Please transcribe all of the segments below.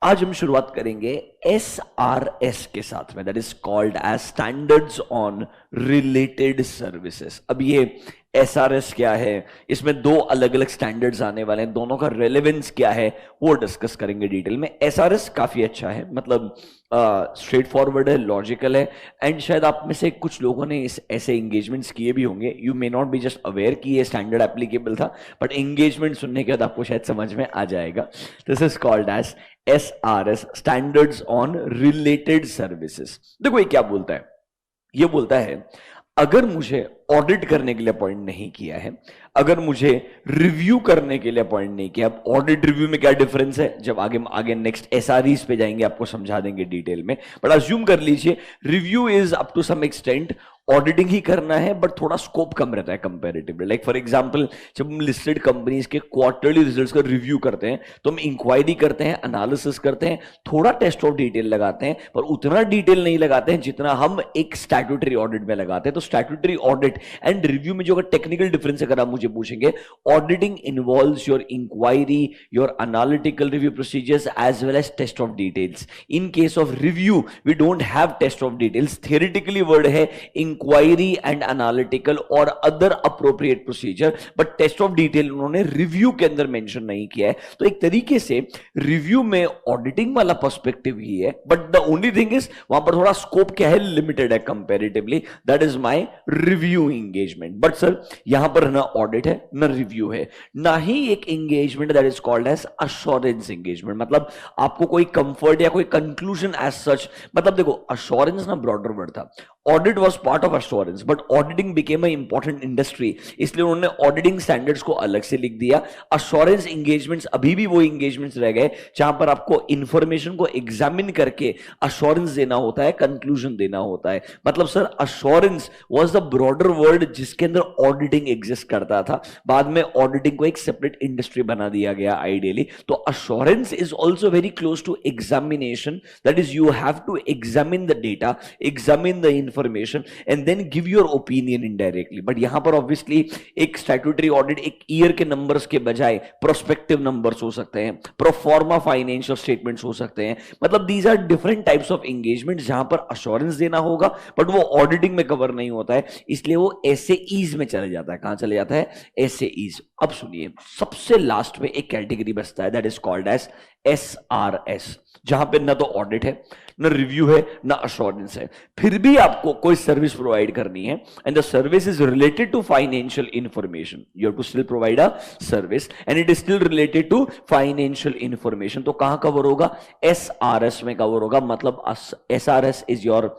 आज हम शुरुआत करेंगे SRS के साथ में, that is called as standards on related services. अब ये SRS क्या है, इसमें दो अलग अलग स्टैंडर्ड्स आने वाले हैं, दोनों का रेलेवेंस क्या है वो डिस्कस करेंगे डिटेल में। SRS काफी अच्छा है, मतलब स्ट्रेट फॉरवर्ड है, लॉजिकल है, एंड शायद आप में से कुछ लोगों ने इस ऐसे एंगेजमेंट्स किए भी होंगे। You may not be just aware कि ये स्टैंडर्ड एप्लीकेबल था, बट एंगेजमेंट सुनने के बाद आपको शायद समझ में आ जाएगा। This is called as SRS, standards on related services. देखो ये क्या बोलता है, ये बोलता है अगर मुझे ऑडिट करने के लिए अपॉइंट नहीं किया है, अगर मुझे रिव्यू करने के लिए अपॉइंट नहीं किया। अब ऑडिट रिव्यू में क्या डिफरेंस है, जब आगे आगे नेक्स्ट SREs पे जाएंगे आपको समझा देंगे डिटेल में, बट अज्यूम कर लीजिए review is up to some extent auditing ही करना है, बट थोड़ा स्कोप कम रहता है कंपैरेटिवली। लाइक फॉर एग्जांपल, जब हम लिस्टेड कंपनीज के क्वार्टरली रिजल्ट्स का रिव्यू करते हैं तो हम इंक्वायरी करते हैं, एनालिसिस करते हैं, थोड़ा टेस्ट ऑफ डिटेल लगाते हैं, पर उतना डिटेल नहीं लगाते हैं जितना हम एक स्टैट्यूटरी ऑडिट में लगाते हैं। तो स्टैट्यूटरी ऑडिट एंड रिव्यू में जो अगर टेक्निकल डिफरेंस अगर आप मुझे पूछेंगे, auditing involves your inquiry, your analytical review procedures as well as test of details. In case of review we don't have test of details, theoretically word है inquiry and analytical और other appropriate procedure, but test of detail उन्होंने review के अंदर mention नहीं किया है। तो एक तरीके से रिव्यू में ऑडिटिंग वाला पर्सपेक्टिव ही है, but the only thing is वहां पर थोड़ा स्कोप क्या है, लिमिटेड है comparatively. That is my review engagement. But sir यहां पर ना ऑडिट है ना रिव्यू है, ना ही एक engagement that is called as assurance engagement. मतलब आपको कोई कंफर्ट या कोई कंक्लूजन एज सच, मतलब देखो अश्योरेंस ना ब्रॉडर वर्ड था, audit was part of assurance, but auditing became a important industry, इसलिए उन्होंने ऑडिटिंग स्टैंडर्ड्स को अलग से लिख दिया। अश्योरेंस एंगेजमेंट्स अभी भी वो एंगेजमेंट्स रह गए जहां पर आपको इंफॉर्मेशन को एग्जामिन करके अश्योरेंस देना होता है, कंक्लूजन देना होता है। मतलब sir assurance was the broader word जिसके अंदर ऑडिटिंग एग्जिस्ट करता था, बाद में ऑडिटिंग को एक सेपरेट इंडस्ट्री बना दिया गया आइडियली। तो assurance is also very close to examination, that is you have to examine the data, examine the information and then give your opinion indirectly. But यहां पर ऑब्वियसली एक स्टैट्यूटरी ऑडिट एक year के numbers के बजाय prospective numbers हो सकते हैं, प्रोफॉर्मा फाइनेंशियल स्टेटमेंट्स हो सकते हैं। मतलब these are different types of engagement जहां पर अश्योरेंस देना होगा बट वो ऑडिटिंग में कवर नहीं होता है, इसलिए वो SAEs में चले जाता है। कहां चले जाता है? SAEs। अब सुनिए, सबसे लास्ट में एक कैटेगरी बचता है that is called as SRS, जहां पे ना तो ऑडिट है, ना रिव्यू है, ना अश्योरेंस है, फिर भी आपको कोई सर्विस प्रोवाइड करनी है and the service is related to financial information. You have to still provide a service and it is still related to financial information. तो कहां कवर होगा? SRS में कवर होगा। मतलब SRS is your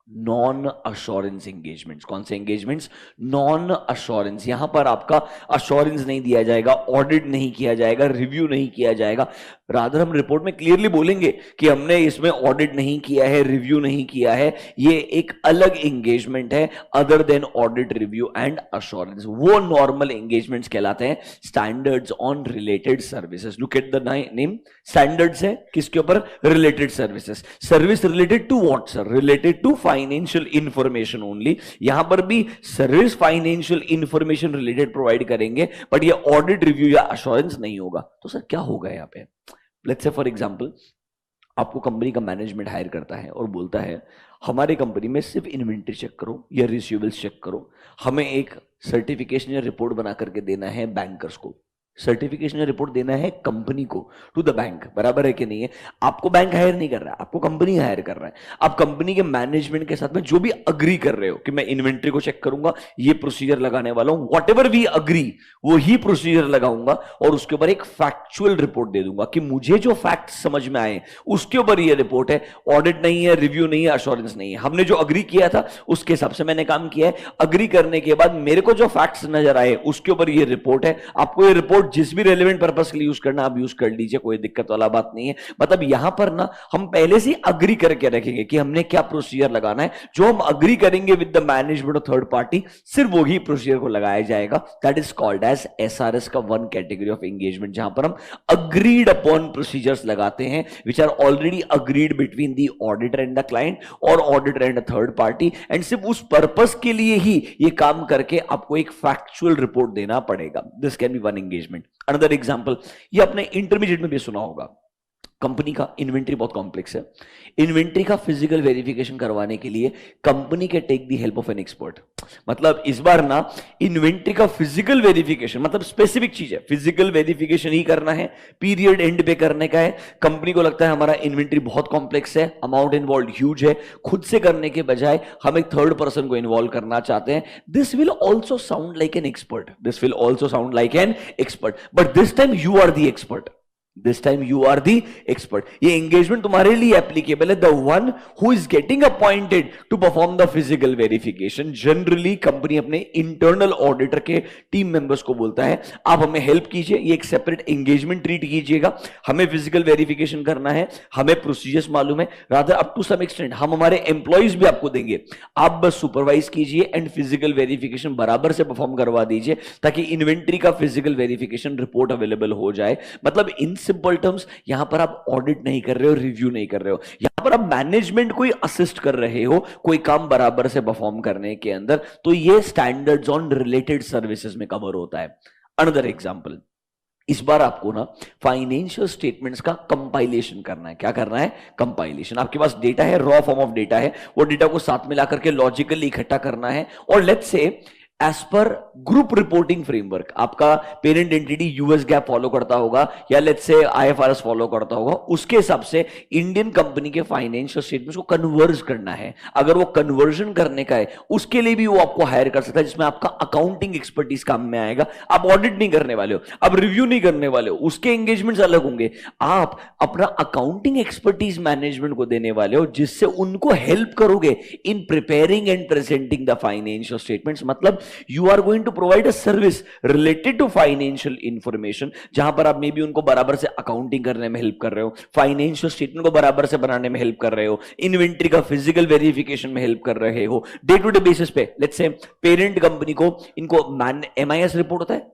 non assurance engagements. कौन से engagements? Non assurance. यहां पर आपका अश्योरेंस नहीं दिया जाएगा, ऑडिट नहीं किया जाएगा, रिव्यू नहीं किया जाएगा। रादर हम रिपोर्ट में क्लियरली बोलेंगे कि हमने इसमें ऑडिट नहीं किया है, रिव्यू नहीं किया है, ये एक अलग एंगेजमेंट है other than audit, review and assurance. वो नॉर्मल एंगेजमेंट्स कहलाते हैं standards on related services. Look at the name, standards है किसके ऊपर? Related services. Service related to what sir? Related to financial information only. यहां पर भी service financial information related provide करेंगे, बट ये ऑडिट, रिव्यू या अश्योरेंस नहीं होगा। तो सर क्या होगा यहां पे? लेट्स से फॉर एग्जांपल, आपको कंपनी का मैनेजमेंट हायर करता है और बोलता है हमारे कंपनी में सिर्फ इन्वेंट्री चेक करो या रिसीवेबल्स चेक करो, हमें एक सर्टिफिकेशन या रिपोर्ट बना करके देना है बैंकर्स को, सर्टिफिकेशन रिपोर्ट देना है कंपनी को, टू द बैंक। बराबर है कि नहीं है? आपको बैंक हायर नहीं कर रहा है, आपको कंपनी हायर कर रहा है। आप कंपनी के मैनेजमेंट के साथ में जो भी अग्री कर रहे हो कि मैं इन्वेंट्री को चेक करूंगा, ये प्रोसीजर लगाने वाला हूं, वॉट एवर वी अग्री वो ही प्रोसीजर लगाऊंगा और उसके ऊपर एक फैक्चुअल रिपोर्ट दे दूंगा कि मुझे जो फैक्ट समझ में आए उसके ऊपर ये रिपोर्ट है। ऑडिट नहीं है, रिव्यू नहीं है, अश्योरेंस नहीं है, हमने जो अग्री किया था उसके हिसाब से मैंने काम किया है। अग्री करने के बाद मेरे को जो फैक्ट्स नजर आए उसके ऊपर ये रिपोर्ट है। आपको ये रिपोर्ट जिस भी रेलेवेंट पर्पस के लिए यूज करना आप यूज कर लीजिए, कोई दिक्कत वाला बात नहीं है। मतलब यहां पर ना हम पहले से अग्री करके रखेंगे कि हमने क्या प्रोसीजर लगाना है, जो हम अग्री करेंगे with the management of third party, सिर्फ वही प्रोसीजर को लगाया जाएगा। That is called as SRS का वन कैटेगरी ऑफ एंगेजमेंट, जहां पर हम अग्रीड अपॉन प्रोसीजर्स लगाते हैं which are already agreed between the auditor and the client और auditor and third party, and सिर्फ उस पर्पस के लिए ही ये काम करके आपको एक फैक्चुअल रिपोर्ट देना पड़ेगा। This can be one engagement. Another example, ये अपने इंटरमीडिएट में भी सुना होगा, कंपनी का इन्वेंट्री बहुत कॉम्प्लेक्स है, इन्वेंट्री का फिजिकल वेरिफिकेशन करवाने के लिए कंपनी के take the help of an expert. मतलब इस बार ना इन्वेंट्री का फिजिकल वेरिफिकेशन, मतलब स्पेसिफिक चीज है, फिजिकल वेरिफिकेशन ही करना है, पीरियड एंड पे करने का है। कंपनी को लगता है हमारा इन्वेंट्री बहुत कॉम्प्लेक्स है, अमाउंट इन्वॉल्व ह्यूज है, खुद से करने के बजाय हम एक थर्ड पर्सन को इन्वॉल्व करना चाहते हैं। This will also sound like an expert, this will also sound like an expert, but this time you are the expert, this time you are the expert. ये एंगेजमेंट तुम्हारे लिए applicable है, the one who is getting appointed to perform the physical verification. Generally company अपने internal auditor के team members को बोलता है आप हमें हेल्प कीजिए, ये एक सेपरेट एंगेजमेंट ट्रीट कीजिएगा, हमें फिजिकल वेरिफिकेशन करना है, हमें प्रोसीजर्स मालूम है, rather up to some extent हम हमारे एम्प्लॉइज भी आपको देंगे, आप बस सुपरवाइज कीजिए एंड फिजिकल वेरिफिकेशन बराबर से परफॉर्म करवा दीजिए ताकि इन्वेंट्री का फिजिकल वेरिफिकेशन रिपोर्ट अवेलेबल हो जाए। मतलब इन सिंपल टर्म्स यहां पर आप ऑडिट नहीं कर रहे हो, रिव्यू नहीं कर रहे हो, यहां पर आप मैनेजमेंट को असिस्ट कर रहे हो कोई काम बराबर से परफॉर्म करने के अंदर। तो ये स्टैंडर्ड्स ऑन रिलेटेड सर्विसेज में कवर होता है। अनदर एग्जांपल, इस बार आपको ना फाइनेंशियल स्टेटमेंट्स का कंपाइलेशन करना है। क्या करना है? कंपाइलेशन। आपके पास डेटा है, रॉ फॉर्म ऑफ डेटा है, वो डेटा को साथ में ला करके लॉजिकली इकट्ठा करना है और लेट्स से एज पर ग्रुप रिपोर्टिंग फ्रेमवर्क आपका parent entity US GAAP follow करता होगा या लेट्स से आईएफआरएस फॉलो करता होगा, उसके हिसाब से इंडियन कंपनी के फाइनेंशियल स्टेटमेंट्स को कन्वर्ज करना है। अगर वो कन्वर्जन करने का है उसके लिए भी वो आपको हायर कर सकता है, जिसमें आपका अकाउंटिंग एक्सपर्टीज काम में आएगा। आप ऑडिट नहीं करने वाले हो, आप रिव्यू नहीं करने वाले हो, उसके एंगेजमेंट्स अलग होंगे। आप अपना अकाउंटिंग एक्सपर्टीज मैनेजमेंट को देने वाले हो, जिससे उनको हेल्प करोगे इन preparing and presenting the financial statements. मतलब you are going to provide a service related to financial information, जहां पर आप मे बी उनको बराबर से अकाउंटिंग करने में हेल्प कर रहे हो, फाइनेंशियल स्टेटमेंट को बराबर से बनाने में हेल्प कर रहे हो, इन्वेंट्री का फिजिकल वेरिफिकेशन में हेल्प कर रहे हो। डे टू डे बेसिस पे लेट्स से पेरेंट कंपनी को इनको एमआईएस रिपोर्ट होता है,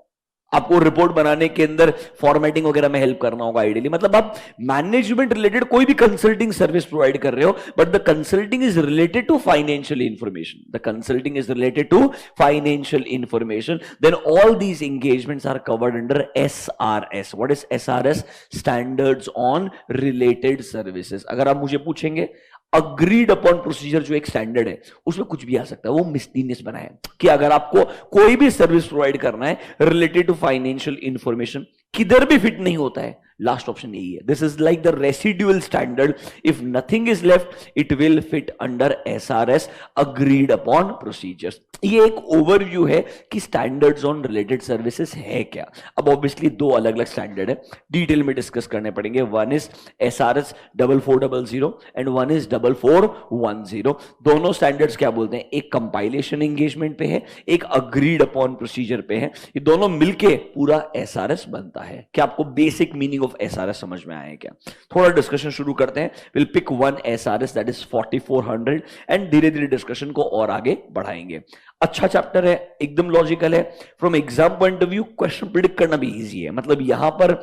आपको रिपोर्ट बनाने के अंदर फॉर्मेटिंग वगैरह में हेल्प करना होगा आइडियली। मतलब आप मैनेजमेंट रिलेटेड कोई भी कंसल्टिंग सर्विस प्रोवाइड कर रहे हो, but the consulting is related to financial information, the consulting is related to financial information, then all these engagements are covered under SRS. What is SRS? Standards on related services. अगर आप मुझे पूछेंगे agreed upon procedure जो एक standard है उसमें कुछ भी आ सकता है, वो मिसलीनियस बना है कि अगर आपको कोई भी सर्विस प्रोवाइड करना है रिलेटेड टू फाइनेंशियल इंफॉर्मेशन, किधर भी फिट नहीं होता है, लास्ट ऑप्शन यही है। This is like the residual standard, if nothing is left it will fit under SRS, agreed upon procedures. ये एक ओवरव्यू है कि स्टैंडर्ड्स ऑन रिलेटेड सर्विसेज है क्या। अब ऑब्वियसली दो अलग अलग स्टैंडर्ड है, डिटेल में डिस्कस करने पड़ेंगे। One is SRS 4400 and one is 4410। दोनों स्टैंडर्ड्स क्या बोलते हैं? एक कंपाइलेशन एंगेजमेंट पे है, एक अग्रीड अपॉन प्रोसीजर पे है। ये दोनों मिलके पूरा एसआरएस बनता है। क्या आपको बेसिक मीनिंग ऑफ एसआरएस समझ में आया क्या? थोड़ा डिस्कशन शुरू करते हैं। Will pick one SRS that is 4400 and धीरे धीरे डिस्कशन को और आगे बढ़ाएंगे। अच्छा चैप्टर है, एकदम लॉजिकल है। From exam point of view question predict करना भी इजी है। मतलब यहां पर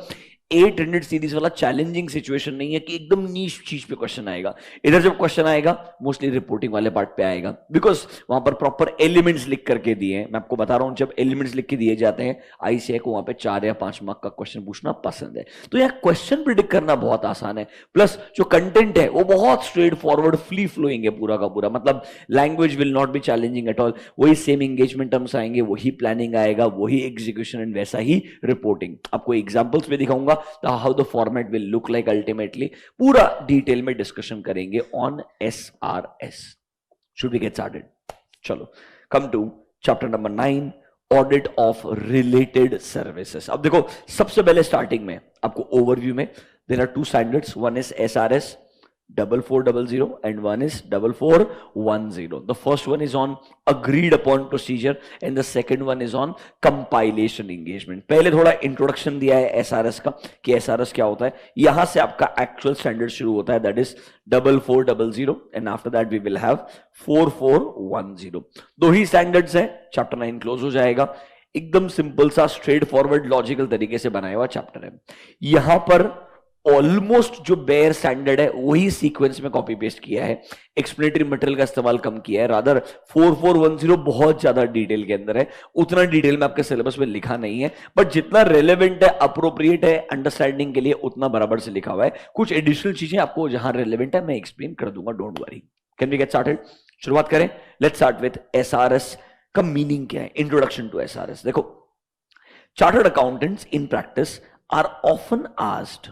800 सीरीज वाला चैलेंजिंग सिचुएशन नहीं है कि एकदम नीश चीज पे क्वेश्चन आएगा। इधर जब क्वेश्चन आएगा मोस्टली रिपोर्टिंग वाले पार्ट पे आएगा, बिकॉज वहां पर प्रॉपर एलिमेंट्स लिख करके दिए हैं। मैं आपको बता रहा हूं, जब एलिमेंट्स लिख के दिए जाते हैं आईसीआई को वहां पे 4 या 5 मार्क का क्वेश्चन पूछना पसंद है। तो यहाँ क्वेश्चन प्रिडिक्ट करना बहुत आसान है, प्लस जो कंटेंट है वो बहुत स्ट्रेट फॉरवर्ड फ्री फ्लोइंग है पूरा का पूरा। मतलब language will not B challenging at all, वही सेम एंगेजमेंट टर्म्स आएंगे, वही प्लानिंग आएगा, वही एग्जीक्यूशन एंड वैसा ही रिपोर्टिंग। आपको एग्जाम्पल्स में दिखाऊंगा how the format will look like ultimately, पूरा डिटेल में डिस्कशन करेंगे on SRS। Should we get started? चलो, come to chapter number 9, audit of related services. अब देखो सबसे पहले स्टार्टिंग में आपको ओवरव्यू में there are two standards, one is SRS 4400 and one is 4410. The first one is on agreed upon procedure and the second one is on compilation engagement. पहले थोड़ा introduction दिया है एसआरएस का कि एसआरएस क्या होता है। यहां से आपका एक्चुअल स्टैंडर्ड शुरू होता है, that is 4400 and after that we will have 4410. दो ही स्टैंडर्ड्स हैं, चैप्टर 9 क्लोज हो जाएगा। एकदम सिंपल सा स्ट्रेट फॉरवर्ड लॉजिकल तरीके से बनाया हुआ चैप्टर है। यहां पर ऑलमोस्ट जो बेयर स्टैंडर्ड है वही सीक्वेंस में कॉपी पेस्ट किया है, एक्सप्लेनेटरी मटेरियल का इस्तेमाल कम किया है, रादर 4410 बहुत ज्यादा डिटेल के अंदर है, उतना डिटेल में आपके सिलेबस में लिखा नहीं है, बट जितना रेलेवेंट है, अप्रोप्रिएट है अंडरस्टैंडिंग के लिए, उतना बराबर से लिखा हुआ है। कुछ एडिशनल चीजें आपको जहां रेलेवेंट है मैं एक्सप्लेन कर दूंगा, don't worry. Can we get started? शुरुआत करें। लेट्स स्टार्ट विद एसआरएस का मीनिंग क्या है, इंट्रोडक्शन टू एसआरएस। देखो, chartered accountants in practice are often asked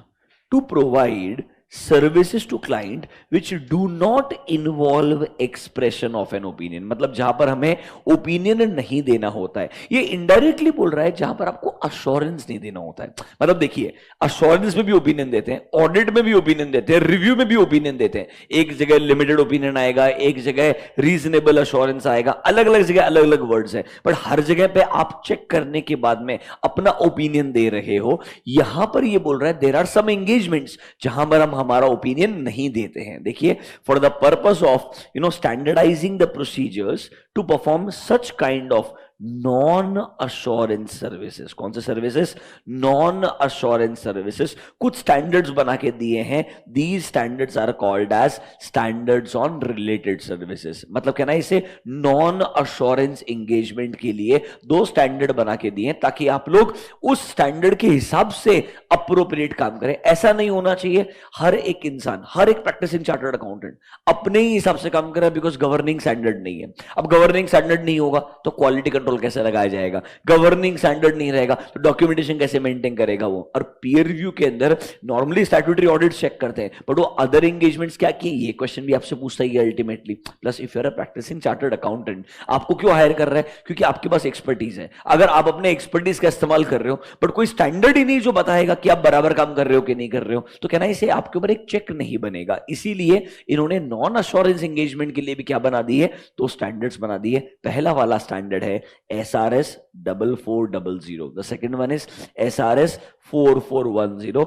to provide services to client which do not involve expression of an opinion। मतलब जहां पर हमें ओपिनियन नहीं देना होता है, ये इनडायरेक्टली बोल रहा है जहां पर आपको अश्योरेंस नहीं देना होता है। मतलब देखिए, अश्योरेंस में भी ओपिनियन देते हैं, ऑडिट में भी ओपिनियन देते हैं, रिव्यू में भी ओपिनियन देते हैं। एक जगह लिमिटेड ओपिनियन आएगा, एक जगह रीजनेबल अश्योरेंस आएगा, अलग अलग जगह अलग अलग वर्ड्स है, बट हर जगह पे आप चेक करने के बाद में अपना ओपिनियन दे रहे हो। यहां पर ये बोल रहा है देयर आर सम एंगेजमेंट्स जहां पर हम हमारा ओपिनियन नहीं देते हैं। देखिए, for the purpose of standardising the procedures to perform such kind of non assurance services. कौन से सर्विसेज? Non assurance services. कुछ स्टैंडर्ड्स बना के दिए हैं, these standards are called as standards on related services. मतलब कहना है इसे नॉन अश्योरेंस एंगेजमेंट के लिए दो स्टैंडर्ड बना के दिए ताकि आप लोग उस स्टैंडर्ड के हिसाब से अप्रोप्रिएट काम करें। ऐसा नहीं होना चाहिए हर एक इंसान, हर एक प्रैक्टिसिंग चार्टर्ड अकाउंटेंट अपने ही हिसाब से काम करे, बिकॉज गवर्निंग स्टैंडर्ड नहीं है। अब गवर्निंग स्टैंडर्ड नहीं होगा तो क्वालिटी कंट्रोल कैसे लगाया जाएगा? गवर्निंग स्टैंडर्ड नहीं रहेगा तो डॉक्यूमेंटेशन कैसे मेंटेन करेगा वो? और पीयर रिव्यू के अंदर नॉर्मली स्टैट्यूटरी ऑडिट चेक करते हैं, बट वो अदर एंगेजमेंट्स क्या किए, ये क्वेश्चन भी आपसे पूछता ही है ultimately. Plus if you are a practising chartered accountant, आपको क्यों हायर कर रहा है? क्योंकि आपके पास एक्सपर्टीज है। अगर आप अपने एक्सपर्टीज का इस्तेमाल कर रहे हो बट कोई स्टैंडर्ड ही नहीं जो बताएगा कि आप बराबर काम कर रहे हो कि नहीं कर रहे हो, तो कहना इसे आपके ऊपर एक चेक नहीं बनेगा। इसीलिए इन्होंने नॉन अश्योरेंस एंगेजमेंट के लिए भी क्या बना दी है? तो स्टैंडर्ड्स बना दिए। पहला वाला स्टैंडर्ड है SRS 4400. The second one is SRS 4410.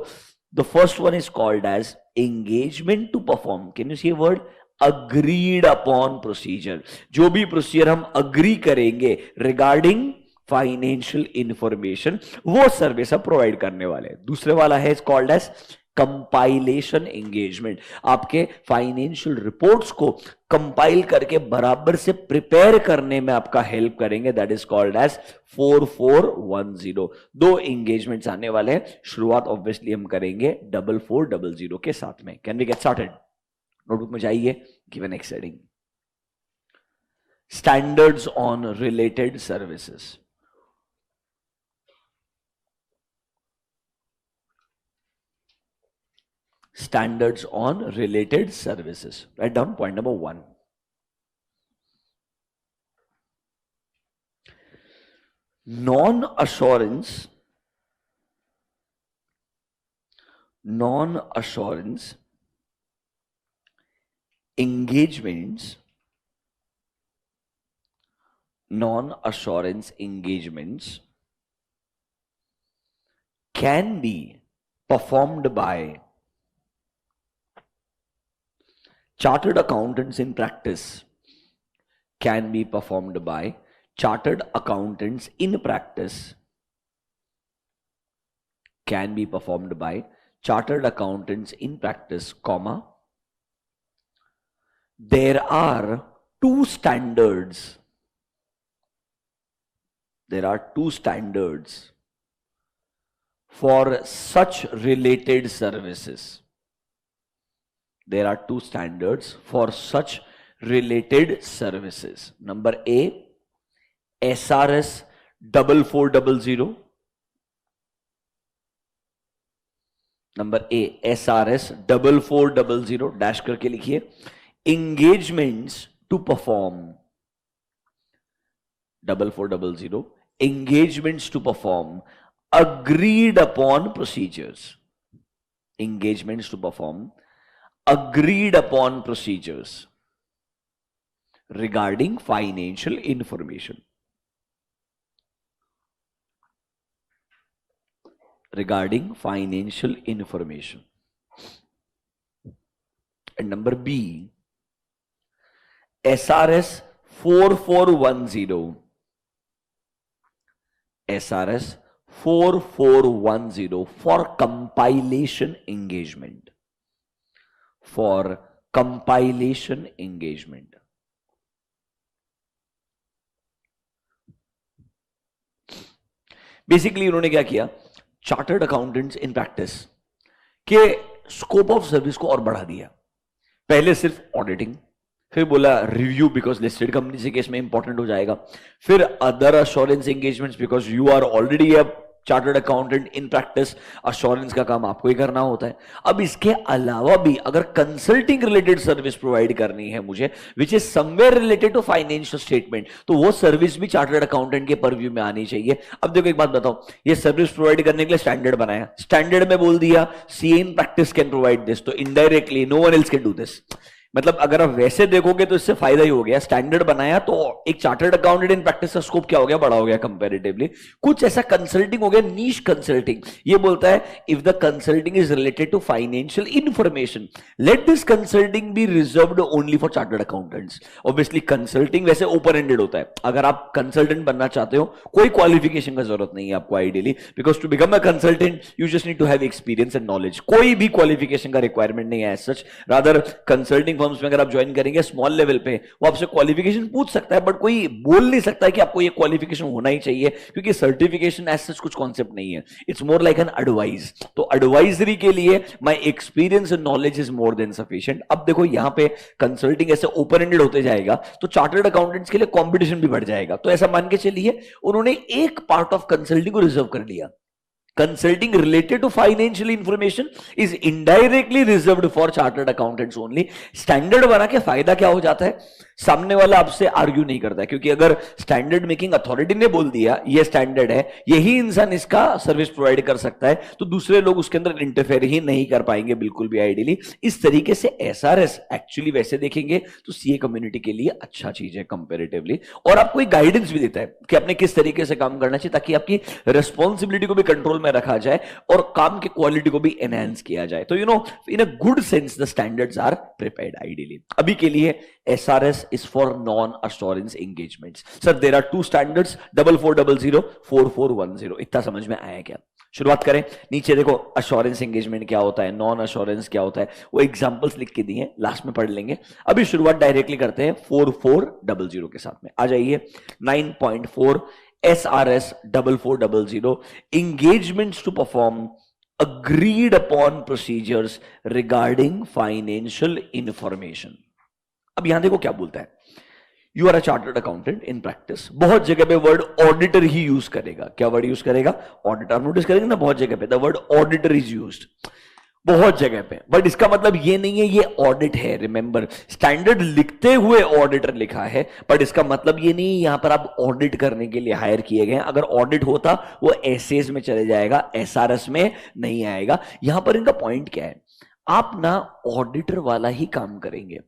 The first one is called as engagement to perform. Can you see a word? Agreed upon procedure. जो भी प्रोसीजर हम अग्री करेंगे रिगार्डिंग फाइनेंशियल इंफॉर्मेशन, वो सर्विस आप प्रोवाइड करने वाले। दूसरे वाला है कॉल्ड एज कंपाइलेशन एंगेजमेंट। आपके फाइनेंशियल रिपोर्ट्स को कंपाइल करके बराबर से प्रिपेयर करने में आपका हेल्प करेंगे, दैट इज कॉल्ड एज 4410। दो एंगेजमेंट्स आने वाले हैं, शुरुआत ऑब्वियसली हम करेंगे 4400 के साथ में। Can we get started? Notebook में जाइए, given next heading, standards on related services. Standards on related services. Write down point number 1. Non-assurance engagements can be performed by chartered accountants in practice. Can be performed by chartered accountants in practice. Can be performed by chartered accountants in practice, comma. There are two standards. There are two standards for such related services. There are two standards for such related services. Number A, SRS 4400. Number A, SRS 4400 dash करके लिखिए। Engagements to perform 4400 engagements to perform agreed upon procedures. Engagements to perform agreed upon procedures regarding financial information. Regarding financial information. And number B, SRS 4410. SRS 4410 for compilation engagement, for compilation engagement. Basically उन्होंने क्या किया, chartered accountants in practice के scope of service को और बढ़ा दिया। पहले सिर्फ ऑडिटिंग, फिर बोला रिव्यू बिकॉज लिस्टेड कंपनी से केस में इंपॉर्टेंट हो जाएगा, फिर other assurance engagements because you are already a chartered accountant in practice, assurance का काम आपको ही करना होता है। अब इसके अलावा भी अगर कंसल्टिंग रिलेटेड सर्विस प्रोवाइड करनी है मुझे, which is somewhere related to financial statement, तो वो सर्विस भी चार्टर्ड अकाउंटेंट के परव्यू में आनी चाहिए। अब देखो एक बात बताओ, ये सर्विस प्रोवाइड करने के लिए स्टैंडर्ड बनाया, स्टैंडर्ड में बोल दिया CA in practice can provide this, तो indirectly no one else can do this. मतलब अगर आप वैसे देखोगे तो इससे फायदा ही हो गया, स्टैंडर्ड बनाया तो एक चार्टर्ड अकाउंटेंट इन प्रैक्टिस का स्कोप क्या हो गया, बड़ा हो गया कंपैरेटिवली। कुछ ऐसा कंसल्टिंग हो गया, नीश कंसल्टिंग, ये बोलता है if the consulting is related to financial information let this consulting be reserved only for chartered accountants. Obviously consulting वैसे ओपन एंडेड होता है, अगर आप कंसल्टेंट बनना चाहते हो कोई क्वालिफिकेशन का जरूरत नहीं है आपको ideally, because to become a consultant you just need to have experience and knowledge, कोई भी क्वालिफिकेशन का रिक्वायरमेंट नहीं है as such. Rather consulting firms में अगर आप ज्वाइन करेंगे स्मॉल लेवल पे, वो आपसे क्वालिफिकेशन पूछ सकता है बट कोई बोल नहीं सकता है कि आपको ये क्वालिफिकेशन होना ही चाहिए, क्योंकि सर्टिफिकेशन एज सच कुछ कॉन्सेप्ट नहीं है, it's more like an advice. तो एडवाइजरी के लिए my experience and knowledge is more than sufficient. अब देखो यहां पे कंसल्टिंग ऐसे ओपन एंडेड होते जाएगा तो चार्टर्ड अकाउंटेंट्स के लिए कंपटीशन भी बढ़ जाएगा। तो ऐसा मान के चलिए उन्होंने एक पार्ट ऑफ कंसल्टिंग को रिजर्व कर लिया, consulting related to financial information is indirectly reserved for chartered accountants only। Standard बना के फायदा क्या हो जाता है, सामने वाला आपसे आर्ग्यू नहीं करता है, क्योंकि अगर स्टैंडर्ड मेकिंग अथॉरिटी ने बोल दिया ये स्टैंडर्ड है, यही इंसान इसका सर्विस प्रोवाइड कर सकता है, तो दूसरे लोग उसके अंदर इंटरफेयर ही नहीं कर पाएंगे बिल्कुल भी आइडियली। इस तरीके से एसआरएस एक्चुअली वैसे देखेंगे तो सीए कम्युनिटी के लिए अच्छा चीज है कंपेरेटिवली, और आपको एक गाइडेंस भी देता है कि आपने किस तरीके से काम करना चाहिए ताकि आपकी रिस्पॉन्सिबिलिटी को भी कंट्रोल में रखा जाए और काम की क्वालिटी को भी एनहांस किया जाए। तो in a good sense the standards are prepared ideally. अभी के लिए SRS is for non-assurance engagements. Sir, there are two standards 4400 4410। इतना समझ में आया क्या? शुरुआत करें, नीचे देखो अश्योरेंस एंगेजमेंट क्या होता है, नॉन अश्योरेंस क्या होता है, वो एग्जांपल्स लिख के दिए हैं, लास्ट में पढ़ लेंगे। अभी शुरुआत डायरेक्टली करते हैं 4400 के साथ में। आ जाइए 9.4 SRS 4400 engagements to perform agreed upon procedures regarding financial information। अब यहां देखो क्या बोलता है, you are a chartered accountant in practice. बहुत जगह पे वर्ड ऑडिटर ही यूज करेगा, क्या वर्ड यूज करेगा, ऑडिटर। नोटिस करेंगे ना बहुत जगह पे the word auditor is used, बहुत जगह पे, बट इसका मतलब ये नहीं है ये ऑडिट है। रिमेंबर, स्टैंडर्ड लिखते हुए ऑडिटर लिखा है, बट इसका मतलब ये नहीं यहां पर आप ऑडिट करने के लिए हायर किए गए। अगर ऑडिट होता वो एसएस में चले जाएगा, एसआरएस में नहीं आएगा। यहां पर इनका पॉइंट क्या है, आप ना ऑडिटर वाला ही काम करेंगे,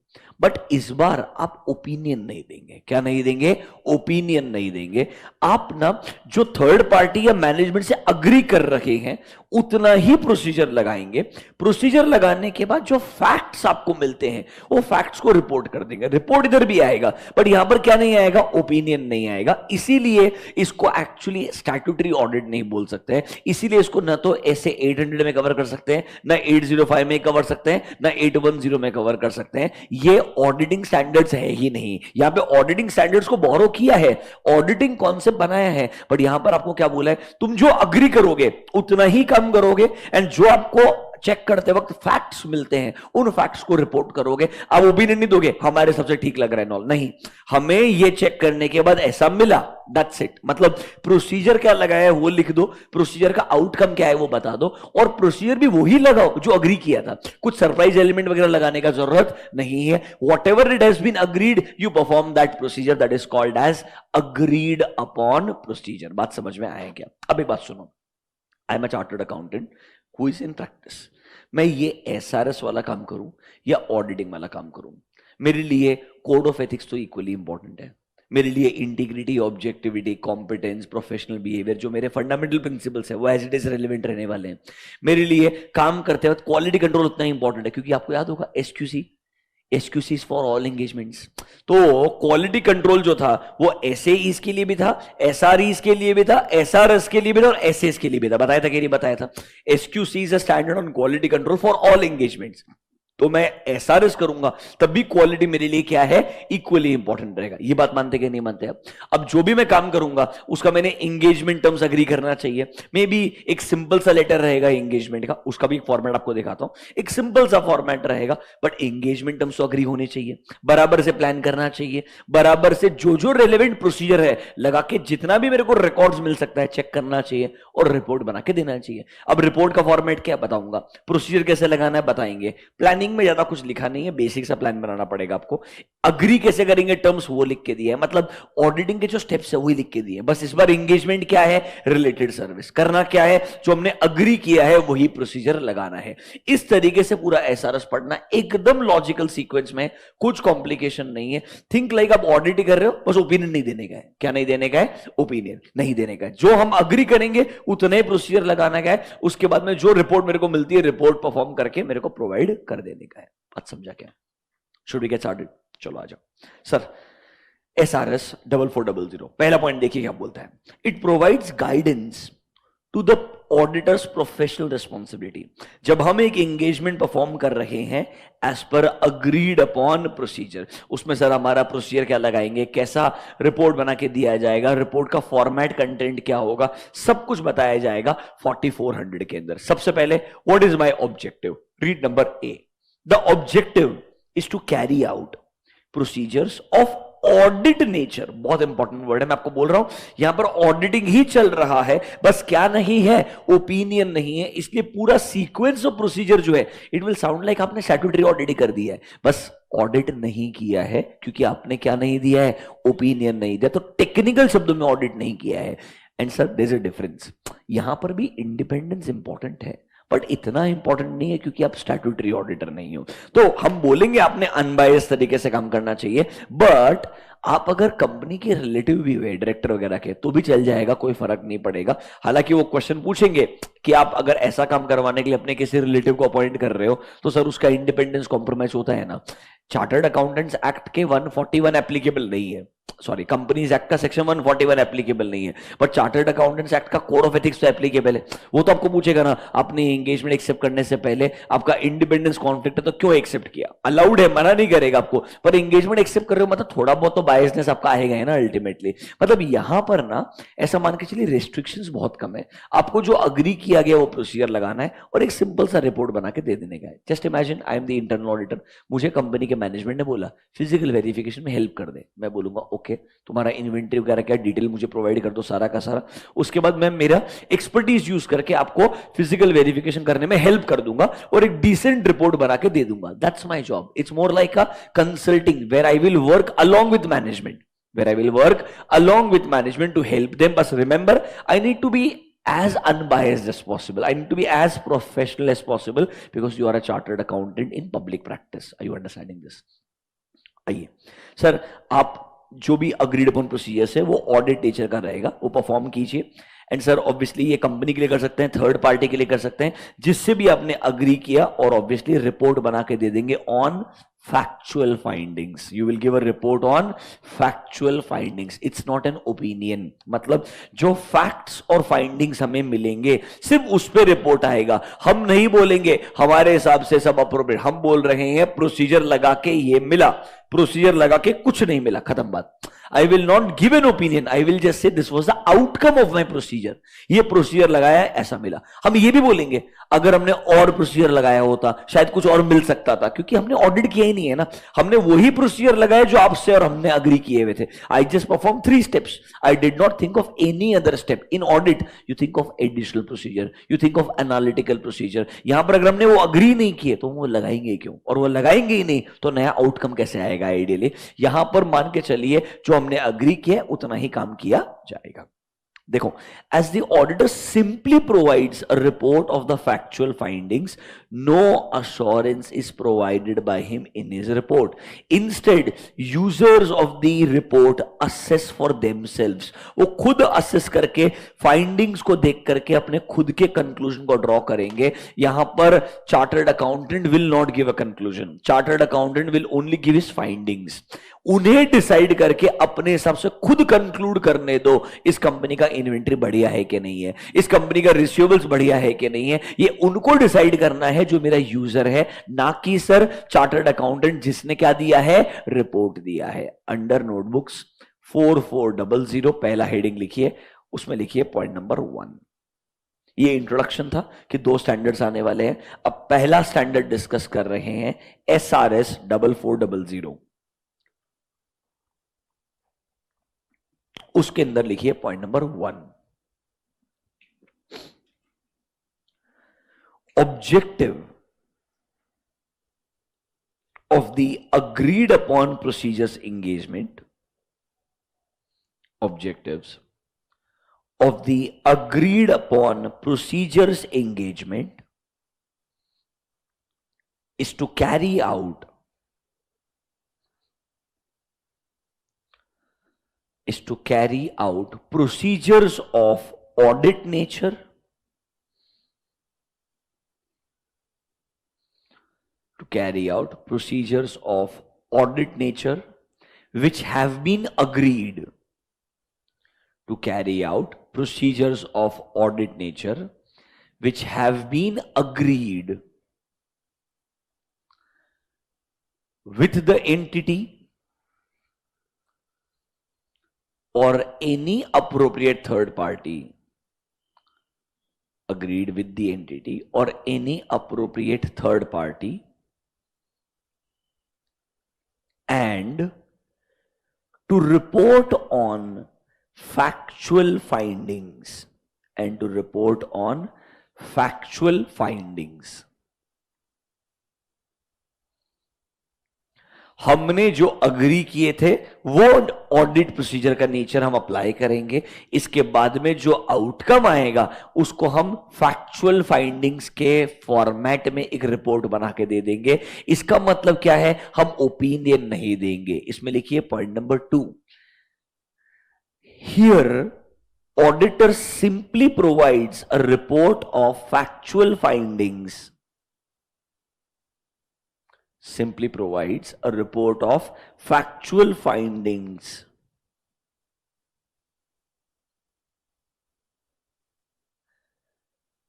बट इस बार आप ओपिनियन नहीं देंगे। क्या नहीं देंगे, ओपिनियन नहीं देंगे। आप ना जो थर्ड पार्टी या मैनेजमेंट से अग्री कर रखे हैं उतना ही प्रोसीजर लगाएंगे। प्रोसीजर लगाने के बाद जो फैक्ट्स आपको मिलते हैं वो फैक्ट्स को रिपोर्ट कर देंगे। रिपोर्ट इधर भी आएगा बट यहां पर क्या नहीं आएगा, ओपिनियन नहीं आएगा। इसीलिए इसको एक्चुअली स्टैट्यूटरी ऑडिट नहीं बोल सकते हैं। इसीलिए इसको ना तो ऐसे 800 में कवर कर सकते हैं, ना 805 में कवर सकते हैं, ना 810 में कवर कर सकते हैं। ये ऑडिटिंग स्टैंडर्ड्स है ही नहीं। यहां पे ऑडिटिंग स्टैंडर्ड्स को बोरो किया है, ऑडिटिंग कॉन्सेप्ट बनाया है, बट यहां पर आपको क्या बोला है, तुम जो अग्री करोगे उतना ही काम करोगे, एंड जो आपको चेक करते वक्त फैक्ट्स मिलते हैं उन फैक्ट्स को रिपोर्ट करोगे। आप ओपिनियन नहीं दोगे हमारे सबसे ठीक लग रहा है नॉल, नहीं, हमें ये चेक करने के बाद ऐसा मिला, दैट्स इट। मतलब प्रोसीजर क्या लगाया है वो लिख दो, प्रोसीजर का आउटकम क्या है वो बता दो, और प्रोसीजर भी वही लगाओ जो अग्री किया था। कुछ सरप्राइज एलिमेंट वगैरह लगाने का जरूरत नहीं है। Whatever it has been agreed you perform that procedure, that is called as agreed upon procedure. बात समझ में आया क्या? अब एक बात सुनो, I am a chartered accountant who is in practice. मैं ये एसआरएस वाला काम करूं या ऑडिटिंग वाला काम करूं, मेरे लिए कोड ऑफ एथिक्स तो इक्वली इंपॉर्टेंट है। मेरे लिए integrity, objectivity, competence, professional behaviour, जो मेरे फंडामेंटल प्रिंसिपल्स है वो एज इट इज रेलिवेंट रहने वाले हैं। मेरे लिए काम करते वक्त क्वालिटी कंट्रोल उतना ही इंपॉर्टेंट है, क्योंकि आपको याद होगा SQC, SQCs for all engagements. तो क्वालिटी कंट्रोल जो था वो SAEs के लिए भी था, SREs के लिए भी था, SRS के लिए भी था और SS के लिए भी था। बताया था कि नहीं बताया था? SQC is a standard on quality control for all engagements. तो मैं SRS करूंगा तब भी क्वालिटी मेरे लिए क्या है, इक्वली इंपॉर्टेंट रहेगा। ये बात मानते कि नहीं मानते आप? अब जो भी मैं काम करूंगा उसका मैंने एंगेजमेंट टर्म्स अग्री करना चाहिए। मे बी एक सिंपल सा लेटर रहेगा एंगेजमेंट का, उसका भी एक फॉर्मेट आपको दिखाता हूं। एक सिंपल सा फॉर्मेट रहेगा बट एंगेजमेंट टर्म्स तो अग्री होने चाहिए, बराबर से प्लान करना चाहिए, बराबर से जो जो रेलेवेंट प्रोसीजर है लगा के जितना भी मेरे को रिकॉर्ड्स मिल सकता है चेक करना चाहिए और रिपोर्ट बना के देना चाहिए। अब रिपोर्ट का फॉर्मेट क्या बताऊंगा, प्रोसीजर कैसे लगाना है बताएंगे, प्लानिंग में ज्यादा कुछ लिखा नहीं है, बेसिक सा प्लान बनाना पड़ेगा आपको। अग्री कैसे करेंगे टर्म्स वो लिख के दिए है, मतलब ऑडिटिंग के जो स्टेप्स है वही लिख के दिए। बस इस बार एंगेजमेंट क्या है, रिलेटेड सर्विस करना क्या है, जो हमने अग्री किया है वही प्रोसीजर लगाना है। इस तरीके से पूरा SRS पढ़ना एकदम लॉजिकल सीक्वेंस में, कुछ कॉम्प्लिकेशन नहीं है। थिंक लाइक आप ऑडिट कर रहे हो, बस ओपिनियन नहीं देने का है। क्या नहीं देने का है? ओपिनियन नहीं देने का है। जो हम अग्री करेंगे उतने प्रोसीजर लगाना का है, उसके बाद में जो रिपोर्ट मेरे को मिलती है रिपोर्ट परफॉर्म करके मेरे को प्रोवाइड कर देने का है। बात समझा क्या? Should we get started? चलो आ जाओ सर। SRS 4400 पहला पॉइंट देखिए क्या बोलता है। It provides guidance to the auditors professional responsibility. जब हम एक एंगेजमेंट परफॉर्म कर रहे हैं एज पर अग्रीड अपॉन प्रोसीजर, उसमें सर हमारा प्रोसीजर क्या लगाएंगे, कैसा रिपोर्ट बना के दिया जाएगा, रिपोर्ट का फॉर्मेट कंटेंट क्या होगा, सब कुछ बताया जाएगा 4400 के अंदर। सबसे पहले what is my objective, read number A। The objective is to carry out procedures of audit nature. बहुत इंपॉर्टेंट वर्ड है, मैं आपको बोल रहा हूं यहां पर ऑडिटिंग ही चल रहा है, बस क्या नहीं है, ओपिनियन नहीं है। इसलिए पूरा सीक्वेंस ऑफ प्रोसीजर जो है इट विल साउंड लाइक आपने स्टैट्यूटरी ऑडिट कर दिया है, बस ऑडिट नहीं किया है क्योंकि आपने क्या नहीं दिया है, ओपिनियन नहीं दिया। तो टेक्निकल शब्दों में ऑडिट नहीं किया है। And sir there is a difference, यहां पर भी इंडिपेंडेंस इंपॉर्टेंट है बट इतना इंपॉर्टेंट नहीं है क्योंकि आप स्टैट्यूटरी ऑडिटर नहीं हो। तो हम बोलेंगे आपने अनबायस्ड तरीके से काम करना चाहिए, बट आप अगर कंपनी के रिलेटिव भी हुए डायरेक्टर वगैरह के तो भी चल जाएगा, कोई फर्क नहीं पड़ेगा। हालांकि वो क्वेश्चन पूछेंगे कि आप अगर ऐसा काम करवाने के लिए अपने किसी रिलेटिव को अपॉइंट कर रहे हो तो सर उसका इंडिपेंडेंस कॉम्प्रोमाइज होता है ना। चार्टर्ड अकाउंटेंट्स एक्ट के 141 एप्लीकेबल नहीं है, सॉरी कंपनीज एक्ट का सेक्शन 141 एप्लीकेबल नहीं है, बट चार्टर्ड अकाउंटेंट्स एक्ट का कोड ऑफ एथिक्स तो एप्लीकेबल है। वो तो आपको पूछेगा ना, आपने एंगेजमेंट एक्सेप्ट करने से पहले आपका इंडिपेंडेंस कॉन्फ्लिक्ट है तो क्यों एक्सेप्ट किया। अलाउड है, मना नहीं करेगा आपको, पर एंगेजमेंट एक्सेप्ट कर रहे हो मतलब थोड़ा बहुत तो बायसनेस आपका आएगा है ना अल्टीमेटली। मतलब यहां पर ना ऐसा मान के चलिए रिस्ट्रिक्शंस बहुत कम है, आपको जो अग्री किया गया वो प्रोसीजर लगाना है और एक सिंपल सा रिपोर्ट बना के दे देने का है। Just imagine I am the internal auditor, मुझे कंपनी के मैनेजमेंट ने बोला फिजिकल वेरिफिकेशन में हेल्प कर दे, मैं बोलूंगा ओके तुम्हारा इन्वेंटरी वगैरह क्या डिटेल मुझे प्रोवाइड कर दो सारा का सारा, उसके बाद मैं मेरा एक्सपर्टीज यूज करके आपको फिजिकल वेरिफिकेशन करने में हेल्प कर दूंगा और एक डिसेंट रिपोर्ट बना के दे दूंगा। That's my job. It's more like a consulting where I will work along with management, where I will work along with management to help them. But remember, I need to be as unbiased as possible. I need to be as professional as possible because you are a chartered accountant in public practice. Are you understanding this? आइए sir, आप जो भी agreed upon procedures है वो audit nature का रहेगा, वो perform कीजिए। एंड सर ऑब्वियसली ये कंपनी के लिए कर सकते हैं, थर्ड पार्टी के लिए कर सकते हैं, जिससे भी आपने अग्री किया, और ऑब्वियसली रिपोर्ट बना के दे देंगे on factual findings. You will give a report on factual findings. It's not an opinion. मतलब जो facts और findings हमें मिलेंगे सिर्फ उस पे रिपोर्ट आएगा। हम नहीं बोलेंगे हमारे हिसाब से सब अप्रोप्रिएट, हम बोल रहे हैं प्रोसीजर लगा के ये मिला, प्रोसीजर लगा के कुछ नहीं मिला, खत्म बात। I will not give an opinion. I will just say this was the outcome of my procedure. ये प्रोसीजर लगाया ऐसा मिला। हम ये भी बोलेंगे अगर हमने और प्रोसीजर लगाया होता शायद कुछ और मिल सकता था, क्योंकि हमने ऑडिट किया ही नहीं है ना, हमने वही प्रोसीजर लगाया जो आपसे और हमने अग्री किए हुए थे। I just perform 3 steps, I did not think of any other step. In audit you think of additional procedure, you think of analytical procedure. यहां पर अगर हमने वो अग्री नहीं किए तो वो लगाएंगे क्यों, और वो लगाएंगे ही नहीं तो नया आउटकम कैसे आएगा आइडियली। यहां पर मान के चलिए जो हमने अग्री किया उतना ही काम किया जाएगा। देखो, as the auditor simply provides a report of the factual findings, no assurance is provided by him in his report. Instead, users of the report assess for themselves. वो खुद assess करके findings को देख करके अपने खुद के conclusion को draw करेंगे. यहां पर chartered accountant will not give a conclusion. Chartered accountant will only give his findings. उन्हें डिसाइड करके अपने हिसाब से खुद कंक्लूड करने दो इस कंपनी का इन्वेंट्री बढ़िया है कि नहीं है, इस कंपनी का रिसीवेबल्स बढ़िया है कि नहीं है. ये उनको डिसाइड करना है जो मेरा यूजर है, ना कि सर चार्टर्ड अकाउंटेंट जिसने क्या दिया है, रिपोर्ट दिया है. अंडर नोटबुक्स 4400 पहला हेडिंग लिखिए, उसमें लिखिए पॉइंट नंबर 1. ये इंट्रोडक्शन था कि 2 स्टैंडर्ड्स आने वाले हैं. अब पहला स्टैंडर्ड डिस्कस कर रहे हैं, SRS 4400. उसके अंदर लिखिए point number 1, objective of the agreed upon procedures engagement. Objectives of the agreed upon procedures engagement is to carry out procedures of audit nature, which have been agreed to carry out procedures of audit nature which have been agreed with the entity or any appropriate third party, agreed with the entity or any appropriate third party, and to report on factual findings हमने जो agree किए थे वो audit procedure का nature हम apply करेंगे. इसके बाद में जो आउटकम आएगा उसको हम फैक्चुअल फाइंडिंग्स के फॉर्मेट में एक रिपोर्ट बना के दे देंगे. इसका मतलब क्या है, हम ओपिनियन नहीं देंगे. इसमें लिखिए point number 2. Here, auditor simply provides a report of factual findings. Simply provides a report of factual findings.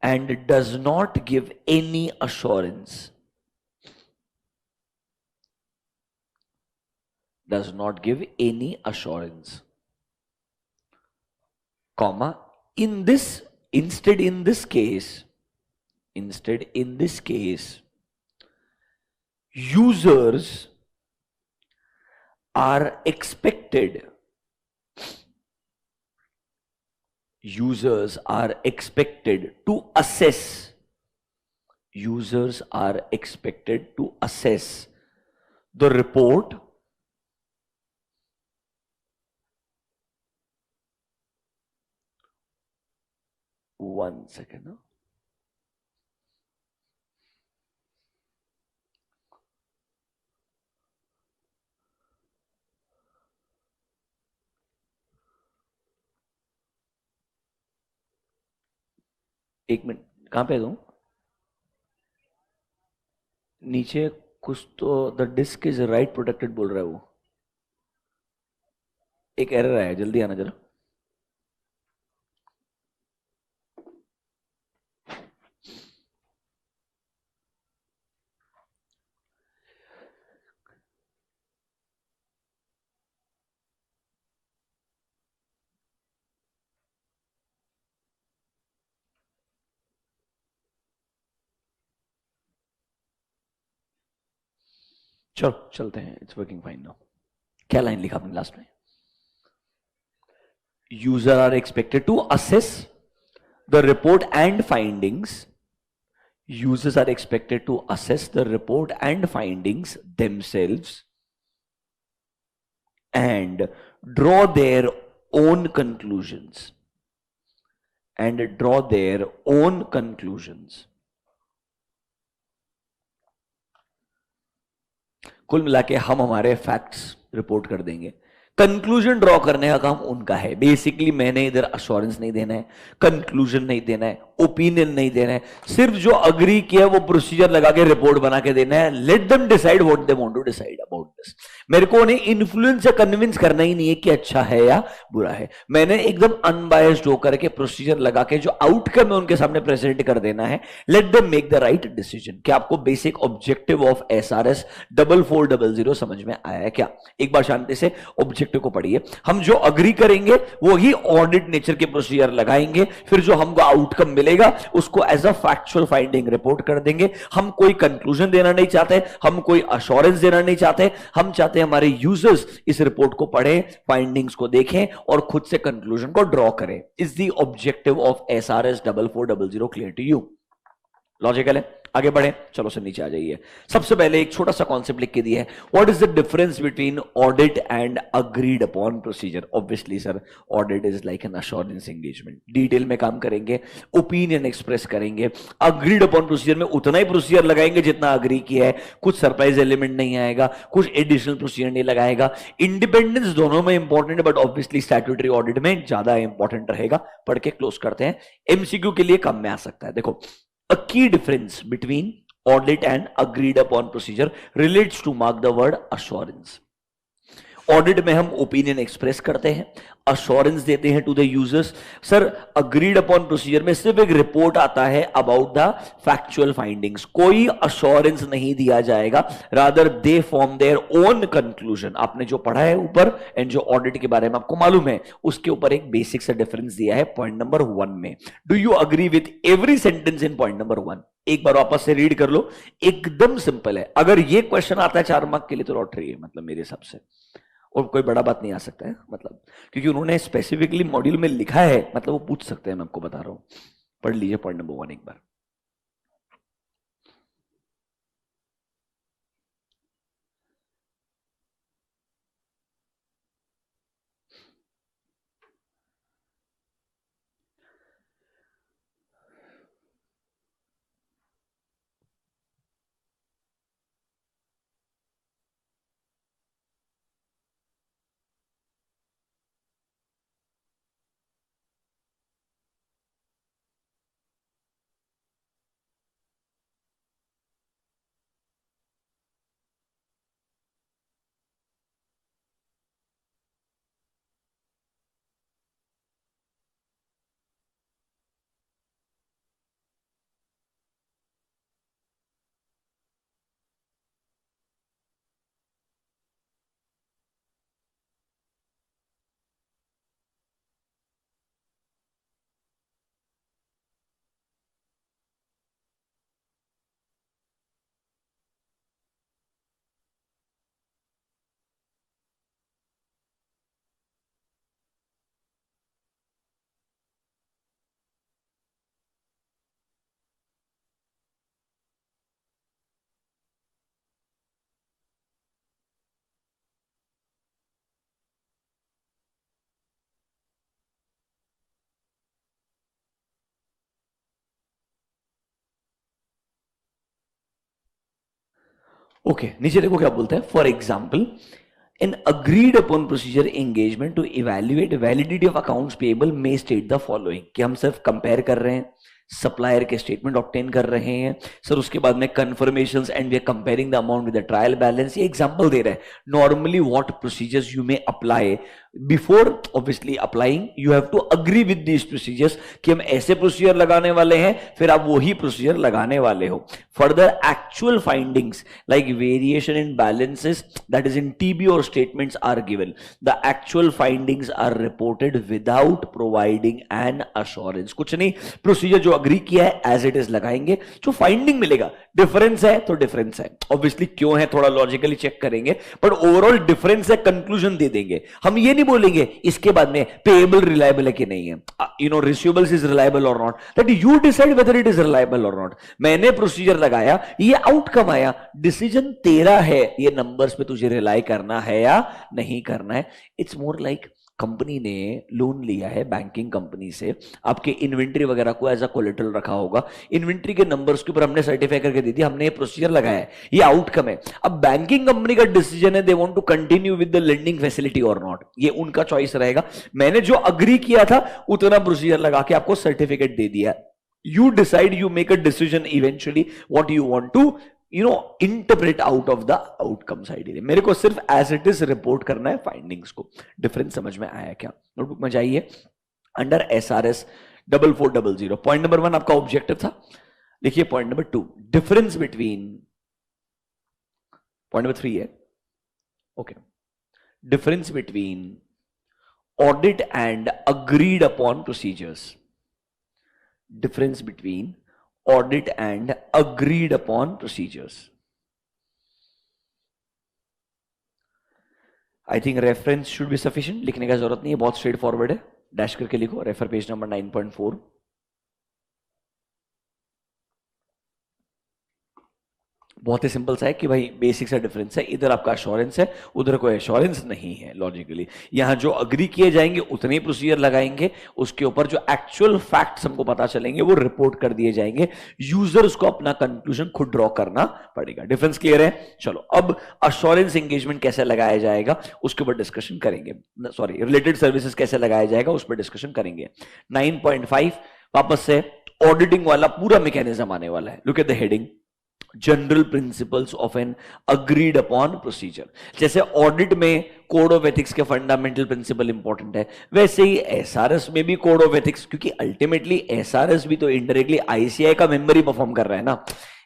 And does not give any assurance. Does not give any assurance. Comma, instead in this case, users are expected to assess the report one second. एक minute, कहां पे दूं? नीचे कुछ तो the disk is write protected बोल रहा है वो. एक एरर आया, जल्दी आना जरा. चलो चलते हैं. It's working fine now. क्या लाइन लिखा आपने लास्ट में? Users are expected to assess the report and findings. Users are expected to assess the report and findings themselves and draw their own conclusions. and draw their own conclusions. कुल मिला के हम हमारे facts report कर देंगे, conclusion draw करने का काम उनका है। बेसिकली मैंने इधर अश्योरेंस नहीं देना है, कंक्लूजन नहीं देना है, ओपिनियन नहीं देना है, सिर्फ जो अग्री किया वो प्रोसीजर लगा के रिपोर्ट बना के देना है। Let them decide what they want to decide about this. मेरे को उन्हें इन्फ्लुएंस या कन्विंस करना ही नहीं है कि अच्छा है या बुरा है। मैंने एकदम अनबायस्ड होकर के प्रोसीजर लगा के जो आउटकम है उनके सामने प्रेजेंट कर देना है। Let them make the right decision. क्या आपको बेसिक ऑब्जेक्टिव ऑफ SRS 4400 समझ में आया है क्या? एक बार शांति से ऑब्जेक्टिव को पढ़िए। हम जो अग्री करेंगे वो ही ऑडिट नेचर के प्रोसीजर लगाएंगे, फिर जो हमको आउटकम मिलेगा उसको as a factual finding report कर देंगे। हम कोई कंक्लूजन देना नहीं चाहते, हम कोई अश्योरेंस देना नहीं चाहते, हम चाहते हैं हमारे यूजर्स इस रिपोर्ट को पढ़ें, फाइंडिंग्स को देखें और खुद से कंक्लूजन को ड्रॉ करें। Is the objective of SRS 4400 clear to you? Logical है? आगे बढ़े, चलो सर नीचे आ जाइए। सबसे पहले एक छोटा सा कॉन्सेप्ट लिख के दिया है, what is the difference between audit and agreed upon procedure? Obviously sir audit is like an assurance engagement, detail में काम करेंगे, ओपिनियन एक्सप्रेस करेंगे। अग्रीड अपॉन प्रोसीजर में उतना ही प्रोसीजर लगाएंगे जितना अग्री किया है, कुछ सरप्राइज एलिमेंट नहीं आएगा, कुछ एडिशनल प्रोसीजर नहीं लगाएगा। इंडिपेंडेंस दोनों में इंपॉर्टेंट है, बट ऑब्वियसली स्टैट्यूटरी ऑडिट में ज्यादा इंपॉर्टेंट रहेगा। पढ़ के क्लोज करते हैं, MCQ के लिए कम में आ सकता है। देखो, a key difference between audit and agreed upon procedure relates to mark the word assurance. Audit में हम ओपिनियन एक्सप्रेस करते हैं, अश्योरेंस देते हैं to the users. Sir agreed upon procedure में सिर्फ एक रिपोर्ट आता है अबाउट द फैक्चुअल फाइंडिंग्स, कोई अश्योरेंस नहीं दिया जाएगा, rather they form their own conclusion. आपने जो पढ़ा है ऊपर एंड जो ऑडिट के बारे में आपको मालूम है उसके ऊपर एक बेसिक सा डिफरेंस दिया है पॉइंट नंबर 1 में। Do you agree with every sentence in point number 1? एक बार वापस से रीड कर लो, एकदम सिंपल है। अगर ये क्वेश्चन आता है 4 मार्क के लिए तो लॉटरी है, मतलब मेरे हिसाब से, और कोई बड़ा बात नहीं आ सकता है, मतलब क्योंकि उन्होंने स्पेसिफिकली मॉड्यूल में लिखा है, मतलब वो पूछ सकते हैं, मैं आपको बता रहा हूं। पढ़ लीजिए पॉइंट नंबर 1 एक बार। ओके, नीचे देखो क्या बोलता है। For example, an agreed upon procedure engagement to evaluate validity of accounts payable may state the following, कि हम सिर्फ कंपेयर कर रहे हैं, सप्लायर के स्टेटमेंट ऑब्टेन कर रहे हैं सर, उसके बाद में confirmations and we are comparing the amount with the trial balance. ये एग्जांपल दे रहे हैं। Normally what procedures you may apply before obviously applying, you have to agree with these procedures कि हम ऐसे प्रोसीजर लगाने वाले हैं, फिर आप वही प्रोसीजर लगाने वाले हो। Further actual findings like variation in balances that is in TB और statements are given, the actual findings are reported without providing an assurance. कुछ नहीं, प्रोसीजर जो अग्री किया है एज इट इज लगाएंगे, जो फाइंडिंग मिलेगा डिफरेंस है तो डिफरेंस है, ऑब्वियसली क्यों है थोड़ा लॉजिकली चेक करेंगे, बट ओवरऑल डिफरेंस है, कंक्लूजन दे देंगे। हम ये नहीं बोलेंगे इसके बाद में पेएबल रिलायबल है कि नहीं है, you know receivables is reliable और not, that you decide whether it is reliable और नॉट। मैंने प्रोसीजर लगाया, ये आउटकम आया, डिसीजन तेरा है, ये नंबर्स पे तुझे रिलाई करना है या नहीं करना है। इट्स मोर लाइक कंपनी ने लोन लिया है बैंकिंग कंपनी से, आपके इन्वेंट्री वगैरह को एज अ कोलेटरल रखा होगा, इन्वेंट्री के नंबर्स के ऊपर हमने सर्टिफाई करके दे दिया, हमने ये प्रोसीजर लगाया है, ये आउटकम है। अब बैंकिंग कंपनी का डिसीजन है, they want to continue with the lending facility और नॉट, ये उनका चॉइस रहेगा। मैंने जो अग्री किया था उतना प्रोसीजर लगा के आपको सर्टिफिकेट दे दिया। You decide, you make a decision eventually what you want to interpret out of the outcome side. मेरे को सिर्फ एज इट इज रिपोर्ट करना है फाइंडिंग्स को। डिफरेंस समझ में आया क्या? नोटबुक में जाइए, अंडर SRS 4400 पॉइंट नंबर 1 आपका ऑब्जेक्टिव था, लिखिए point number 2 difference between, point number 3 है okay, difference between audit and agreed upon procedures, difference between audit and agreed upon procedures. I think reference should be sufficient, लिखने का जरूरत नहीं है, बहुत स्ट्रेट फॉरवर्ड है, डैश करके लिखो, रेफर पेज नंबर 9.4। बहुत ही सिंपल सा है कि भाई बेसिक सा डिफरेंस है, इधर आपका एश्योरेंस है, उधर कोई एश्योरेंस नहीं है। लॉजिकली यहां जो अग्री किए जाएंगे उतने ही प्रोसीजर लगाएंगे, उसके ऊपर जो एक्चुअल फैक्ट्स हमको पता चलेंगे वो रिपोर्ट कर दिए जाएंगे, यूजर्स को अपना कंक्लूजन खुद ड्रॉ करना पड़ेगा। डिफरेंस क्लियर है? चलो अब एश्योरेंस एंगेजमेंट कैसे लगाया जाएगा उसके ऊपर डिस्कशन करेंगे, सॉरी रिलेटेड सर्विसेज कैसे लगाया जाएगा उस पर डिस्कशन करेंगे। 9.5 वापस से ऑडिटिंग वाला पूरा मैकेनिज्म आने वाला है। Look at the heading, general principles of N agreed upon procedure. जैसे ऑडिट में कोड ऑफ एथिक्स के फंडामेंटल प्रिंसिपल इंपॉर्टेंट है, वैसे ही एसआरएस में भी कोड ऑफ एथिक्स, क्योंकि अल्टीमेटली एसआरएस भी तो इनडायरेक्टली आईसीआई का मेंबर ही परफॉर्म कर रहा है ना।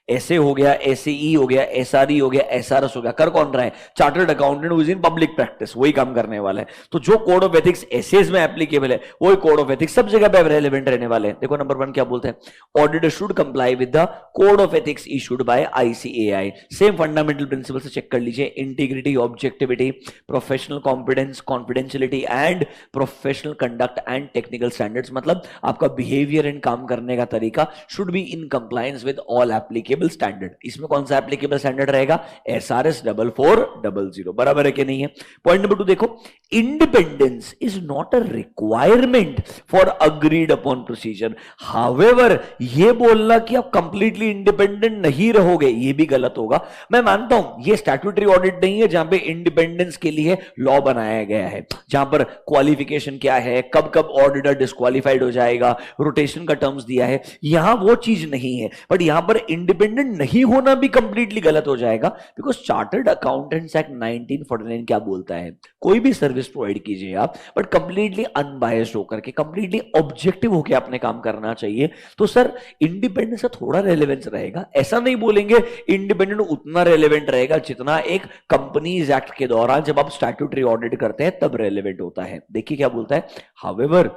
ऐसे हो गया, एसई हो गया, एसआरई हो गया, एसआरएस हो गया, कर कौन रहा है? Chartered accountant who is in public practice, वही काम करने वाला है। तो जो कोड ऑफ एथिक्स एसएस में एप्लीकेबल है वही कोड ऑफ एथिक्स सब जगह पे रेलेवेंट रहने वाले हैं। देखो नंबर 1 क्या बोलते हैं, auditor should comply with the code of ethics issued by ICAI. Same fundamental principle से चेक कर लीजिए, integrity, objectivity, professional confidence, confidentiality and professional conduct and technical standards. मतलब आपका बिहेवियर एंड काम करने का तरीका should be in compliance with all applicable standard. इसमें कौन सा एप्लीकेबल स्टैंडर्ड रहेगा? SRS 4400। बराबर है कि नहीं है? पॉइंट नंबर 2 देखो, independence is not a requirement for agreed upon procedure. However ये बोलना कि आप कंप्लीटली इंडिपेंडेंट नहीं रहोगे ये भी गलत होगा। मैं मानता हूं ये स्टैट्यूटरी ऑडिट नहीं है जहां पे इंडिपेंडेंस के लिए लॉ बनाया गया है, जहां पर क्वालिफिकेशन क्या है, कब कब ऑडिटर डिस्क्वालिफाइड हो जाएगा, रोटेशन का टर्म्स दिया है, यहां वो चीज नहीं है। बट यहां पर इंडिपेंडेंट नहीं होना भी कंप्लीटली गलत हो जाएगा, बिकॉज चार्टर्ड अकाउंटेंट्स एक्ट 1949 क्या बोलता है, कोई भी सर्विस प्रोवाइड कीजिए आप, बट कंप्लीटली अनबायस्ड होकर के, कंप्लीटली ऑब्जेक्टिव होकर आपने काम करना चाहिए। तो सर इंडिपेंडेंस का थोड़ा रेलेवेंस रहेगा, ऐसा नहीं बोलेंगे इंडिपेंडेंट उतना रेलेवेंट रहेगा जितना एक कंपनीज एक्ट के दौरान जब आप स्टैट्यूटरी ऑडिट करते हैं तब रेलेवेंट होता है। देखिए क्या बोलता है, however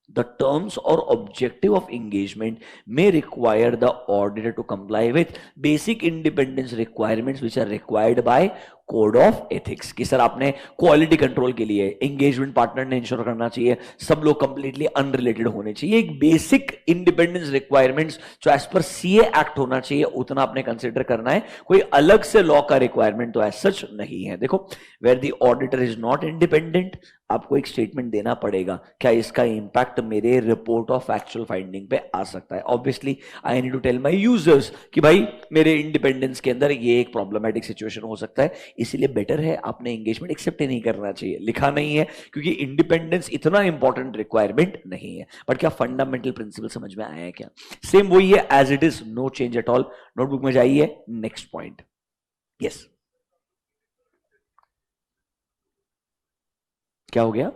the terms or objective of engagement may require the auditor to comply with basic independence requirements which are required by code of ethics. कि सर आपने क्वालिटी कंट्रोल के लिए एंगेजमेंट पार्टनर ने इंश्योर करना चाहिए सब लोग कंप्लीटली अनरिलेटेड होने चाहिए, एक बेसिक इंडिपेंडेंस रिक्वायरमेंट्स जो एज पर सीए एक्ट होना चाहिए उतना आपने कंसिडर करना है, कोई अलग से लॉ का रिक्वायरमेंट तो एज सच नहीं है। देखो where the auditor is not independent, आपको एक स्टेटमेंट देना पड़ेगा क्या इसका इंपैक्ट मेरे रिपोर्ट ऑफ एक्चुअल फाइंडिंग पे आ सकता है। Obviously I need to tell my users कि भाई मेरे इंडिपेंडेंस के अंदर ये एक प्रॉब्लमेटिक सिचुएशन हो सकता है, इसीलिए बेटर है आपने एंगेजमेंट एक्सेप्ट ही नहीं करना चाहिए। लिखा नहीं है क्योंकि इंडिपेंडेंस इतना इंपॉर्टेंट रिक्वायरमेंट नहीं है। बट क्या फंडामेंटल प्रिंसिपल समझ में आया है क्या? सेम वही है as it is, no change at all. Notebook में जाइए, नेक्स्ट पॉइंट। यस, क्या हो गया?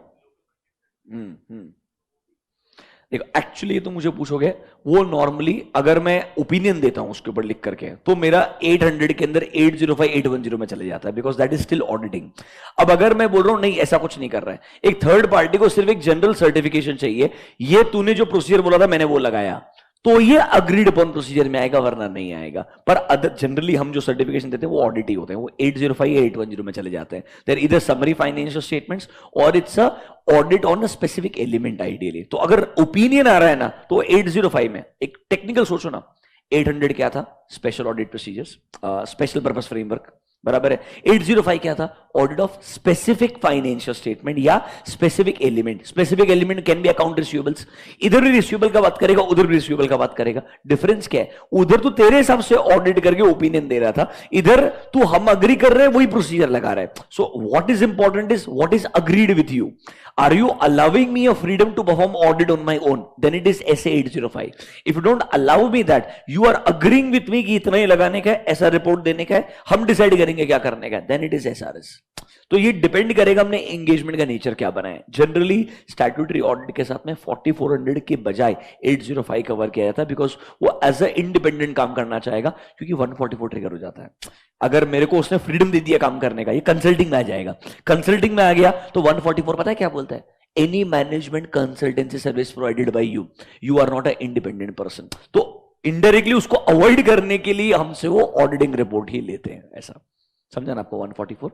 देखो एक्चुअली ये तो मुझे पूछोगे, वो नॉर्मली अगर मैं ओपिनियन देता हूं उसके ऊपर लिख करके तो मेरा 800 के अंदर 805 810 में चले जाता है, because that is still auditing. अब अगर मैं बोल रहा हूं नहीं ऐसा कुछ नहीं कर रहा है, एक थर्ड पार्टी को सिर्फ एक जनरल सर्टिफिकेशन चाहिए, ये तूने जो प्रोसीजर बोला था मैंने वो लगाया, तो ये अग्रीड अपॉन प्रोसीजर में आएगा वरना नहीं आएगा। पर अदर जनरली हम जो सर्टिफिकेशन देते हैं वो ऑडिट ही होते हैं, वो 805 या 810 में चले जाते हैं। देयर इधर समरी फाइनेंशियल स्टेटमेंट्स और it's a audit on a specific element ideally. तो अगर ओपिनियन आ रहा है ना तो 805 में एक टेक्निकल सोचो ना, 800 क्या था? Special audit procedures, special purpose framework, बराबर है। 805 क्या था? Audit of specific financial statement या specific element. Specific element can be account receivables, इधर भी रिसीवेबल का बात करेगा, उधर भी रिसीवेबल का बात करेगा। डिफरेंस क्या है? उधर तो तेरे हिसाब से ऑडिट करके ओपिनियन दे रहा था, इधर तू हम अग्री कर रहे हैं वही प्रोसीजर लगा रहा है। So what is important is what is agreed with you. Are you allowing me a freedom to perform audit on my own? Then it is SA 805. If you don't allow me that, you are agreeing with me कि इतना ही लगाने का है, ऐसा report देने का है, हम डिसाइड करेंगे क्या करने का है, then it is SRS. तो ये डिपेंड करेगा हमने एंगेजमेंट का नेचर क्या बनाया। जनरली स्टैट्यूटरी ऑडिट के साथ में 4400 के बजाय 805 कवर किया जाता है, बिकॉज वो एज अ इंडिपेंडेंट काम करना चाहेगा, क्योंकि 144 ट्रिगर हो जाता है। अगर मेरे को उसने फ्रीडम दे दिया काम करने का, ये कंसल्टिंग में आ जाएगा। कंसल्टिंग में आ गया तो 144 पता है क्या बोलता है? Any management consultancy service provided by you, you are not a independent person. तो इनडायरेक्टली उसको अवॉइड करने के लिए हमसे वो ऑडिटिंग रिपोर्ट ही लेते हैं। ऐसा समझा ना आपको? 144।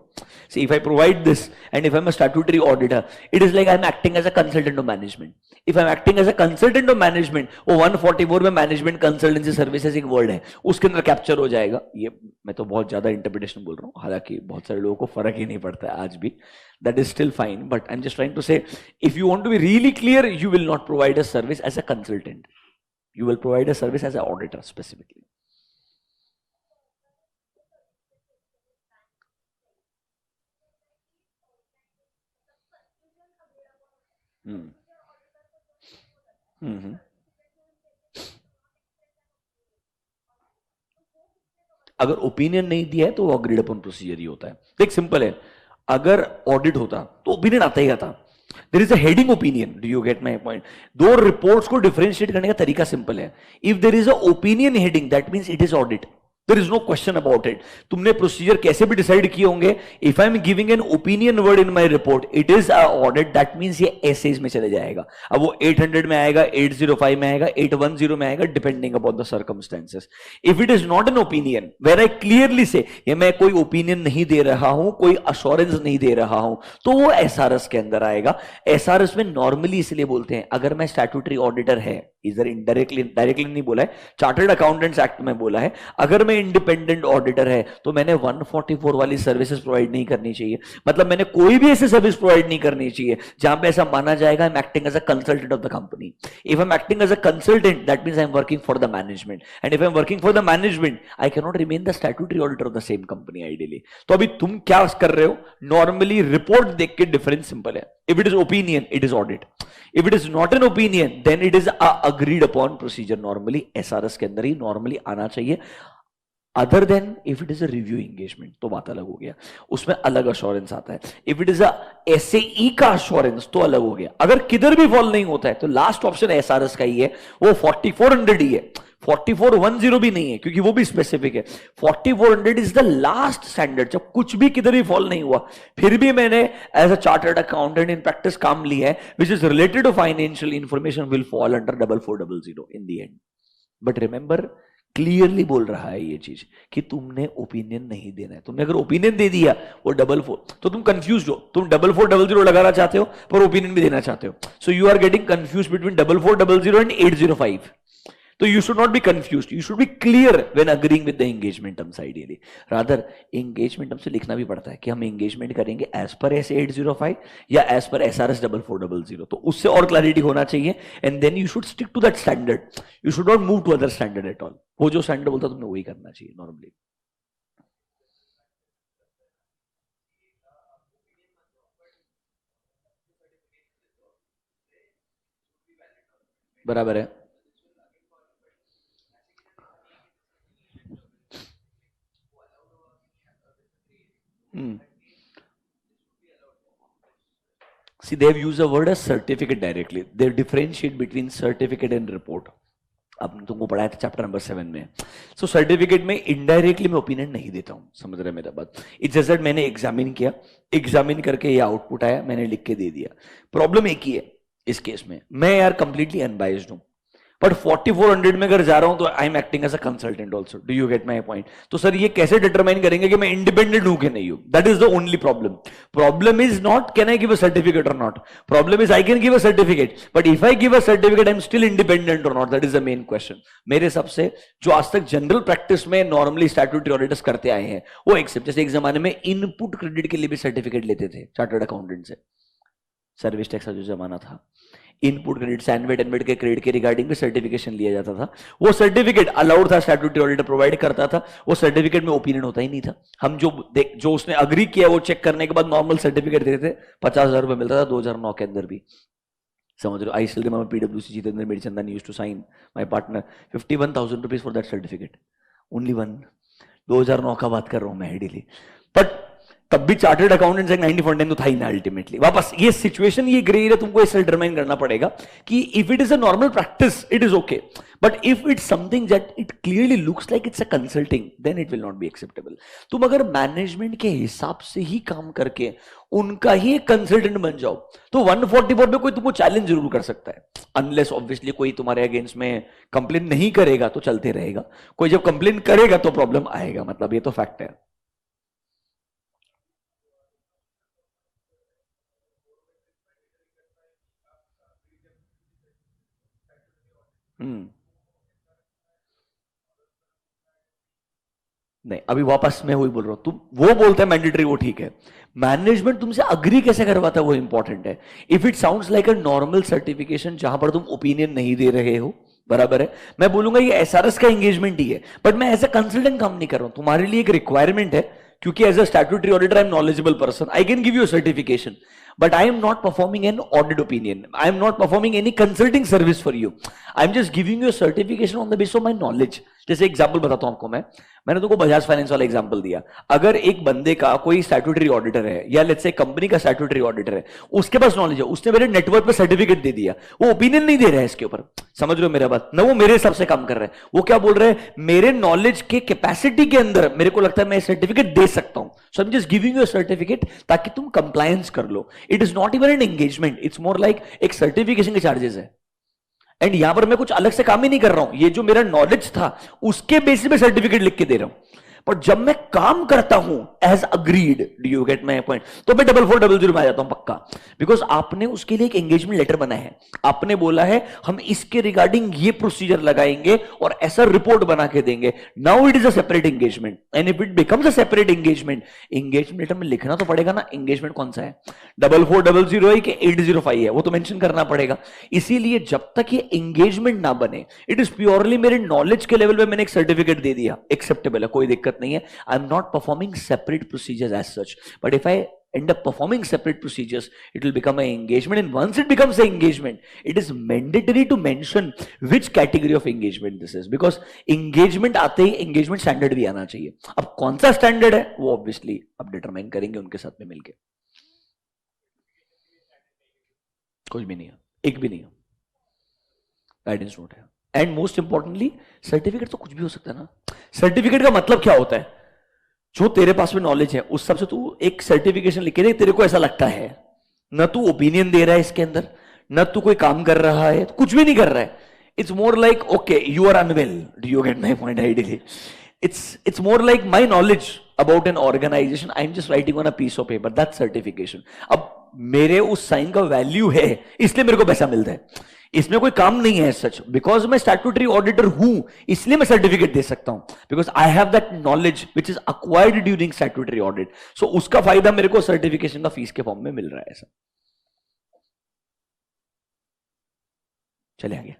See, if I provide this and if I'm a statutory auditor, it is like I'm acting as a consultant of management. If I'm acting as a consultant of management, वो 144 में management consultancy services एक word है, उसके अंदर capture हो जाएगा। ये मैं तो बहुत ज्यादा इंटरप्रिटेशन बोल रहा हूँ, हालांकि बहुत सारे लोगों को फर्क ही नहीं पड़ता है आज भी। That is still fine, but I'm just trying to say, if you want to be really clear, you will not provide a service as a consultant. You will provide a service as an auditor specifically. हम्म हम्म। अगर opinion नहीं दिया है तो वो agreed upon procedure ही होता है। देख simple है, अगर ऑडिट होता तो ओपिनियन आता ही आता। There is a heading opinion, do you get my point? दो रिपोर्ट्स को डिफरेंशिएट करने का तरीका सिंपल है। If there is a opinion heading, that means it is audit. There is no question about it. तुमने प्रोसीजर कैसे भी decide किए होंगे, if I am giving an opinion word in my report, it is a audit, that means ये SAs में चले जाएगा। अब वो 800 में आएगा, 805 में आएगा, 810 में आएगा, depending upon the circumstances. If it is not an opinion where I clearly say ये मैं कोई ओपिनियन नहीं दे रहा हूं, कोई अश्योरेंस नहीं दे रहा हूं, तो वो एसआरएस के अंदर आएगा। एसआरएस में नॉर्मली इसलिए बोलते हैं, अगर मैं स्टैट्यूटरी ऑडिटर है, इधर इनडायरेक्टली डायरेक्टली नहीं बोला है, चार्टर्ड अकाउंटेंट्स एक्ट में बोला है, अगर मैं इंडिपेंडेंट ऑडिटर है तो मैंने 144 वाली सर्विसेज प्रोवाइड नहीं करनी चाहिए। मतलब मैंने कोई भी ऐसी सर्विस प्रोवाइड नहीं करनी चाहिए जहां पे ऐसा माना जाएगा I am acting as a consultant of the company. If I am acting as a consultant, that means I am working for the management, and if I am working for the management, I can not remain the statutory auditor of the same company ideally. तो अभी तुम क्या कर रहे हो? Normally report देख के difference simple है। If it is opinion, it is audit. If it is not an opinion, then it is a agreed upon procedure. Normally SRS के अंदर ही normally आना चाहिए। Other than if it is a review engagement, तो बात अलग हो गया, उसमें अलग assurance आता है। If it is a SAE का assurance तो अलग हो गया। अगर किधर भी फॉल नहीं होता है तो लास्ट ऑप्शन SRS का ही है, वो 4400 ही है। 4410 भी नहीं है क्योंकि वो भी स्पेसिफिक है। 4400 इज द लास्ट स्टैंडर्ड। जब कुछ भी किधर भी फॉल नहीं हुआ, फिर भी मैंने as a chartered accountant in practice काम लिया है, which is related to financial information, will fall under 4400 in the end. But remember, clearly बोल रहा है ये चीज कि तुमने ओपिनियन नहीं देना है। तुमने अगर ओपिनियन दे दिया वो 44, तो तुम कंफ्यूज हो। तुम 4400 लगाना चाहते हो पर ओपिनियन भी देना चाहते हो। So you are getting confuse between 4400 and 805। So you should not be confused. You should be clear when agreeing with the engagement terms ideally. Rather, engagement terms से लिखना भी पड़ता है कि हम engagement करेंगे as per SA 805 या as per SRS 4400. तो उससे और clarity होना चाहिए, and then you should stick to that standard. You should not move to other standard at all. वो जो standard बोलता है तुमने वही करना चाहिए normally. बराबर है। See, they have used the word as certificate directly. They differentiate between certificate and report. अब तुमको पढ़ाया था चैप्टर नंबर 7 में। सो सर्टिफिकेट में इनडायरेक्टली मैं ओपिनियन नहीं देता हूं, समझ रहे मेरा बात? इट्स जस्ट मैंने एग्जामिन किया, एग्जामिन करके ये आउटपुट आया, मैंने लिख के दे दिया। प्रॉब्लम एक ही है इस केस में, मैं यार कंप्लीटली अनबाइज्ड हूं। बट 4400 में अगर जा रहा हूं तो I am acting as a consultant also. Do you get my point? तो सर ये कैसे डिटरमाइन करेंगे कि मैं इंडिपेंडेंट हूं कि नहीं हूं? That is the only problem. Problem is not can I give a certificate और not. Problem is I can give a certificate, but if I give a certificate I am still independent और not. That is the main question. मेरे हिसाब से जो आज तक general practice में normally statutory auditors करते आए हैं वो एक्सेप्ट, जैसे एक जमाने में इनपुट क्रेडिट के लिए भी सर्टिफिकेट लेते थे चार्टर्ड अकाउंटेंट से. सर्विस टैक्स का जो जमाना था, इनपुट क्रेडिट, सैनवेट एनवेट के क्रेडिट के रिगार्डिंग भी सर्टिफिकेशन लिया जाता था. वो सर्टिफिकेट अलाउड था, स्टैट्यूटरी ऑडिटर प्रोवाइड करता था. वो सर्टिफिकेट में ओपिनियन होता ही नहीं था. हम जो उसने अग्री किया वो चेक करने के बाद नॉर्मल सर्टिफिकेट देते थे. 50,000 रुपए मिलता था 2009 के अंदर भी. समझ रहे हो? आई स्टिल रिमेंबर पीडब्ल्यूसी जितेंद्र मेडचंदन used to sign, my partner, 51,000 rupees for that certificate. Only one. 2009 का बात कर रहा हूं मैं आइडियली. बट तब भी चार्टर्ड अकाउंटेंट्स एक 90 तो था ही ना अल्टीमेटली. वापस ये सिचुएशन, ये ग्रे एरिया तुमको इससे डिटरमाइन करना पड़ेगा कि if it is a normal practice it is okay, but if it's something that it clearly looks like it's a consulting then it will not be acceptable. तुम अगर management के हिसाब से ही काम करके उनका ही एक कंसल्टेंट बन जाओ तो 144 में कोई तुमको चैलेंज जरूर कर सकता है, अनलेस ऑब्वियसली कोई तुम्हारे अगेंस्ट में कंप्लेन नहीं करेगा तो चलते रहेगा. कोई जब कंप्लेन करेगा तो प्रॉब्लम आएगा. मतलब ये तो फैक्ट है. नहीं, अभी वापस मैं वही बोल रहा हूं. तुम वो बोलते हैं मैंडेटरी, वो ठीक है. मैनेजमेंट तुमसे अग्री कैसे करवाता है वो इंपॉर्टेंट है. If it sounds like a normal certification जहां पर तुम ओपिनियन नहीं दे रहे हो, बराबर है, मैं बोलूंगा ये एसआरएस का एंगेजमेंट ही है, बट मैं एज अ कंसल्टेंट काम नहीं कर रहा हूं. तुम्हारे लिए एक रिक्वायरमेंट है, क्योंकि as a statutory auditor I am knowledgeable person, I can give you certification, but I am not performing an audit opinion. I am not performing any consulting service for you. I am just giving you a certification on the basis of my knowledge. जैसे example बताता हूं आपको मैंने तुमको Bajaj finance वाला example दिया. अगर एक बंदे का कोई स्टैट्यूटरी ऑडिटर है या लेट्स से कंपनी का स्टैट्यूटरी ऑडिटर है, उसके पास नॉलेज है, उसने मेरे नेटवर्क पे सर्टिफिकेट दे दिया, वो ओपिनियन नहीं दे रहा है इसके ऊपर. समझ रहे हो मेरा बात ना? वो मेरे हिसाब से काम कर रहा है. वो क्या बोल रहे हैं, मेरे नॉलेज के कैपेसिटी के अंदर मेरे को लगता है मैं सर्टिफिकेट दे सकता हूं, so I am just giving you certificate ताकि तुम कंप्लायंस कर लो. It is not even an engagement, it's more like एक सर्टिफिकेशन के चार्जेस है. एंड यहां पर मैं कुछ अलग से काम ही नहीं कर रहा हूं, ये जो मेरा नॉलेज था उसके बेसिस पे सर्टिफिकेट लिख के दे रहा हूं. पर जब मैं काम करता हूं as agreed, do you get my point, तो मैं 4400 में आ जाता हूं पक्का. बिकॉज आपने उसके लिए एक एंगेजमेंट लेटर बनाया है, आपने बोला है हम इसके रिगार्डिंग ये प्रोसीजर लगाएंगे और ऐसा रिपोर्ट बना के देंगे. Now it is a separate engagement. And if it becomes a separate engagement, engagement letter में लिखना तो पड़ेगा ना एंगेजमेंट कौन सा है, 4400 है कि 805 है, वो तो मेंशन करना पड़ेगा. इसीलिए जब तक ये एंगेजमेंट ना बने, इट इज प्योरली मेरे नॉलेज के लेवल पे मैंने एक सर्टिफिकेट दे दिया, एक्सेप्टेबल है, कोई दिक्कत नहीं है. I am not performing separate procedures as such, but if I end up performing separate procedures, it will become an engagement, and once it becomes an engagement, it is mandatory to mention which category of engagement this is, because engagement आते ही engagement standard भी आना चाहिए. अब कौन सा standard है वो obviously अब determine करेंगे उनके साथ में मिलके. कुछ भी नहीं है, एक भी नहीं है, गाइडेंस नोट है. एंड मोस्ट इंपॉर्टेंटली सर्टिफिकेट तो कुछ भी हो सकता है ना. सर्टिफिकेट का मतलब क्या होता है, जो तेरे पास में नॉलेज है उस सबसे तू एक सर्टिफिकेशन लिख के दे, तेरे को ऐसा लगता है, न तू ओपिनियन दे रहा है इसके अंदर, न तू कोई काम कर रहा है, कुछ भी नहीं कर रहा है. It's more like okay you are unwell, do you get my point ideally. it's more like my knowledge about an organization, I'm just writing on a piece of paper, that's certification. अब मेरे उस sign का value है इसलिए मेरे को पैसा मिलता है, इसमें कोई काम नहीं है सच. बिकॉज मैं स्टैट्यूटरी ऑडिटर हूं इसलिए मैं सर्टिफिकेट दे सकता हूं, because I have that knowledge which is acquired during statutory audit. So उसका फायदा मेरे को सर्टिफिकेशन का फीस के फॉर्म में मिल रहा है. ऐसा चले आगे.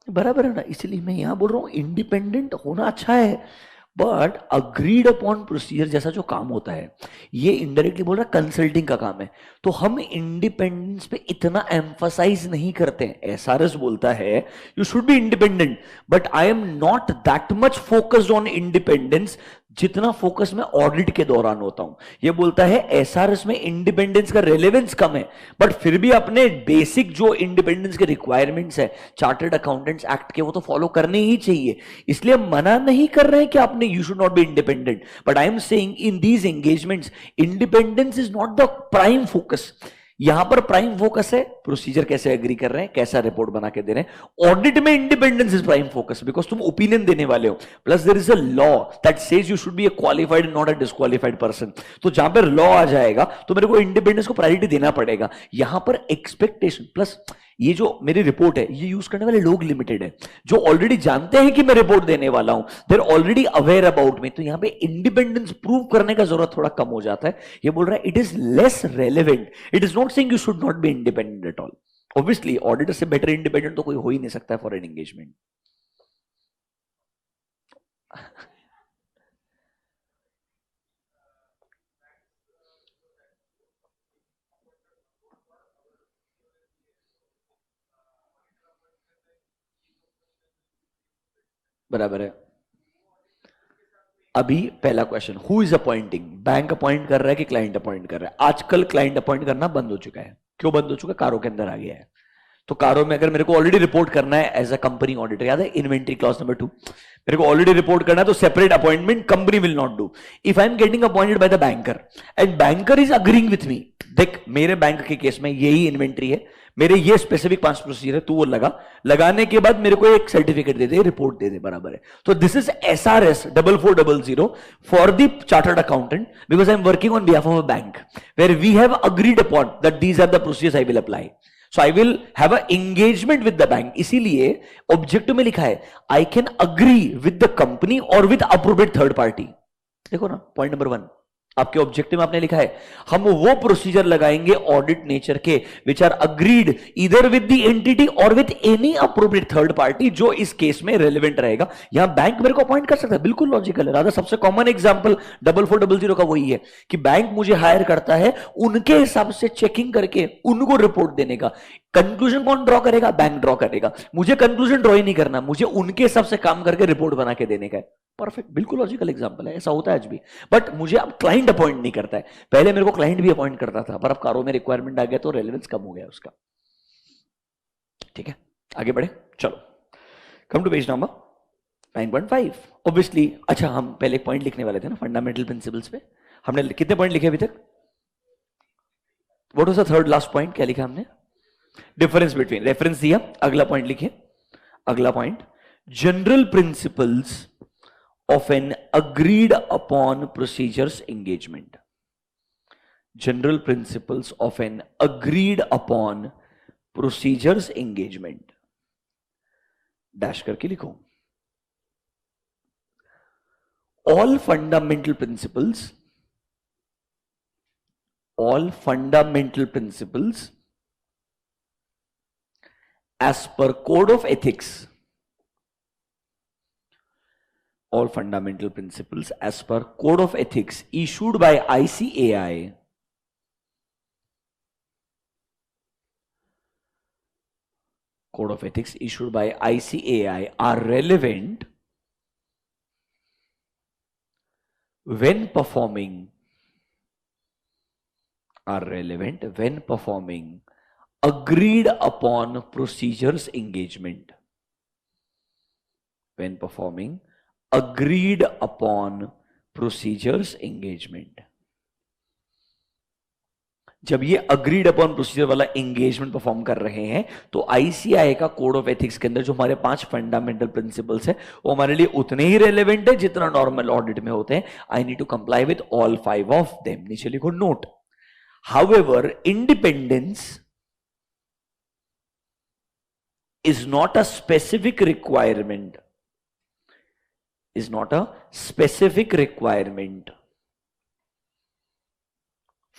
बराबर है ना, इसलिए मैं यहां बोल रहा हूं इंडिपेंडेंट होना अच्छा है, बट अग्रीड अपॉन प्रोसीजर जैसा जो काम होता है ये इनडायरेक्टली बोल रहा है कंसल्टिंग का काम है, तो हम इंडिपेंडेंस पे इतना एम्फसाइज नहीं करते हैं. एसआरएस बोलता है you should be independent, but I am not that much focused on independence जितना फोकस मैं ऑडिट के दौरान होता हूं। ये बोलता है एसआरएस में इंडिपेंडेंस का रेलेवेंस कम है, बट फिर भी अपने बेसिक जो इंडिपेंडेंस के रिक्वायरमेंट्स है चार्टर्ड अकाउंटेंट्स एक्ट के, वो तो फॉलो करने ही चाहिए। इसलिए मना नहीं कर रहे हैं कि आपने you should not be independent, but I am saying in these engagements independence is not the prime focus. यहां पर प्राइम फोकस है प्रोसीजर कैसे एग्री कर रहे हैं, कैसा रिपोर्ट बना के दे रहे हैं। ऑडिट में independence is prime focus because तुम ओपिनियन देने वाले हो, plus there is a law that says you should be a qualified not a disqualified person. तो जहां पर लॉ आ जाएगा तो मेरे को इंडिपेंडेंस को प्रायोरिटी देना पड़ेगा। यहां पर एक्सपेक्टेशन प्लस ये जो मेरी रिपोर्ट है ये यूज करने वाले लोग लिमिटेड है, जो ऑलरेडी जानते हैं कि मैं रिपोर्ट देने वाला हूं, they are already aware about me. तो यहां पे इंडिपेंडेंस प्रूव करने का जरूरत थोड़ा कम हो जाता है। ये बोल रहा है it is less relevant, it is not saying you should not be independent at all. Obviously auditor से बेटर इंडिपेंडेंट तो कोई हो ही नहीं सकता है फॉर एन एंगेजमेंट। बराबर है। अभी पहला question, who is appointing, bank appoint कर रहा है कि क्लाइंट अपॉइंट कर रहा है? आजकल क्लाइंट अपॉइंट करना बंद हो चुका है। क्यों बंद हो चुका है? कारों के अंदर आ गया है। तो कारों में अगर मेरे को ऑलरेडी रिपोर्ट करना है एज अ कंपनी ऑडिटर, याद है इन्वेंट्री क्लॉज नंबर 2, मेरे को ऑलरेडी रिपोर्ट करना है तो separate appointment company will not do. If I am getting appointed by the banker and banker is agreeing with me, देख मेरे बैंक के केस में यही इन्वेंट्री है, मेरे ये स्पेसिफिक 5 प्रोसीजर है, तू वो लगाने के बाद मेरे को एक सर्टिफिकेट दे दे, रिपोर्ट दे दे, बराबर है। तो this is SRS 4400 for the chartered accountant because I am working on behalf of a bank where we have agreed upon that these are the procedures I will apply. So I will have a engagement with the bank. इसीलिए objective में लिखा है I can agree with the company और with appropriate third party. देखो ना point number 1 आपके objective में आपने लिखा है हम वो प्रोसीजर लगाएंगे ऑडिट नेचर के which are agreed either with the entity और with any appropriate third party जो इस केस में रेलेवेंट रहेगा। यहां बैंक मेरे को अपॉइंट कर सकता है, बिल्कुल लॉजिकल है। राधा सबसे कॉमन एग्जांपल 4400 का वही है कि बैंक मुझे हायर करता है उनके हिसाब से चेकिंग करके उनको रिपोर्ट देने का। कंक्लूजन कौन ड्रॉ करेगा? बैंक ड्रॉ करेगा। मुझे कंक्लूजन ड्रॉ ही नहीं करना, मुझे उनके हिसाब से काम करके रिपोर्ट बना के देने का है। परफेक्ट, बिल्कुल लॉजिकल एग्जांपल है, ऐसा होता है आज भी। बट मुझे अब क्लाइंट अपॉइंट नहीं करता है, पहले मेरे को क्लाइंट भी अपॉइंट करता था, पर अब कारों में रिक्वायरमेंट आ गया तो रेलेवेंस कम हो गया उसका। ठीक है, आगे बढ़े, चलो come to page number 9.5। Obviously अच्छा हम पहले एक पॉइंट लिखने वाले थे ना फंडामेंटल प्रिंसिपल्स पे। हमने कितने पॉइंट लिखे अभी तक? What was the third last point? क्या लिखा हमने? डिफरेंस बिटवीन, रेफरेंस दिया। अगला पॉइंट लिखिए, अगला point general principles of an agreed upon procedures engagement. General principles of an agreed upon procedures engagement. Dash करके लिखो। All fundamental principles as per code of ethics, all fundamental principles as per code of ethics issued by ICAI code of ethics issued by ICAI are relevant when performing agreed upon procedures engagement, when performing agreed upon procedures engagement। जब ये agreed upon procedure वाला engagement perform कर रहे हैं तो ICI का code of ethics के अंदर जो हमारे 5 फंडामेंटल प्रिंसिपल्स है वो हमारे लिए उतने ही रेलेवेंट है जितना नॉर्मल ऑडिट में होते हैं। I need to comply with all 5 of them. नीचे लिखो note, however independence is not a specific requirement, is not a specific requirement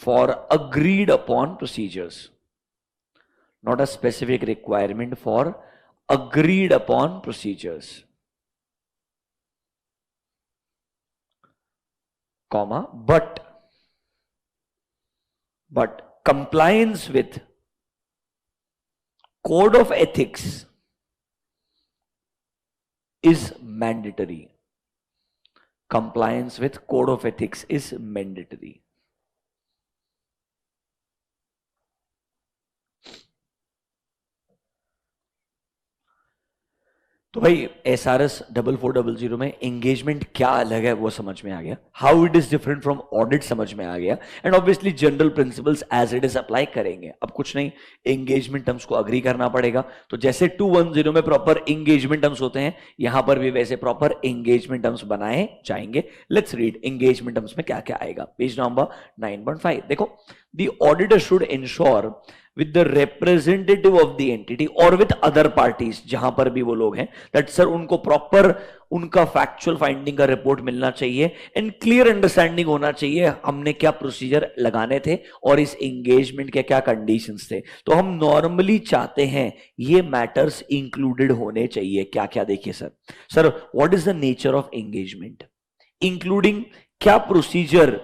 for agreed upon procedures, not a specific requirement for agreed upon procedures, comma, but compliance with code of ethics is mandatory. compliance with code of ethics is mandatory. तो भाई SRS 4400 में engagement क्या अलग है वो समझ में आ गया, how it is different from audit समझ में आ गया, and obviously general principles as it is apply करेंगे. अब कुछ नहीं, एंगेजमेंट टर्म्स को अग्री करना पड़ेगा. तो जैसे 210 में प्रॉपर एंगेजमेंट टर्म्स होते हैं, यहां पर भी वैसे प्रॉपर एंगेजमेंट टर्म्स बनाए जाएंगे. लेट्स रीड एंगेजमेंट टर्म्स में क्या क्या आएगा. पेज नंबर 9.5 देखो. The auditor should ensure with the representative of the entity or with other parties, जहां पर भी वो लोग हैं, that सर उनको प्रॉपर उनका फैक्चुअल फाइंडिंग का रिपोर्ट मिलना चाहिए एंड क्लियर अंडरस्टैंडिंग होना चाहिए हमने क्या प्रोसीजर लगाने थे और इस एंगेजमेंट के क्या कंडीशंस थे. तो हम नॉर्मली चाहते हैं ये मैटर्स इंक्लूडेड होने चाहिए. क्या क्या देखिए sir what is the nature of engagement, including क्या प्रोसीजर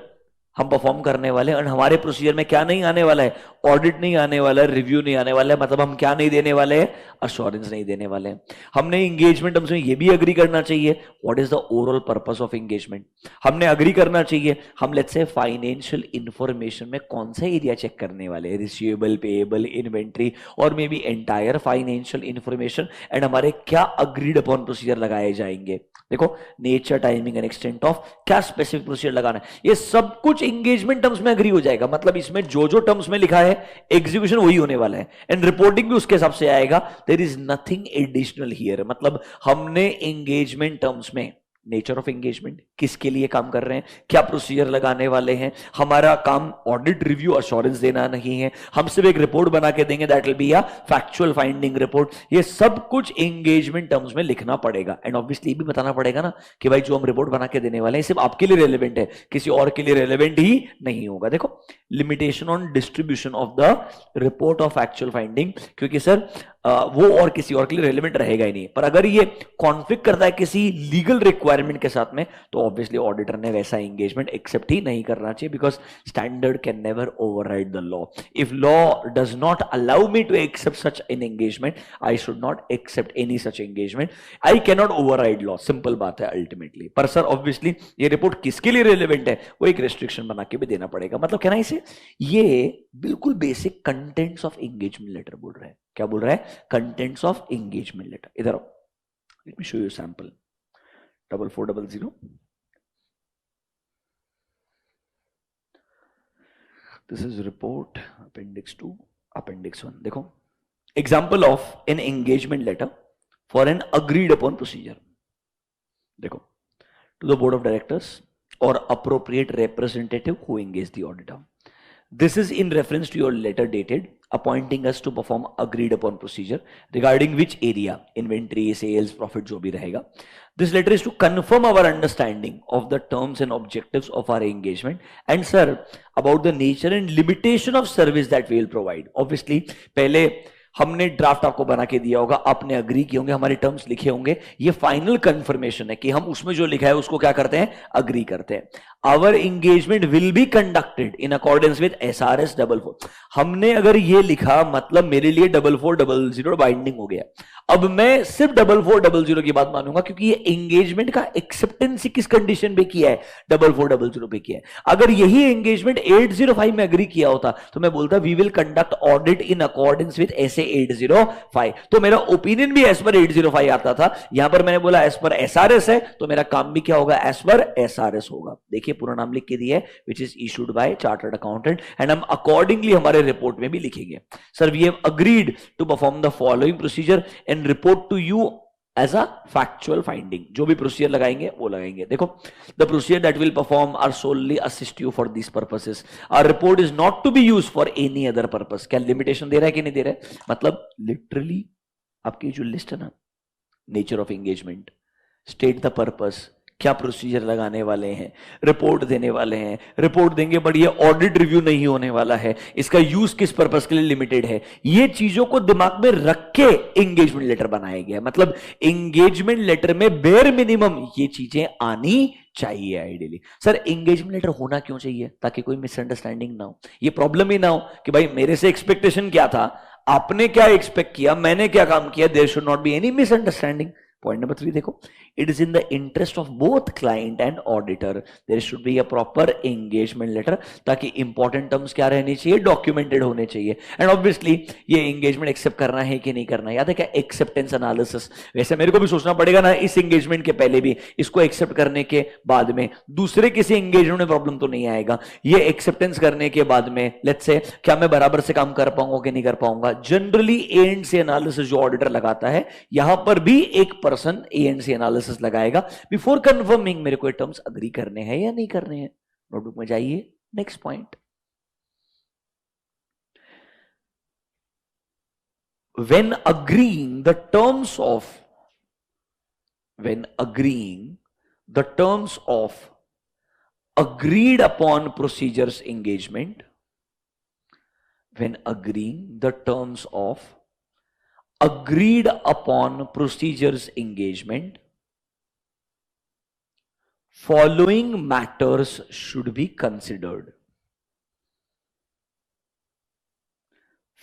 हम परफॉर्म करने वाले हैं, और हमारे प्रोसीजर में क्या नहीं आने वाला है, ऑडिट नहीं आने वाला है, रिव्यू नहीं आने वाला है. मतलब हम क्या नहीं देने वाले हैं, अश्योरेंस नहीं देने वाले हैं. हमने एंगेजमेंट टर्म्स में ये भी एग्री करना चाहिए what is the overall purpose of engagement. हमने एग्री करना चाहिए हम लेट्स से फाइनेंशियल इंफॉर्मेशन में कौन सा एरिया चेक करने वाले हैं, रिसीवेबल, पेएबल, इन्वेंट्री और may be entire financial information, and हमारे क्या अग्रीड अपॉन प्रोसीजर लगाए जाएंगे. देखो nature, timing and extent of क्या स्पेसिफिक प्रोसीजर लगाना है, ये सब कुछ एंगेजमेंट टर्म्स में एग्री हो जाएगा. मतलब इसमें जो जो टर्म्स में लिखा है एग्जीक्यूशन वही होने वाला है एंड रिपोर्टिंग भी उसके हिसाब से आएगा. There is nothing additional here. मतलब हमने एंगेजमेंट टर्म्स में नेचर ऑफ एंगेजमेंट, किसके लिए काम कर रहे हैं, क्या प्रोसीजर लगाने वाले हैं, हमारा काम ऑडिट, रिव्यू, अश्योरेंस देना नहीं है, हम सिर्फ एक रिपोर्ट बना के देंगे that will be a factual finding report. ये सब कुछ एंगेजमेंट टर्म्स में लिखना पड़ेगा. एंड ऑब्वियसली भी बताना पड़ेगा ना कि भाई जो हम रिपोर्ट बना के देने वाले हैं सिर्फ आपके लिए रेलेवेंट है, किसी और के लिए रेलेवेंट ही नहीं होगा. देखो limitation on distribution of the report of actual finding, क्योंकि सर वो और किसी और के लिए रेलेवेंट रहेगा ही नहीं. पर अगर ये कॉन्फ्लिक्ट करता है किसी लीगल रिक्वायरमेंट के साथ में तो ऑब्वियसली ऑडिटर ने वैसा एंगेजमेंट एक्सेप्ट ही नहीं करना चाहिए, because standard can never override the law. If law does not allow me to accept such an engagement, I should not accept any such engagement. I can not override law, simple बात है ultimately. पर sir obviously ये report किसके लिए relevant है वो एक restriction बना के भी देना पड़ेगा. मतलब कहना इसे ये बिल्कुल basic contents of engagement letter बोल रहा है. क्या बोल रहा है, कंटेंट्स ऑफ एंगेजमेंट लेटर. इधर आओ, let me show you sample 4400. This is report appendix 2, appendix 1. देखो example of an engagement letter for an agreed upon procedure. देखो to the board of directors और appropriate representative who engage the auditor. This is in reference to your letter dated appointing us to perform agreed upon procedure regarding which area, inventory, sales, profit जो भी रहेगा. This letter is to confirm our understanding of the terms and objectives of our engagement and sir about the nature and limitation of service that we will provide. Obviously पहले हमने draft आपको बना के दिया होगा, आपने अग्री किए होंगे, हमारे टर्म्स लिखे होंगे. ये फाइनल कंफर्मेशन है कि हम उसमें जो लिखा है उसको क्या करते हैं, अग्री करते हैं. Our engagement will be conducted in accordance with SRS 44. हमने अगर ये लिखा मतलब मेरे लिए 4400 बाइंडिंग हो गया. अब मैं सिर्फ 4400 की बात मानूंगा क्योंकि ये एंगेजमेंट का एक्सेप्टेंस किस कंडीशन पे किया है, 4400 पे किया है. अगर यही एंगेजमेंट 805 में अग्री किया होता तो मैं बोलता we will conduct audit in accordance with SA 805. तो मेरा ओपिनियन भी एज पर 805 आता था. यहां पर मैंने बोला एज पर SRS है तो मेरा काम भी क्या होगा, एज पर SRS होगा. देखिए पूरा नाम लिख के दिया है which is issued by chartered accountant and हम अकॉर्डिंगली हमारे रिपोर्ट में भी लिखेंगे sir we have agreed to perform the following procedure and report to you as a factual finding. जो भी प्रोसीजर लगाएंगे वो लगाएंगे. देखो the procedure that will perform are solely assist you for this purposes. Our report is not to be used for any other purpose. क्या limitation दे रहा है कि नहीं दे रहा है, मतलब लिटरली आपकी जो लिस्ट है ना, nature of engagement, state the purpose, क्या प्रोसीजर लगाने वाले हैं, रिपोर्ट देने वाले हैं, रिपोर्ट देंगे बट ये ऑडिट रिव्यू नहीं होने वाला है, इसका यूज किस पर्पस के लिए लिमिटेड है, ये चीजों को दिमाग में रख के एंगेजमेंट लेटर बनाया गया. मतलब एंगेजमेंट लेटर में बेयर मिनिमम ये चीजें आनी चाहिए आइडियली. सर एंगेजमेंट लेटर होना क्यों चाहिए, ताकि कोई मिसअंडरस्टैंडिंग ना हो, ये प्रॉब्लम ही ना हो कि भाई मेरे से एक्सपेक्टेशन क्या था, आपने क्या एक्सपेक्ट किया, मैंने क्या काम किया, there should not be any misunderstanding. Point number 3 देखो, it is in the interest of both client and auditor there should be a proper engagement letter, ताकि इंपॉर्टेंट टर्म्स क्या रहने चाहिए, डॉक्यूमेंटेड होने चाहिए। एंड ऑब्वियसली ये एंगेजमेंट एक्सेप्ट करना है कि नहीं करना, याद है क्या, एक्सेप्टेंस एनालिसिस। वैसे मेरे को भी सोचना पड़ेगा ना इस एंगेजमेंट के पहले भी, इसको एक्सेप्ट करने के बाद में दूसरे किसी एंगेजमेंट में प्रॉब्लम तो नहीं आएगा, ये एक्सेप्टेंस करने के बाद में लेट्स से क्या मैं बराबर से काम कर पाऊंगा कि नहीं कर पाऊंगा। Generally A and C analysis जो ऑडिटर लगाता है, यहां पर भी एक person A and C analysis लगाएगा बिफोर कन्फर्मिंग मेरे को टर्म्स अग्री करने हैं या नहीं करने हैं। नोटबुक में जाइए, next point, when agreeing the terms of agreed upon procedures engagement, when agreeing the terms of agreed upon procedures engagement, following matters should be considered.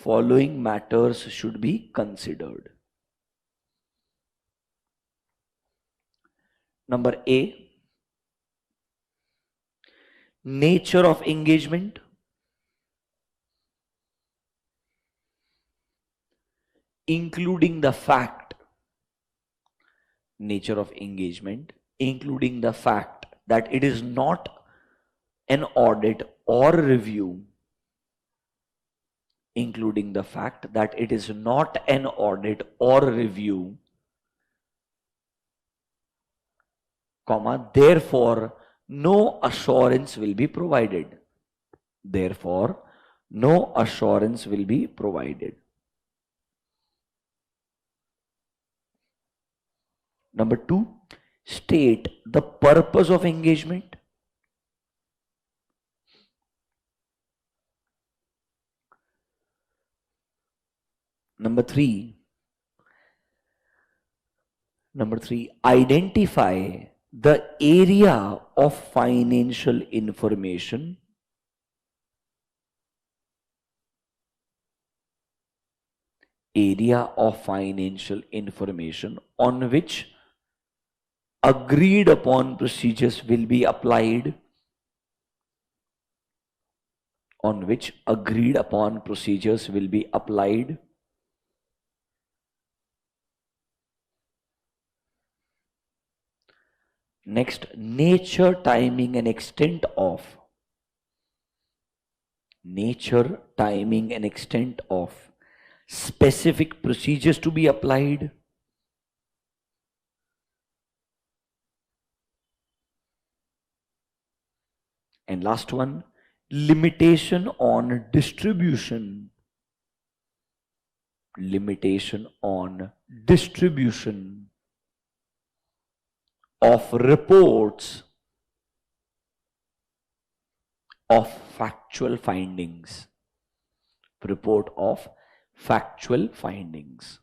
Following matters should be considered. Number A, nature of engagement, including the fact, nature of engagement, including the fact that it is not an audit or review, including the fact that it is not an audit or review, comma, therefore no assurance will be provided. Therefore no assurance will be provided. Number 2, state the purpose of engagement. Number 3, identify the area of financial information on which agreed upon procedures will be applied, on which agreed upon procedures will be applied. Next, nature, timing and extent of specific procedures to be applied. And last one, limitation on distribution of reports of factual findings. Report of factual findings.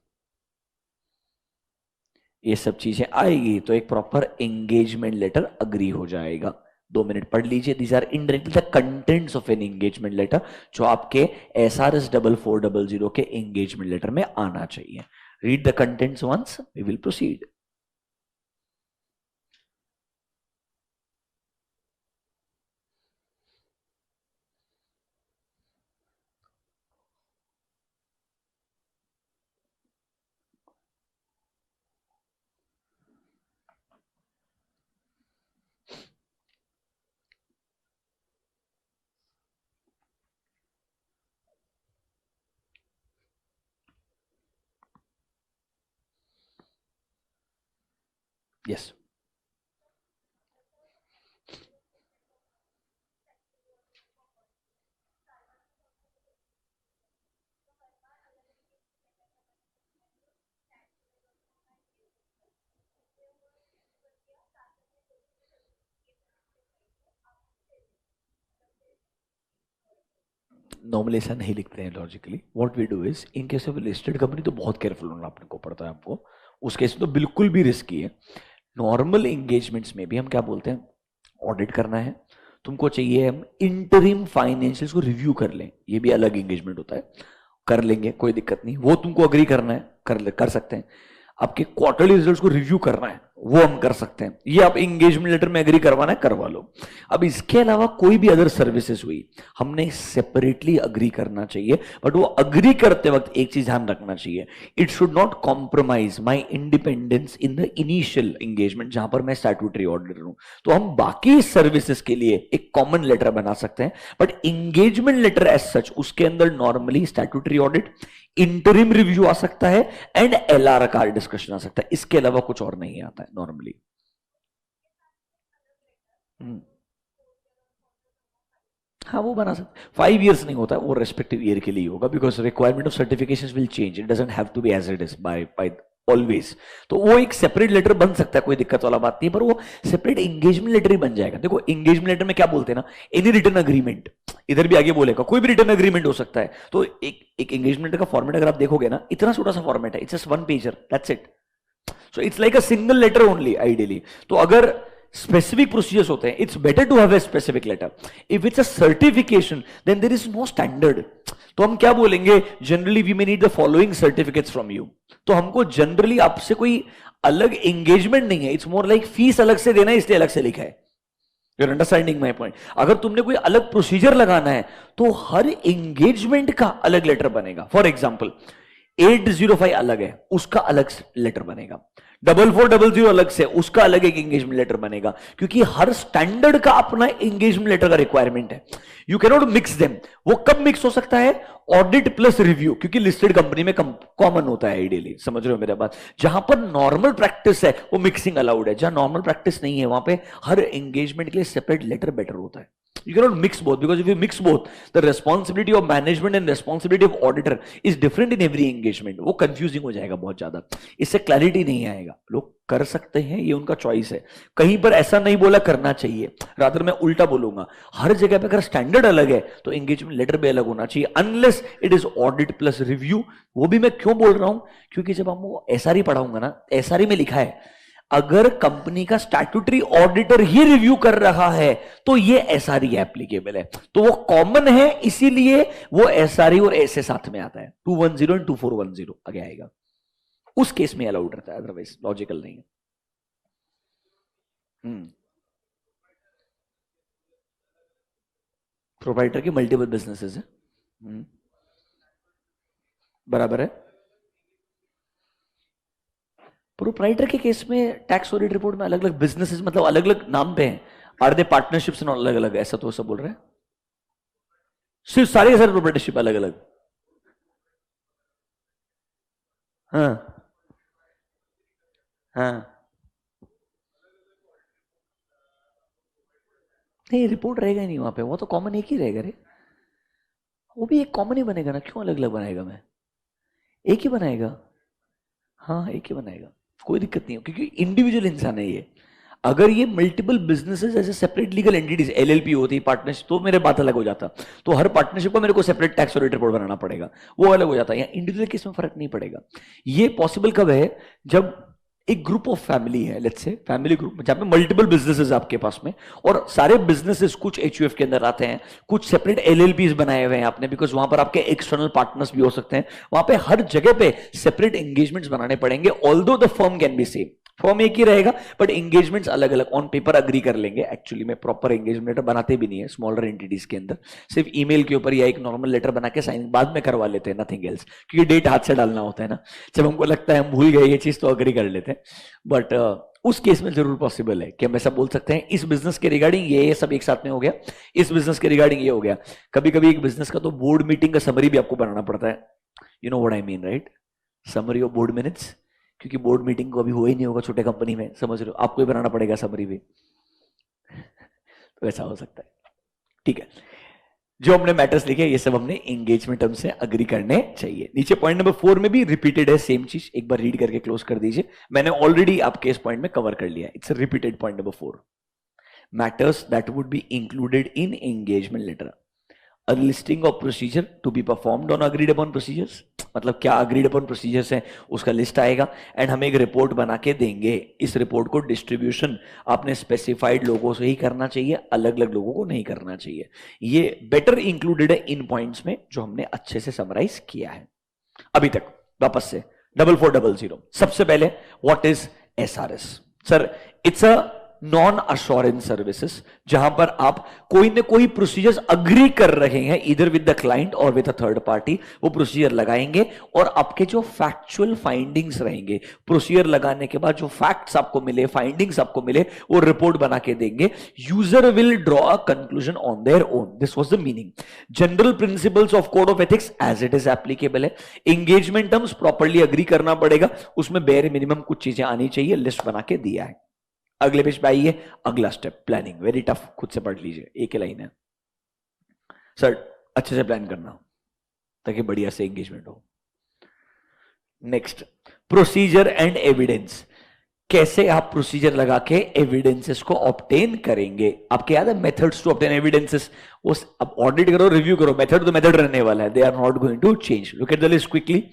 ये सब चीजें आएगी तो एक proper engagement letter agree हो जाएगा। 2 minute पढ़ लीजिए। These are indirectly the contents of an engagement letter जो आपके SRS 4400 के एंगेजमेंट लेटर में आना चाहिए। Read the contents once, we will proceed. Yes. Normally ऐसा नहीं लिखते हैं logically. What we do is, in case of listed company तो बहुत केयरफुल होना आपने को पड़ता है आपको, उस केस में तो बिल्कुल भी रिस्की है। नॉर्मल एंगेजमेंट्स में भी हम क्या बोलते हैं, ऑडिट करना है तुमको चाहिए, हम इंटरिम फाइनेंशियल्स को रिव्यू कर लें, ये भी अलग एंगेजमेंट होता है, कर लेंगे कोई दिक्कत नहीं, वो तुमको अग्री करना है कर सकते हैं। आपके क्वार्टरली रिजल्ट्स को रिव्यू करना है, वो हम कर सकते हैं। ये आप एंगेजमेंट लेटर में एग्री करवाना है, करवा लो। अब इसके अलावा कोई भी अदर सर्विसेज हुई, हमने सेपरेटली अग्री करना चाहिए, बट वो अग्री करते वक्त एक चीज ध्यान रखना चाहिए, it should not compromise my independence in the initial engagement, जहां पर मैं स्टैट्यूटरी ऑडिटर हूं। तो हम बाकी सर्विसेज के लिए एक कॉमन लेटर बना सकते हैं, but engagement letter as such, उसके अंदर normally statutory audit, interim review आ सकता है एंड एलआर का डिस्कशन आ सकता है। इसके अलावा कुछ और नहीं आता है नॉर्मली। हाँ, वो बना सकते। 5 इयर्स नहीं होता है, वो रेस्पेक्टिव ईयर के लिए होगा, because requirement of certifications will change, it doesn't have to be as it is by always. तो वो एक सेपरेट लेटर बन सकता है, कोई दिक्कत वाला बात नहीं है, पर वो सेपरेट एंगेजमेंट लेटर ही बन जाएगा। देखो एंगेजमेंट लेटर में क्या बोलते हैं ना, एनी रिटन अग्रीमेंट, इधर भी आगे बोलेगा कोई भी रिटन अग्रीमेंट हो सकता है। तो एक एंगेजमेंट का फॉर्मेट अगर आप देखोगे ना, इतना छोटा सा फॉर्मेट है, it's just 1 pager, that's it. So it's like a single letter only ideally. तो अगर स्पेसिफिक प्रोसीजर्स होते हैं, it's better to have a specific letter. If it's a certification then there is no standard. तो हम क्या बोलेंगे, generally we may need the following certificates from you. तो हमको जनरली आपसे कोई अलग एंगेजमेंट नहीं है, इट्स मोर लाइक फीस अलग से देना है, इसलिए अलग से लिखा है। You're understanding my point. अगर तुमने कोई अलग प्रोसीजर लगाना है तो हर एंगेजमेंट का अलग लेटर बनेगा। फॉर एग्जाम्पल 805 अलग है, उसका अलग लेटर बनेगा। 4400 अलग से, उसका अलग एक एंगेजमेंट लेटर बनेगा, क्योंकि हर स्टैंडर्ड का अपना एंगेजमेंट लेटर का रिक्वायरमेंट है। You can not mix them. वो कब मिक्स हो सकता है, ऑडिट प्लस रिव्यू, क्योंकि लिस्टेड कंपनी में कॉमन होता है आइडियली। समझ रहे हो मेरा बात? जहां पर नॉर्मल प्रैक्टिस है वो मिक्सिंग अलाउड है, जहां नॉर्मल प्रैक्टिस नहीं है वहां पे हर एंगेजमेंट के लिए सेपरेट लेटर बेटर होता है। You cannot mix both, because if you mix both, the responsibility of management and responsibility of auditor is different in every engagement. वो confusing हो जाएगा बहुत ज्यादा, इससे क्लैरिटी नहीं आएगा। लोग कर सकते हैं, ये उनका चॉइस है, कहीं पर ऐसा नहीं बोला करना चाहिए, रादर मैं उल्टा बोलूंगा। हर जगह पे अगर स्टैंडर्ड अलग है तो एंगेजमेंट लेटर भी अलग होना चाहिए, unless it is audit plus review. वो भी मैं क्यों बोल रहा हूं, क्योंकि जब हम वो एसआरई पढ़ाऊंगा ना, एसआरई में लिखा है अगर कंपनी का स्टैट्यूटरी ऑडिटर ही रिव्यू कर रहा है तो ये एसआरई एप्लीकेबल है। तो वो कॉमन है, इसीलिए वो एसआरई और एसए साथ में आता है। 210 और 2410 आगे आएगा, उस केस में अलाउड रहता है, अदरवाइज लॉजिकल नहीं है। प्रोप्राइटर की मल्टीपल बिजनेसेस है, बराबर है। प्रोप्राइटर के केस में टैक्स ऑडिट रिपोर्ट में अलग अलग बिजनेसेस, मतलब अलग अलग नाम पे हैं, आर दे पार्टनरशिप्स अलग अलग, ऐसा तो सब बोल रहे हैं? सिर्फ सारे के सारे प्रोप्राइटरशिप अलग अलग? हाँ हाँ, नहीं रिपोर्ट रहेगा ही नहीं वहां पे, वो तो कॉमन एक ही रहेगा रे। वो भी एक कॉमन ही बनेगा ना, क्यों अलग अलग बनाएगा? मैं एक ही बनाएगा, हाँ एक ही बनाएगा, कोई दिक्कत नहीं हो, क्योंकि इंडिविजुअल इंसान है ये। अगर ये मल्टीपल बिजनेसेस ऐसे सेपरेट लीगल एंटिटीज एलएलपी होती, पार्टनरशिप, तो मेरे बात अलग हो जाता। तो हर पार्टनरशिप का मेरे को सेपरेट टैक्स ऑडिट रिपोर्ट बनाना पड़ेगा, वो अलग हो जाता है। या इंडिविजुअल केस में फर्क नहीं पड़ेगा। ये पॉसिबल कब है, जब एक ग्रुप ऑफ फैमिली है, लेट्स से फैमिली ग्रुप, जहां पे मल्टीपल बिजनेसेस आपके पास में, और सारे बिजनेसेस कुछ एचयूएफ के अंदर आते हैं, कुछ सेपरेट एलएलपीज बनाए हुए हैं आपने, बिकॉज वहां पर आपके एक्सटर्नल पार्टनर्स भी हो सकते हैं। वहां पे हर जगह पे सेपरेट एंगेजमेंट्स बनाने पड़ेंगे, although the firm can be same, form एक ही रहेगा बट एंगेजमेंट्स अलग अलग ऑन पेपर अग्री कर लेंगे। एक्चुअली में प्रॉपर एंगेजमेंट लेटर बनाते भी नहीं है स्मॉलर एंटिटीज के अंदर, सिर्फ ईमेल के ऊपर या एक नॉर्मल लेटर बना के साइन बाद में करवा लेते हैं, नथिंग एल्स, क्योंकि डेट हाथ से डालना होता है ना, जब हमको लगता है हम भूल गए ये चीज तो अग्री कर लेते हैं। बट उस केस में जरूर पॉसिबल है कि हम ऐसा बोल सकते हैं, इस बिजनेस के रिगार्डिंग ये सब एक साथ में हो गया, इस बिजनेस के रिगार्डिंग ये हो गया। कभी कभी एक बिजनेस का तो बोर्ड मीटिंग का समरी भी आपको बनाना पड़ता है, you know what I mean right, summary of board minutes, क्योंकि बोर्ड मीटिंग को अभी हुआ ही नहीं होगा छोटे कंपनी में, समझ रहे हो, आपको ही बनाना पड़ेगा समरी भी। तो ऐसा हो सकता है, ठीक है। जो हमने मैटर्स लिखे ये सब हमने एंगेजमेंट टर्म से अग्री करने चाहिए। नीचे पॉइंट नंबर 4 में भी रिपीटेड है सेम चीज, एक बार रीड करके क्लोज कर दीजिए, मैंने ऑलरेडी आपके इस पॉइंट में कवर कर लिया, it's repeated point number 4। Matters that would be included in engagement letter, a listing of procedure to be performed on agreed upon procedures, मतलब क्या agreed upon procedures है उसका लिस्ट आएगा, एंड हमें एक रिपोर्ट बना के देंगे। इस रिपोर्ट को डिस्ट्रीब्यूशन आपने स्पेसिफाइड लोगों से ही करना चाहिए, अलग अलग लोगों को नहीं करना चाहिए। ये बेटर इंक्लूडेड है इन पॉइंट्स में जो हमने अच्छे से समराइज किया है अभी तक। वापस से 4400। सबसे पहले what is SRS? Sir, it's a non assurance services, जहां पर आप कोई ना कोई प्रोसीजर्स अग्री कर रहे हैं इधर विद द क्लाइंट और विद अ थर्ड पार्टी, वो प्रोसीजर लगाएंगे और आपके जो फैक्चुअल फाइंडिंग्स रहेंगे, प्रोसीजर लगाने के बाद जो फैक्ट्स आपको मिले, फाइंडिंग्स आपको मिले, वो रिपोर्ट बना के देंगे। User will draw a conclusion on their own. This was the meaning. General principles of code of ethics as it is applicable है। एंगेजमेंट टर्म्स प्रॉपर्ली अग्री करना पड़ेगा, उसमें बेयर मिनिमम कुछ चीजें आनी चाहिए, लिस्ट बना के दिया है। अगले पेज पे आइए, अगला स्टेप प्लानिंग। वेरी टफ, खुद से पढ़ लीजिए, एक ही लाइन है। सर, अच्छे से प्लान करना ताकि बढ़िया से एंगेजमेंट हो। Next, procedure and evidence. कैसे आप प्रोसीजर लगा के एविडेंसेस को ऑब्टेन करेंगे? आपके याद है मेथड्स टू ऑब्टेन एविडेंसेस? वो अब ऑडिट करो, रिव्यू करो, मेथड तो मेथड रहने वाला है, they are not going to change. Look at the list quickly.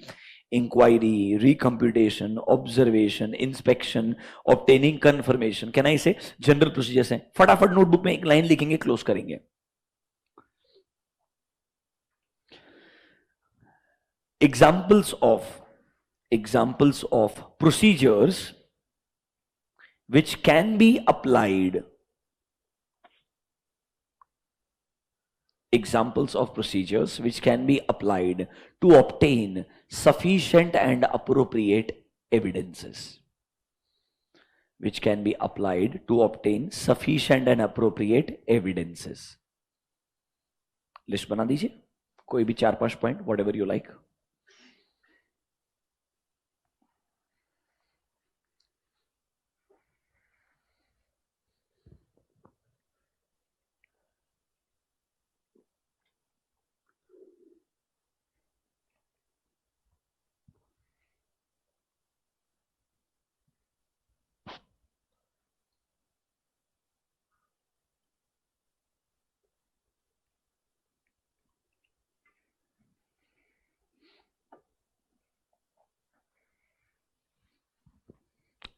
Inquiry, recomputation, observation, inspection, obtaining confirmation. Can I say general procedures हैं? फटाफट नोटबुक में एक लाइन लिखेंगे, क्लोज करेंगे। Examples of procedures which can be applied. Examples of procedures which can be applied to obtain sufficient and appropriate evidences. Which can be applied to obtain sufficient and appropriate evidences. List बना दीजिए, कोई भी 4-5 point, whatever you like.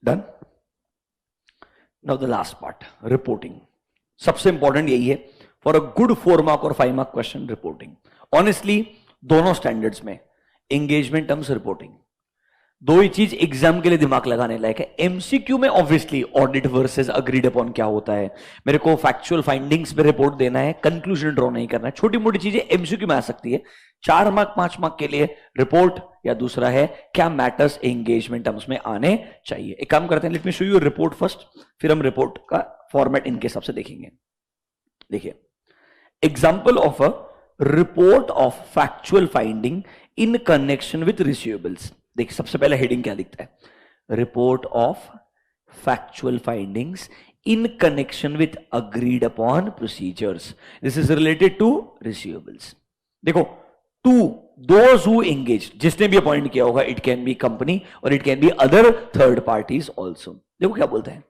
Done. Now the last part, reporting. सबसे important यही है for a good 4 mark और 5 mark question, reporting. Honestly दोनों standards में एंगेजमेंट टर्म्स, रिपोर्टिंग, दो ही चीज एग्जाम के लिए दिमाग लगाने लायक है। एमसीक्यू में obviously audit versus agreed upon क्या होता है, मेरे को फैक्चुअल फाइंडिंग्स पे रिपोर्ट देना है, कंक्लूजन ड्रॉ नहीं करना है, छोटी मोटी चीजें एमसीक्यू में आ सकती है। 4 मार्क 5 मार्क के लिए रिपोर्ट, या दूसरा है क्या मैटर्स एंगेजमेंट टर्म्स में आने चाहिए। एक काम करते हैं, late me show you report first, फिर हम रिपोर्ट का फॉर्मेट इनके हिसाब से देखेंगे। देखिए, example of a report of factual finding in connection with receivables. देखिए, सबसे पहले हेडिंग क्या दिखता है? Report of factual findings in connection with agreed upon procedures. This is related to receivables. देखो, टू दोज हु एंगेज, जिसने भी appoint किया होगा, इट कैन बी कंपनी और it can be other third parties also. देखो क्या बोलते हैं,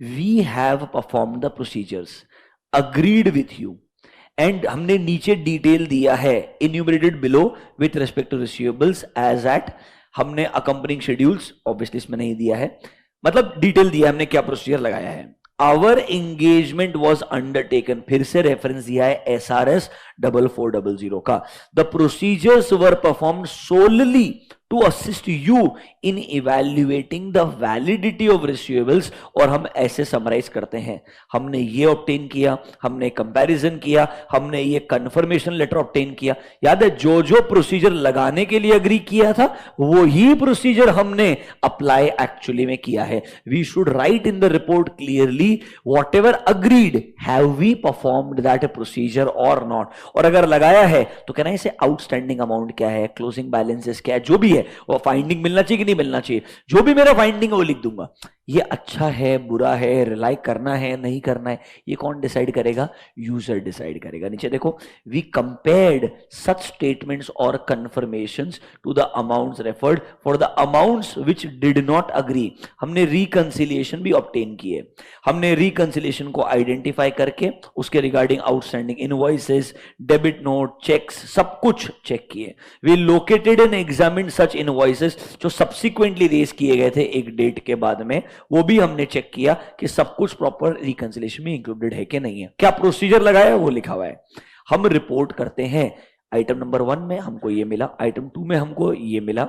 we have perform the procedures agreed with you, and हमने नीचे डिटेल दिया है enumerated below with respect to receivables as at, हमने अकम्पनिंग शेड्यूल्स ऑब्वियसली इसमें नहीं दिया है, मतलब डिटेल दिया हमने क्या प्रोसीजर लगाया है। आवर एंगेजमेंट वॉज अंडरटेकन, फिर से रेफरेंस दिया है SRS 4400 का। The procedures were performed solely to assist you in evaluating the validity of receivables. और हम ऐसे समराइज करते हैं, हमने ये ऑब्टेन किया, हमने कंपैरिजन किया, हमने ये कंफर्मेशन लेटर ऑब्टेन किया। याद है, जो जो प्रोसीजर लगाने के लिए अग्री किया था वो ही प्रोसीजर हमने अप्लाई एक्चुअली में किया है। We should write in the report clearly whatever agreed, have we performed that procedure और नॉट। और अगर लगाया है तो कहना इसे आउटस्टैंडिंग अमाउंट क्या है, क्लोजिंग बैलेंसेस क्या है, जो भी है वो फाइंडिंग मिलना चाहिए कि नहीं मिलना चाहिए, जो भी मेरा फाइंडिंग है वो लिख दूंगा। ये अच्छा है, बुरा है, रिलाई करना है, नहीं करना है, ये कौन डिसाइड करेगा? यूजर डिसाइड करेगा। नीचे देखो, वी कंपेयर्ड सच स्टेटमेंट्स और confirmations to the amounts referred for the amounts which did not agree. हमने रिकंसिलिएशन भी ऑब्टेन किए, हमने रिकंसिलिएशन को आइडेंटिफाई करके उसके regarding outstanding invoices, debit note, cheques, सब कुछ चेक किए। We located and examined such invoices जो सब्सिक्वेंटली रेज किए गए थे एक डेट के बाद में, वो भी हमने चेक किया कि सब कुछ प्रॉपर रिकंसिलिएशन में इंक्लूडेड है कि नहीं है। क्या प्रोसीजर लगाया वो लिखा हुआ है। हम रिपोर्ट करते हैं आइटम नंबर 1 में हमको ये मिला, आइटम 2 में हमको ये मिला,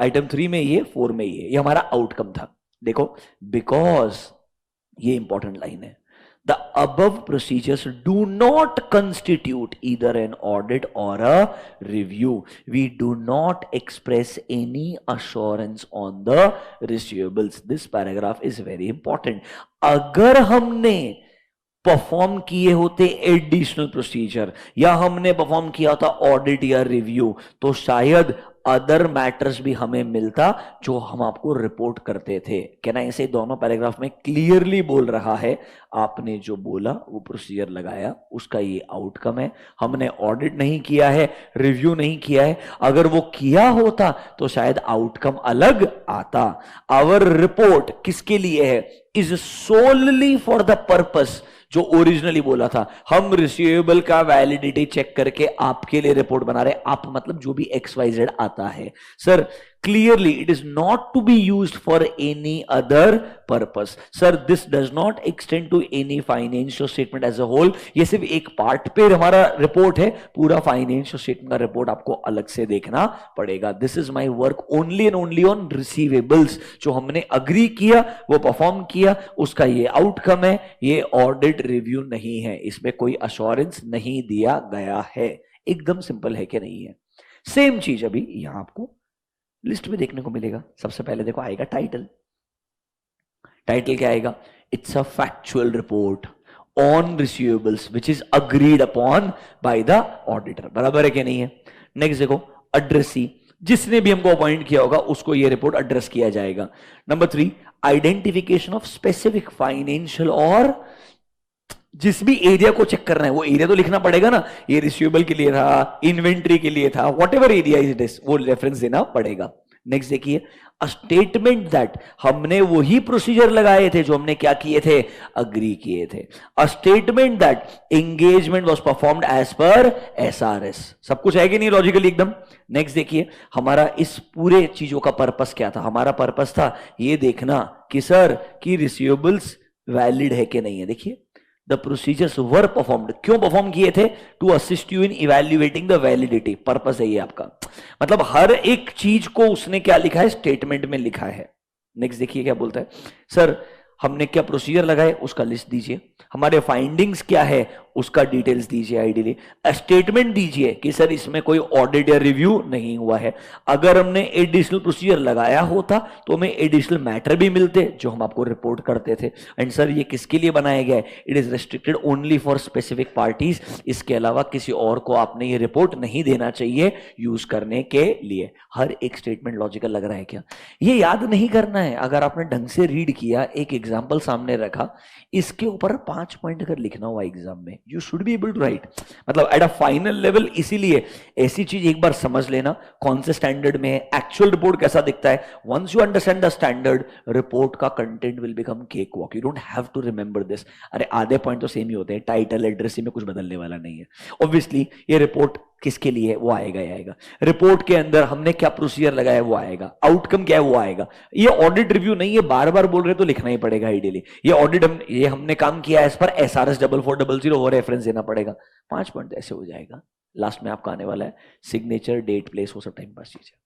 आइटम 3 में ये, 4 में ये हमारा आउटकम था। देखो, बिकॉज ये इंपॉर्टेंट लाइन है, the above procedures do not constitute either an audit or a review. We do not express any assurance on the receivables. This paragraph is very important. अगर हमने परफॉर्म किए होते additional procedure या हमने perform किया होता audit या review, तो शायद अदर मैटर्स भी हमें मिलता जो हम आपको रिपोर्ट करते थे। क्या ना, ऐसे दोनों पैराग्राफ में क्लियरली बोल रहा है, आपने जो बोला वो प्रोसीजर लगाया, उसका ये आउटकम है। हमने ऑडिट नहीं किया है, रिव्यू नहीं किया है, अगर वो किया होता तो शायद आउटकम अलग आता। आवर रिपोर्ट किसके लिए है? Is solely for the purpose जो ओरिजिनली बोला था, हम रिसीवेबल का वैलिडिटी चेक करके आपके लिए रिपोर्ट बना रहे। आप मतलब जो भी XYZ आता है sir, clearly it is not to be used for any other purpose. Sir this does not extend to any financial statement as a whole. ये सिर्फ एक पार्ट पे हमारा रिपोर्ट है, पूरा फाइनेंशियल स्टेटमेंट का रिपोर्ट आपको अलग से देखना पड़ेगा। This is my work only and only on receivables. जो हमने अग्री किया वो परफॉर्म किया, उसका ये आउटकम है। ये ऑडिट रिव्यू नहीं है, इसमें कोई अश्योरेंस नहीं दिया गया है। एकदम सिंपल है कि नहीं है? सेम चीज अभी यहां आपको लिस्ट में देखने को मिलेगा। सबसे पहले देखो आएगा टाइटल। टाइटल क्या आएगा? It's a factual report on receivables which is agreed upon by the auditor. बराबर है कि नहीं है? नेक्स्ट देखो अड्रेसी, जिसने भी हमको अपॉइंट किया होगा उसको ये रिपोर्ट एड्रेस किया जाएगा। Number 3, identification of specific financial, और जिस भी एरिया को चेक करना है वो एरिया तो लिखना पड़ेगा ना, ये रिसीवेबल के लिए था, इन्वेंट्री के लिए था, what ever area is this, वो रेफरेंस देना पड़ेगा। नेक्स्ट देखिए, अ स्टेटमेंट दैट, हमने वही प्रोसीजर लगाए थे जो हमने क्या किए थे, अग्री किए थे। A statement that engagement was performed as per SRS। सब कुछ है कि नहीं लॉजिकली एकदम? नेक्स्ट देखिए, हमारा इस पूरे चीजों का पर्पस क्या था? हमारा पर्पस था ये देखना कि सर कि रिसीवेबल्स वैलिड है कि नहीं है। देखिए, The procedures were performed. क्यों परफॉर्म किए थे? To assist you in evaluating the validity. Purpose है ये आपका। मतलब हर एक चीज को उसने क्या लिखा है? स्टेटमेंट में लिखा है। नेक्स्ट देखिए क्या बोलता है, सर हमने क्या प्रोसीजर लगाए उसका लिस्ट दीजिए, हमारे फाइंडिंग्स क्या है उसका डिटेल्स दीजिए, आइडियली स्टेटमेंट दीजिए कि सर इसमें कोई ऑडिट या रिव्यू नहीं हुआ है। अगर हमने एडिशनल प्रोसीजर लगाया होता तो हमें एडिशनल मैटर भी मिलते जो हम आपको रिपोर्ट करते थे। एंड सर ये किसके लिए बनाया गया है? It is restricted only for specific parties. इसके अलावा किसी और को आपने ये रिपोर्ट नहीं देना चाहिए यूज करने के लिए। हर एक स्टेटमेंट लॉजिकल लग रहा है क्या? ये याद नहीं करना है। अगर आपने ढंग से रीड किया, एक एग्जाम्पल सामने रखा, इसके ऊपर 5 पॉइंट अगर लिखना हुआ एग्जाम में, you should be able to write. मतलब एट अ फाइनल लेवल। इसीलिए ऐसी चीज एक बार समझ लेना कौन से स्टैंडर्ड में है, एक्चुअल रिपोर्ट कैसा दिखता है। Once you understand the standard, report का content will become cake walk. You don't have to remember this. अरे आधे पॉइंट तो सेम ही होते हैं, टाइटल एड्रेस में कुछ बदलने वाला नहीं है। ऑब्वियसली ये रिपोर्ट किसके लिए है वो आएगा ही आएगा। रिपोर्ट के अंदर हमने क्या प्रोसीजर लगाया वो आएगा, आउटकम क्या है वो आएगा। ये ऑडिट रिव्यू नहीं है, बार बार बोल रहे तो लिखना ही पड़ेगा आइडियली। ये ऑडिट हमने काम किया एज पर SRS 4400 वो रेफरेंस देना पड़ेगा। 5 पॉइंट ऐसे हो जाएगा। लास्ट में आपका आने वाला है सिग्नेचर, डेट, प्लेस, वो सब टाइम पास चीज है।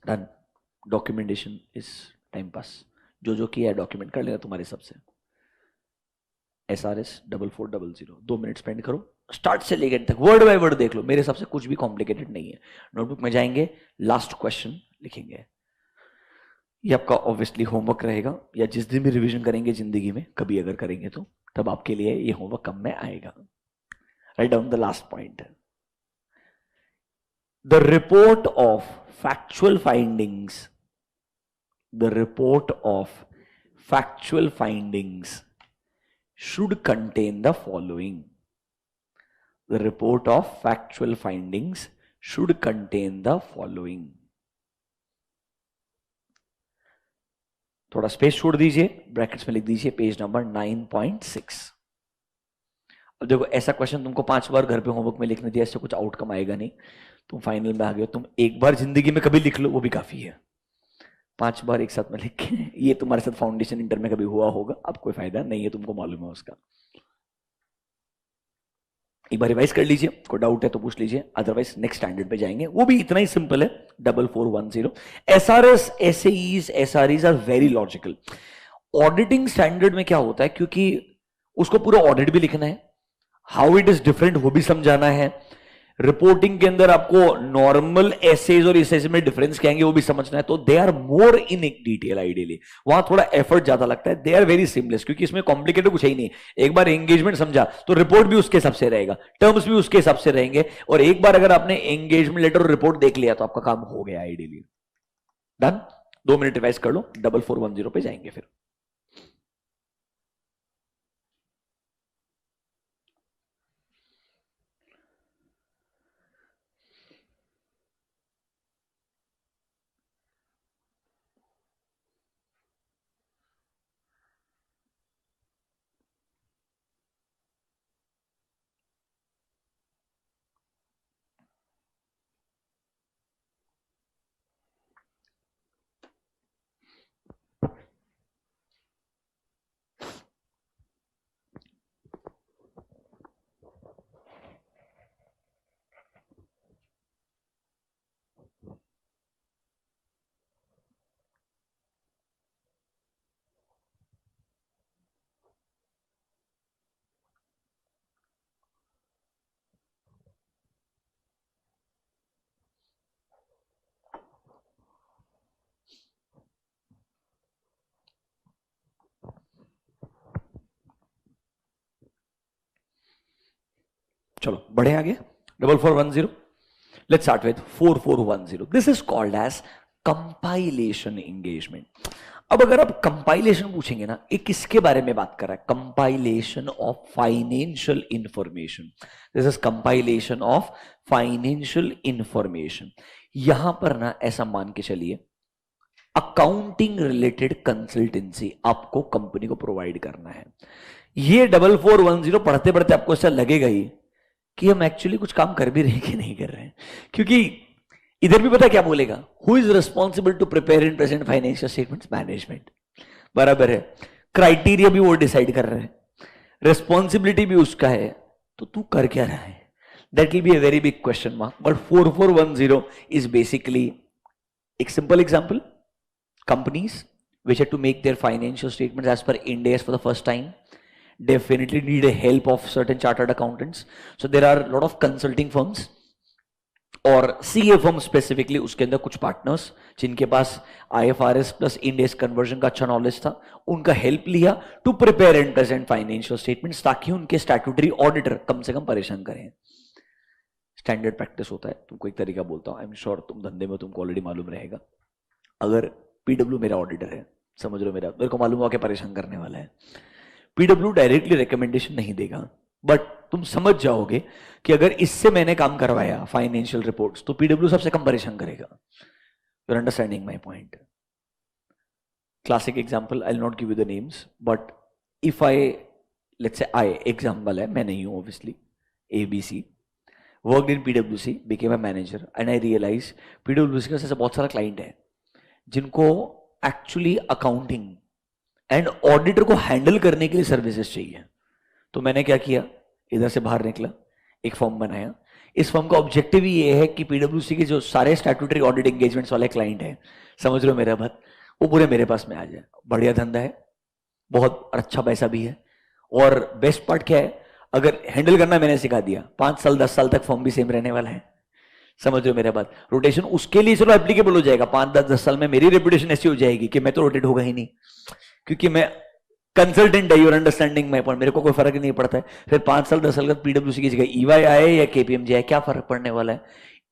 Done. Documentation is time pass. जो किया है डॉक्यूमेंट कर लेना तुम्हारे सबसे। SRS 4400 2 मिनट स्पेंड करो, स्टार्ट से लेकर तक वर्ड बाय वर्ड देख लो। मेरे हिसाब से कुछ भी कॉम्प्लिकेटेड नहीं है। नोटबुक में जाएंगे, लास्ट क्वेश्चन लिखेंगे। ये आपका ऑब्वियसली होमवर्क रहेगा, या जिस दिन भी रिवीजन करेंगे जिंदगी में कभी अगर करेंगे तो तब आपके लिए ये होमवर्क कम में आएगा। Write down the last point. The report of factual findings, the report of factual findings should contain the following. The report of factual findings should contain the following. थोड़ा स्पेस छोड़ दीजिए, ब्रैकेट्स में लिख दीजिए page number 9.6। अब देखो ऐसा question तुमको 5 बार घर पे होमवर्क में लिखने दिया, इससे कुछ आउटकम आएगा नहीं। तुम फाइनल में आ गए, तुम एक बार जिंदगी में कभी लिख लो वो भी काफी है। 5 बार एक साथ में लिख के, ये तुम्हारे साथ फाउंडेशन इंटर में कभी हुआ होगा, अब कोई फायदा नहीं है, तुमको मालूम है उसका। एक बार रिवाइज कर लीजिए, कोई डाउट है तो पूछ लीजिए, अदरवाइज नेक्स्ट स्टैंडर्ड पे जाएंगे, वो भी इतना ही सिंपल है, 4410। SRS SAEs SREs are very logical. Auditing standard में क्या होता है, क्योंकि उसको पूरा ऑडिट भी लिखना है, हाउ इट इज डिफरेंट वो भी समझाना है, रिपोर्टिंग के अंदर आपको नॉर्मल एसेज और इस में डिफरेंस कहेंगे वो भी समझना है, तो दे आर मोर इन एक डिटेल। आइडियली वहां थोड़ा एफर्ट ज्यादा लगता है, दे आर वेरी सिमलेस, क्योंकि इसमें कॉम्प्लिकेटेड कुछ है ही नहीं। एक बार एंगेजमेंट समझा तो रिपोर्ट भी उसके हिसाब से रहेगा, टर्म्स भी उसके हिसाब से रहेंगे, और एक बार अगर आपने एंगेजमेंट लेटर और रिपोर्ट देख लिया तो आपका काम हो गया आइडियली। डन, 2 मिनट रिवाइज कर लो, 4410 पे जाएंगे फिर। चलो बढ़े आगे, 4410। Let's start with 4410। This is called as compilation engagement. अब अगर आप कंपाइलेशन पूछेंगे ना, ये किसके बारे में बात कर रहा है, compilation of financial information. This is compilation of financial information. यहां पर ना ऐसा मान के चलिए, अकाउंटिंग रिलेटेड कंसल्टेंसी आपको कंपनी को प्रोवाइड करना है। ये 4410 पढ़ते पढ़ते आपको ऐसा लगेगा ही कि हम एक्चुअली कुछ काम कर भी रहे हैं कि नहीं कर रहे हैं, क्योंकि इधर भी पता क्या बोलेगा, who is responsible to prepare and present financial statements, management. बराबर है, क्राइटेरिया भी वो डिसाइड कर रहे हैं, रिस्पॉन्सिबिलिटी भी उसका है, तो तू कर क्या रहा है, that will be a very big question mark. But 4410 is basically एक simple example, companies which had to make their financial statements as per Ind AS for the first time definitely need a help of certain chartered accountants. So there are a lot of consulting firms और CA firm specifically, उसके अंदर कुछ partners जिनके पास IFRS plus Ind AS conversion का अच्छा knowledge था, उनका हेल्प लिया to prepare and present financial statements, ताकि उनके स्टैट्यूटरी ऑडिटर कम से कम परेशान करें। स्टैंडर्ड प्रैक्टिस होता है, तुमको एक तरीका बोलता हूं, आई एम श्योर तुम धंधे में तुमको ऑलरेडी मालूम रहेगा। अगर पीडब्ल्यू मेरा ऑडिटर है, समझ लो मेरे को मालूम हुआ कि परेशान करने वाला है, पीडब्ल्यू डायरेक्टली रिकमेंडेशन नहीं देगा, बट तुम समझ जाओगे कि अगर इससे मैंने काम करवाया फाइनेंशियल रिपोर्ट्स, तो पीडब्ल्यू सबसे कम परेशान करेगा। You are understanding my point. Classic example, I will not give you the names, but if I, let's say I example है, मैं नहीं हूं obviously, ABC worked in PwC, became a manager, and I realise PwC का ऐसा बहुत सारा client है जिनको एक्चुअली अकाउंटिंग एंड ऑडिटर को हैंडल करने के लिए सर्विसेज चाहिए। तो मैंने क्या किया, इधर से बाहर निकला, एक फर्म बनाया। इस फर्म का ऑब्जेक्टिव ही ये है कि PwC के जो सारे स्टैट्यूटरी ऑडिट एंगेजमेंट्स वाले क्लाइंट हैं, समझ रहे हो मेरा बात, वो पूरे मेरे पास में आ जाए। बढ़िया धंधा है, बहुत अच्छा पैसा भी है, और बेस्ट पार्ट क्या है, अगर हैंडल करना मैंने सिखा दिया, 5 साल 10 साल तक फर्म भी सेम रहने वाला है। समझ रहे हो मेरा बात, रोटेशन उसके लिए चलो एप्लीकेबल हो जाएगा, 5-10 साल में मेरी रेपुटेशन ऐसी हो जाएगी कि मैं तो रोटेट होगा ही नहीं, क्योंकि मैं कंसल्टेंट है। यूर अंडरस्टैंडिंग माय पॉइंट, मेरे को कोई फर्क नहीं पड़ता है। फिर 5 साल 10 साल का PwC की जगह EY आए या KPMG आए, क्या फर्क पड़ने वाला है।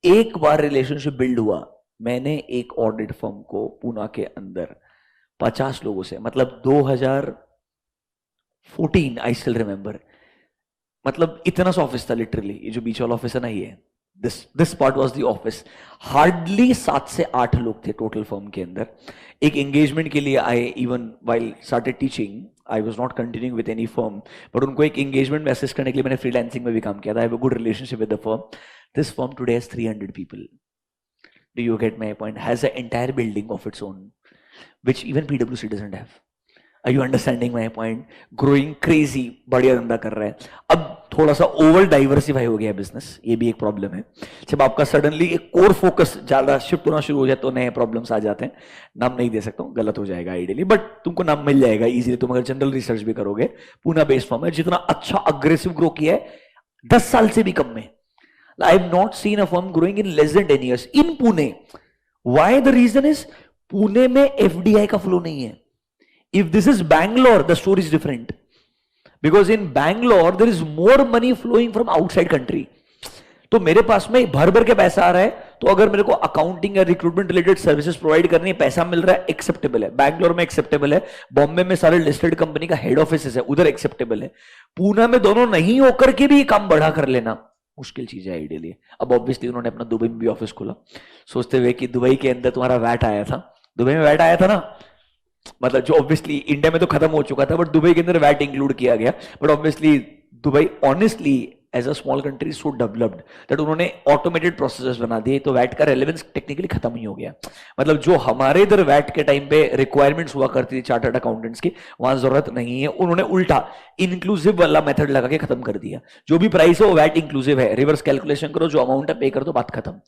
एक बार रिलेशनशिप बिल्ड हुआ, मैंने एक ऑडिट फर्म को पूना के अंदर 50 लोगों से, मतलब 2014, आई स्टिल रिमेंबर, मतलब इतना सा ऑफिस था लिटरली, ये जो बीच वाला ऑफिस है ना, ये this part was the office, hardly 7 से 8 लोग थे टोटल फर्म के अंदर। एक एंगेजमेंट के लिए आए, even while started teaching, I was not continuing with any firm, but उनको एक एंगेजमेंट में असिस्ट करने के लिए मैंने फ्रीलांसिंग में भी काम किया था। I have a good relationship with the firm. This firm today has 300 people. Do you get my point? Has a entire building of its own, which even PwC doesn't have. Are you understanding my point? Growing crazy, बढ़िया धंधा कर रहा है। अब थोड़ा सा over diversify हो गया बिजनेस, ये भी एक प्रॉब्लम है। जब आपका सडनली एक कोर फोकस ज्यादा शिफ्ट होना शुरू हो जाए तो नए प्रॉब्लम्स आ जाते हैं। नाम नहीं दे सकता हूं, गलत हो जाएगा आइडियली, बट तुमको नाम मिल जाएगा इजीली, तुम अगर जनरल रिसर्च भी करोगे। पूना बेस्ड फॉर्म है, जितना अच्छा अग्रेसिव ग्रो किया है 10 साल से भी कम में। I have not seen a firm growing in less than 10 years in Pune. Why? The reason is Pune में एफडीआई का फ्लो नहीं है। If this is Bangalore the story is different, because in Bangalore there is more money flowing from outside country. तो मेरे पास में भर भर के पैसा आ रहा है, तो अगर मेरे को अकाउंटिंग या रिक्रूटमेंट रिलेटेड सर्विसेज प्रोवाइड करनी है, पैसा मिल रहा है, एक्सेप्टेबल है। बैंगलोर में एक्सेप्टेबल है, बॉम्बे में सारे लिस्टेड कंपनी का हेड ऑफिस है, उधर एक्सेप्टेबल है। पूना में दोनों नहीं होकर के भी काम बढ़ा कर लेना मुश्किल चीज है आइडियली। अब ऑब्वियसली उन्होंने अपना दुबई में भी ऑफिस खोला, सोचते हुए कि दुबई के अंदर तुम्हारा वैट आया था, दुबई में वैट आया था ना, मतलब जो ऑब्वियसली इंडिया में तो खत्म हो चुका था, बट दुबई के अंदर वैट इंक्लूड किया गया। But obviously Dubai honestly as a small country so developed that उन्होंने ऑटोमेटेड प्रोसेसेस बना दिए, तो वैट का रेलेवेंस टेक्निकली खत्म ही हो गया। मतलब जो हमारे इधर वैट के टाइम पे रिक्वायरमेंट्स हुआ करती थी चार्टर्ड अकाउंटेंट्स की, वहां जरूरत नहीं है, उन्होंने उल्टा इंक्लूसिव वाला मेथड लगा के खत्म कर दिया। जो भी प्राइस है वो वैट इंक्लूसिव है, रिवर्स कैलकुलेशन करो, जो अमाउंट है पे कर दो, बात खत्म।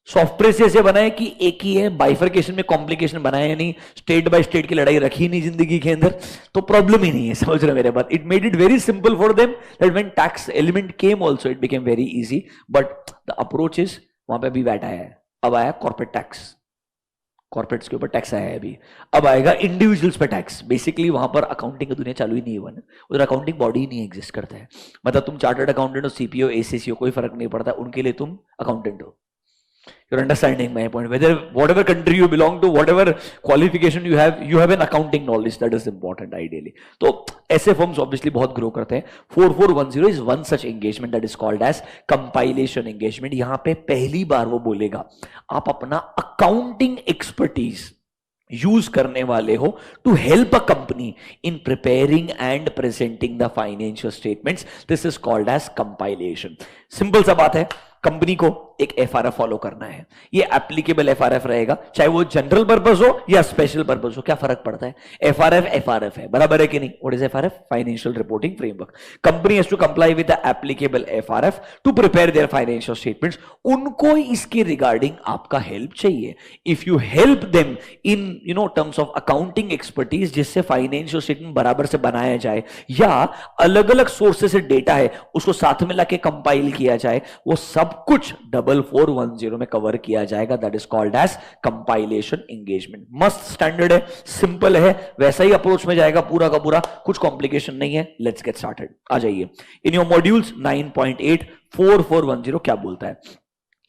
सॉफ्टवेयर से ऐसे बनाए कि एक ही है, बाइफर्केशन में कॉम्प्लिकेशन बनाया नहीं, स्टेट बाय स्टेट की लड़ाई रखी नहीं जिंदगी के अंदर, तो प्रॉब्लम ही नहीं है। समझ रहे मेरे बात? It made it very simple for them that when tax element came also it became very easy. But the approach is, वहां पे अभी वैट आया है, अब आया कॉर्पोरेट टैक्स, कॉर्पोरेट्स के ऊपर टैक्स आया है अभी, अब आएगा इंडिविजुअल्स पे टैक्स। बेसिकली वहां पर अकाउंटिंग की दुनिया चालू ही नहीं हुआ ना, उधर अकाउंटिंग बॉडी ही नहीं एग्जिस्ट करता है। मतलब तुम चार्टर्ड अकाउंटेंट हो, सीपीओ, एसीसीओ, कोई फर्क नहीं पड़ता, उनके लिए तुम अकाउंटेंट हो। You're understanding my point? Whether whatever country you belong to, whatever qualification you have an accounting knowledge, that is important ideally. तो ऐसे firms obviously बहुत grow करते हैं। 4410 is one such engagement that is called as compilation engagement। यहाँ पे पहली बार वो बोलेगा आप अपना accounting expertise यूज करने वाले हो to help a company in preparing and presenting the financial statements. This is called as compilation. Simple सा बात है, कंपनी को एक एफआरएफ फॉलो करना है, ये एप्लीकेबल एफआरएफ रहेगा, चाहे वो जनरल पर्पस हो या स्पेशल पर्पस हो, क्या फर्क पड़ता है? एफआरएफ है, बराबर है कि नहीं? What is FRF? Financial reporting framework. Company has to comply with the applicable FRF to prepare their financial statements. उनको इसके रिगार्डिंग आपका हेल्प चाहिए। If you help them in terms of accounting expertise, जिससे फाइनेंशियल स्टेटमेंट बराबर से बनाया जाए, या अलग अलग सोर्सेस से डेटा है उसको साथ में लाके कंपाइल किया जाए, वो सब कुछ 4410 में कवर किया जाएगा। That is called as compilation engagement. मस्त स्टैंडर्ड है, सिंपल है, वैसा ही अप्रोच में जाएगा पूरा का पूरा, कुछ कॉम्प्लिकेशन नहीं है। Let's get started. आ जाइए इन योर मॉड्यूल्स 9.8 4410 क्या बोलता है?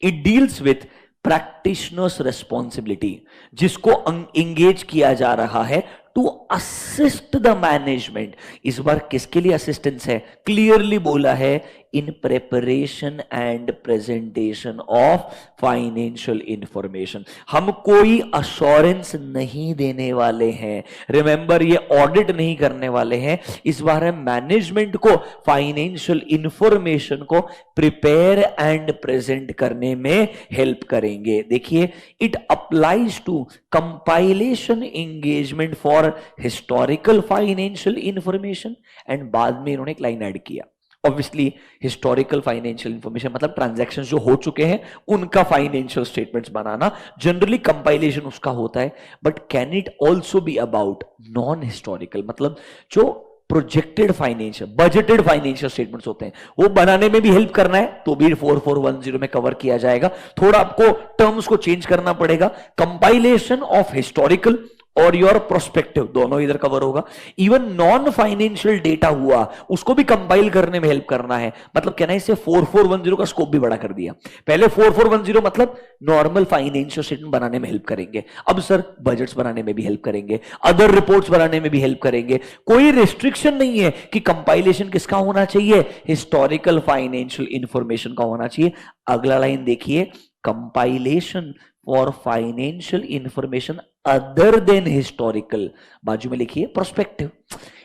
It deals with practitioners responsibility, जिसको एंगेज किया जा रहा है टू असिस्ट द मैनेजमेंट। इस बार किसके लिए असिस्टेंस है? क्लियरली बोला है, in preparation and presentation of financial information. हम कोई अश्योरेंस नहीं देने वाले हैं, रिमेंबर ये ऑडिट नहीं करने वाले हैं। इस बार हम मैनेजमेंट को फाइनेंशियल इंफॉर्मेशन को प्रिपेयर एंड प्रेजेंट करने में हेल्प करेंगे। देखिए, it applies to compilation engagement for historical financial information, and बाद में इन्होंने एक लाइन ऐड किया, ऑब्वियसली हिस्टोरिकल फाइनेंशियल इंफॉर्मेशन मतलब ट्रांजैक्शन जो हो चुके हैं उनका फाइनेंशियल स्टेटमेंट्स बनाना, जनरली कंपाइलेशन उसका होता है। But can it also be about non historical, मतलब जो projected financial budgeted financial statements होते हैं वो बनाने में भी हेल्प करना है, तो भी 4410 में कवर किया जाएगा। थोड़ा आपको टर्म्स को चेंज करना पड़ेगा, कंपाइलेशन ऑफ हिस्टोरिकल और योर प्रोस्पेक्टिव दोनों इधर कवर होगा। इवन नॉन फाइनेंशियल डेटा हुआ उसको भी कंपाइल करने में हेल्प करना है। मतलब कहना है, इसे 4410 का स्कोप भी बड़ा कर दिया। पहले 4410 मतलब नॉर्मल फाइनेंशियल स्टेटमेंट बनाने में हेल्प करेंगे, अब सर बजट्स बनाने में भी हेल्प करेंगे, अदर रिपोर्ट्स बनाने में भी हेल्प करेंगे। कोई रिस्ट्रिक्शन नहीं है कि कंपाइलेशन किसका होना चाहिए, हिस्टोरिकल फाइनेंशियल इंफॉर्मेशन का होना चाहिए। अगला लाइन देखिए, compilation for financial information other than historical, बाजू में लिखिए prospective.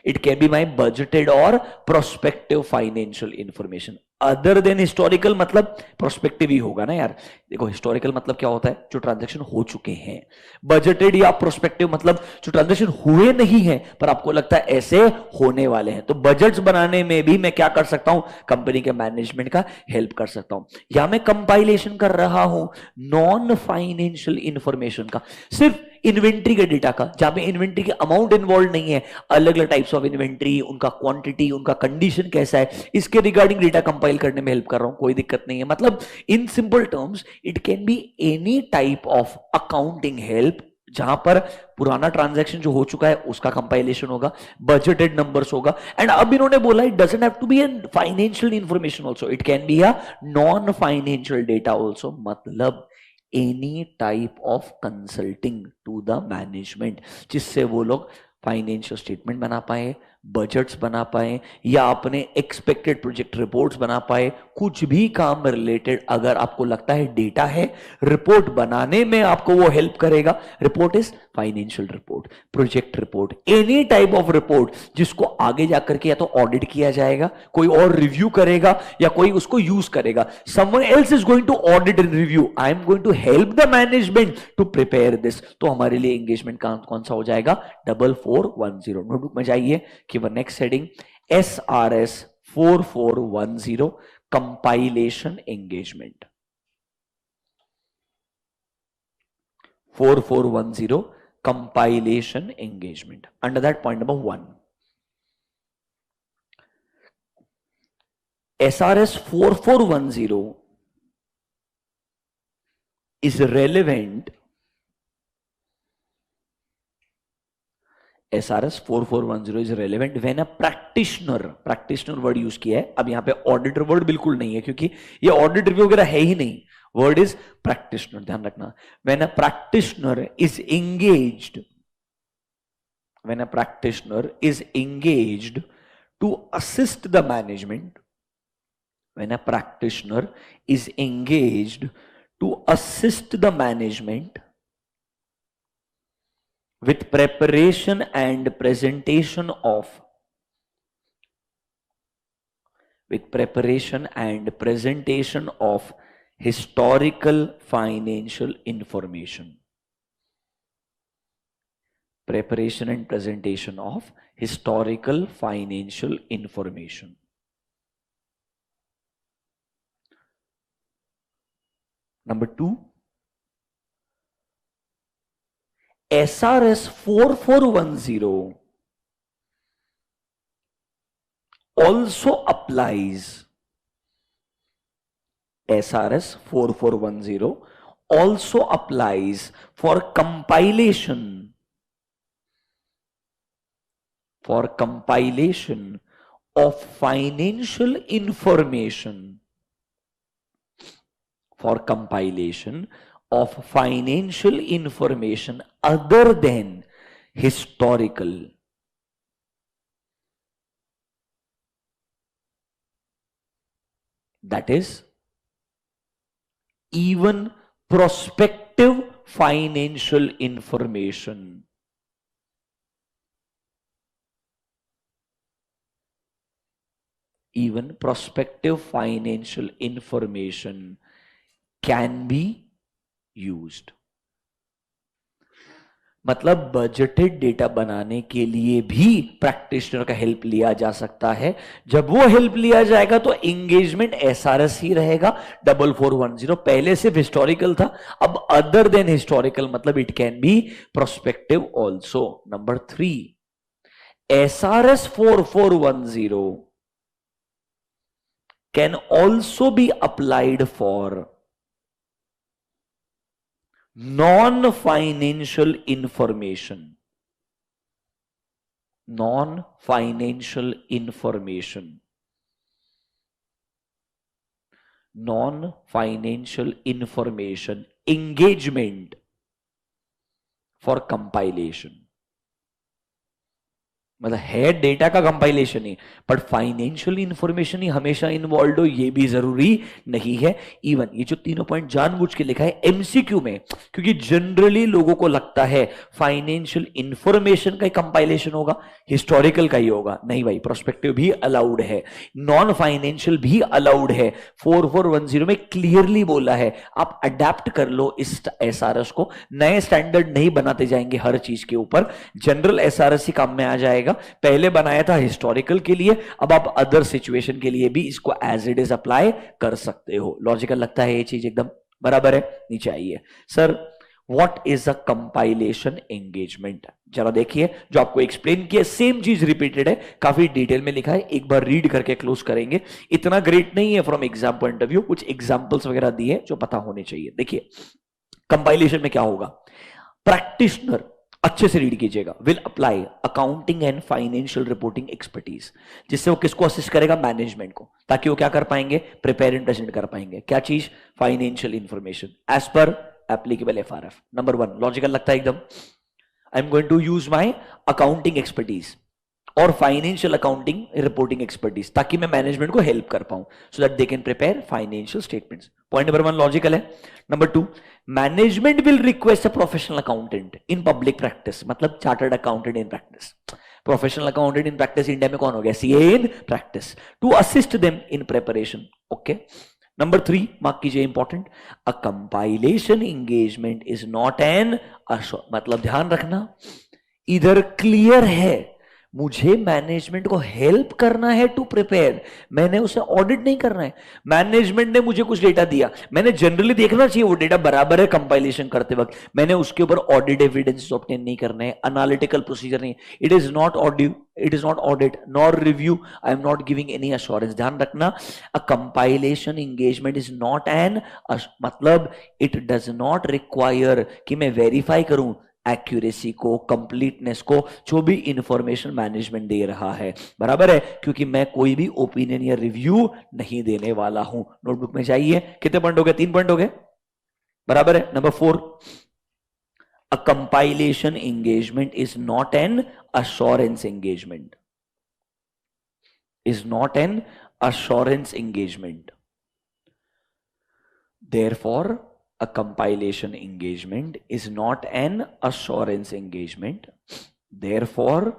It can be my budgeted और prospective financial information. Other than historical मतलब प्रोस्पेक्टिव ही होगा ना यार। देखो हिस्टोरिकल मतलब क्या होता है, जो ट्रांजैक्शन हो चुके हैं। बजटेड या प्रोस्पेक्टिव मतलब जो ट्रांजैक्शन हुए नहीं है पर आपको लगता है ऐसे होने वाले हैं। तो बजट्स बनाने में भी मैं क्या कर सकता हूं, कंपनी के मैनेजमेंट का हेल्प कर सकता हूं। या मैं कंपाइलेशन कर रहा हूं नॉन फाइनेंशियल इंफॉर्मेशन का, सिर्फ इन्वेंट्री के डेटा का, जहां पे इन्वेंट्री के अमाउंट इन्वॉल्व नहीं है, अलग अलग टाइप्स ऑफ इन्वेंट्री, उनका क्वांटिटी, उनका कंडीशन कैसा है, इसके रिगार्डिंग डेटा कंपाइल करने में हेल्प कर रहा हूं, कोई दिक्कत नहीं है। मतलब in simple terms it can be any type of accounting help, जहां पर पुराना ट्रांजैक्शन जो हो चुका है उसका कंपाइलेशन होगा, बजटेड नंबर्स होगा। एंड अब इन्होंने बोला it doesn't have to be an financial information also, it can be a non financial data also, मतलब any type of consulting to the management, जिससे वो लोग फाइनेंशियल स्टेटमेंट बना पाए, बजट्स बना पाए, या अपने एक्सपेक्टेड प्रोजेक्ट रिपोर्ट्स बना पाए। कुछ भी काम रिलेटेड अगर आपको लगता है डेटा है, रिपोर्ट बनाने में आपको वो हेल्प करेगा। Report is financial report, project report, any type of report जिसको आगे जाकर के या तो ऑडिट किया जाएगा, कोई और रिव्यू करेगा, या कोई उसको यूज करेगा। Someone else is going to audit and review, I am going to help the management to prepare this. तो हमारे लिए एंगेजमेंट कौन सा हो जाएगा, 4410। नोटबुक में जाइए कि वह next heading SRS 4410 compilation engagement, 4410 compilation engagement. Under that, point number 1, SRS 4410 is relevant. SRS 4410 is relevant when a practitioner word use किया है। अब यहां पे ऑडिटर वर्ड बिल्कुल नहीं है क्योंकि ये ऑडिट रिव्यू वगैरह है ही नहीं, वर्ड इज प्रैक्टिशनर, ध्यान रखना। when a practitioner is engaged to assist the management, when a practitioner is engaged to assist the management with preparation and presentation of historical financial information. Preparation and presentation of historical financial information. Number 2, SRS 4410 also applies. SRS 4410 also applies for compilation of financial information, other than historical. That is, even prospective financial information. Even prospective financial information can be used. मतलब budgeted data बनाने के लिए भी practitioner का help लिया जा सकता है। जब वो हेल्प लिया जाएगा तो एंगेजमेंट SRS ही रहेगा 4410। पहले सिर्फ हिस्टोरिकल था, अब अदर देन हिस्टोरिकल मतलब it can B prospective also. Number 3, SRS 4410 can also be applied for non-financial information. Non-financial information engagement for compilation. मतलब है डेटा का कंपाइलेशन ही, बट फाइनेंशियल इंफॉर्मेशन ही हमेशा इन्वॉल्व हो ये भी जरूरी नहीं है। इवन ये जो तीनों पॉइंट जानबूझ के लिखा है एमसीक्यू में, क्योंकि जनरली लोगों को लगता है फाइनेंशियल इंफॉर्मेशन का कंपाइलेशन होगा, हिस्टोरिकल का ही होगा। नहीं भाई, प्रोस्पेक्टिव भी अलाउड है, नॉन फाइनेंशियल भी अलाउड है। 4410 में क्लियरली बोला है, आप अडेप्ट कर लो इस एसआरएस को, नए स्टैंडर्ड नहीं बनाते जाएंगे हर चीज के ऊपर, जनरल एसआरएस ही काम में आ जाएगा। पहले बनाया था हिस्टोरिकल के लिए, अब आप अदर सिचुएशन के लिए भी इसको एज इट इज अप्लाई कर सकते हो। लॉजिकल लगता है ये चीज एकदम बराबर है? नीचे आइए sir, what is a compilation engagement? जरा देखिए, जो आपको एक्सप्लेन किया सेम चीज रिपीटेड है, काफी डिटेल में लिखा है, एक बार रीड करके क्लोज करेंगे। इतना ग्रेट नहीं है from exam point of view, कुछ एग्जांपल्स वगैरह दिए जो पता होने चाहिए। देखिए कंपाइलेशन में क्या होगा, प्रैक्टिशनर, अच्छे से रीड कीजिएगा, will apply accounting and financial reporting expertise, जिससे वो किसको असिस्ट करेगा, मैनेजमेंट को, ताकि वो क्या कर पाएंगे, प्रिपेयर एंड प्रेजेंट कर पाएंगे। क्या चीज, फाइनेंशियल इंफॉर्मेशन एज पर एप्लीकेबल एफआरएफ। नंबर 1 लॉजिकल लगता है एकदम, I am going to use my accounting expertise और फाइनेंशियल अकाउंटिंग रिपोर्टिंग एक्सपर्टीज, ताकि मैं मैनेजमेंट को हेल्प कर पाऊं, so that they can prepare financial statements. Point number 1 logical है। Number 2, management will request a professional accountant in public practice, मतलब chartered accountant in practice. Professional accountant in practice India में कौन हो गया, CA in practice, to assist them in preparation. Okay. Number 3 mark कीजिए, important, a compilation engagement is not an, मतलब ध्यान रखना, इधर क्लियर है मुझे मैनेजमेंट को हेल्प करना है टू प्रिपेयर, मैंने उसे ऑडिट नहीं करना है। मैनेजमेंट ने मुझे कुछ डेटा दिया, मैंने जनरली देखना चाहिए वो डेटा बराबर है कंपाइलेशन करते वक्त, मैंने उसके ऊपर ऑडिट एविडेंस ऑब्टेन नहीं करना है, एनालिटिकल प्रोसीजर नहीं। It is not audit nor review, I am not giving any assurance. ध्यान रखना, अ compilation engagement is not an, मतलब इट डज नॉट रिक्वायर कि मैं वेरीफाई करूं एक्यूरेसी को, कंप्लीटनेस को, जो भी इंफॉर्मेशन मैनेजमेंट दे रहा है, बराबर है, क्योंकि मैं कोई भी ओपिनियन या रिव्यू नहीं देने वाला हूं। नोटबुक में जाइए, कितने पॉइंट हो गए, 3 पॉइंट हो गए, बराबर है। Number 4, a compilation engagement is not an assurance engagement, is not an assurance engagement, therefore a compilation engagement is not an assurance engagement, therefore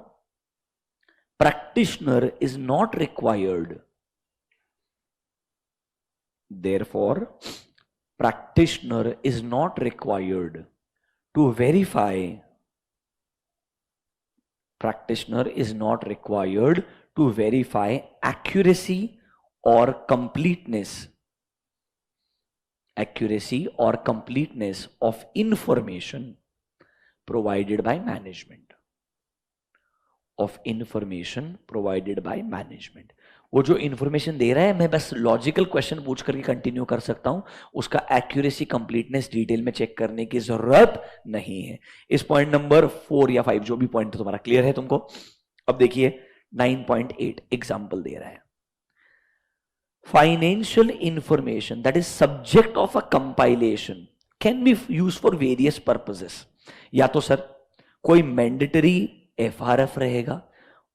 practitioner is not required, therefore practitioner is not required to verify, practitioner is not required to verify accuracy or completeness of information provided by management, वो जो information दे रहा है मैं बस logical question पूछ करके continue कर सकता हूं, उसका एक्यूरेसी, कंप्लीटनेस डिटेल में चेक करने की जरूरत नहीं है। इस पॉइंट नंबर 4 या 5 जो भी पॉइंट तुम्हारा क्लियर है तुमको। अब देखिए 9.8 एग्जाम्पल दे रहा है, financial information that is subject of a compilation can be used for various purposes। या तो सर कोई मैंडेटरी एफआरएफ रहेगा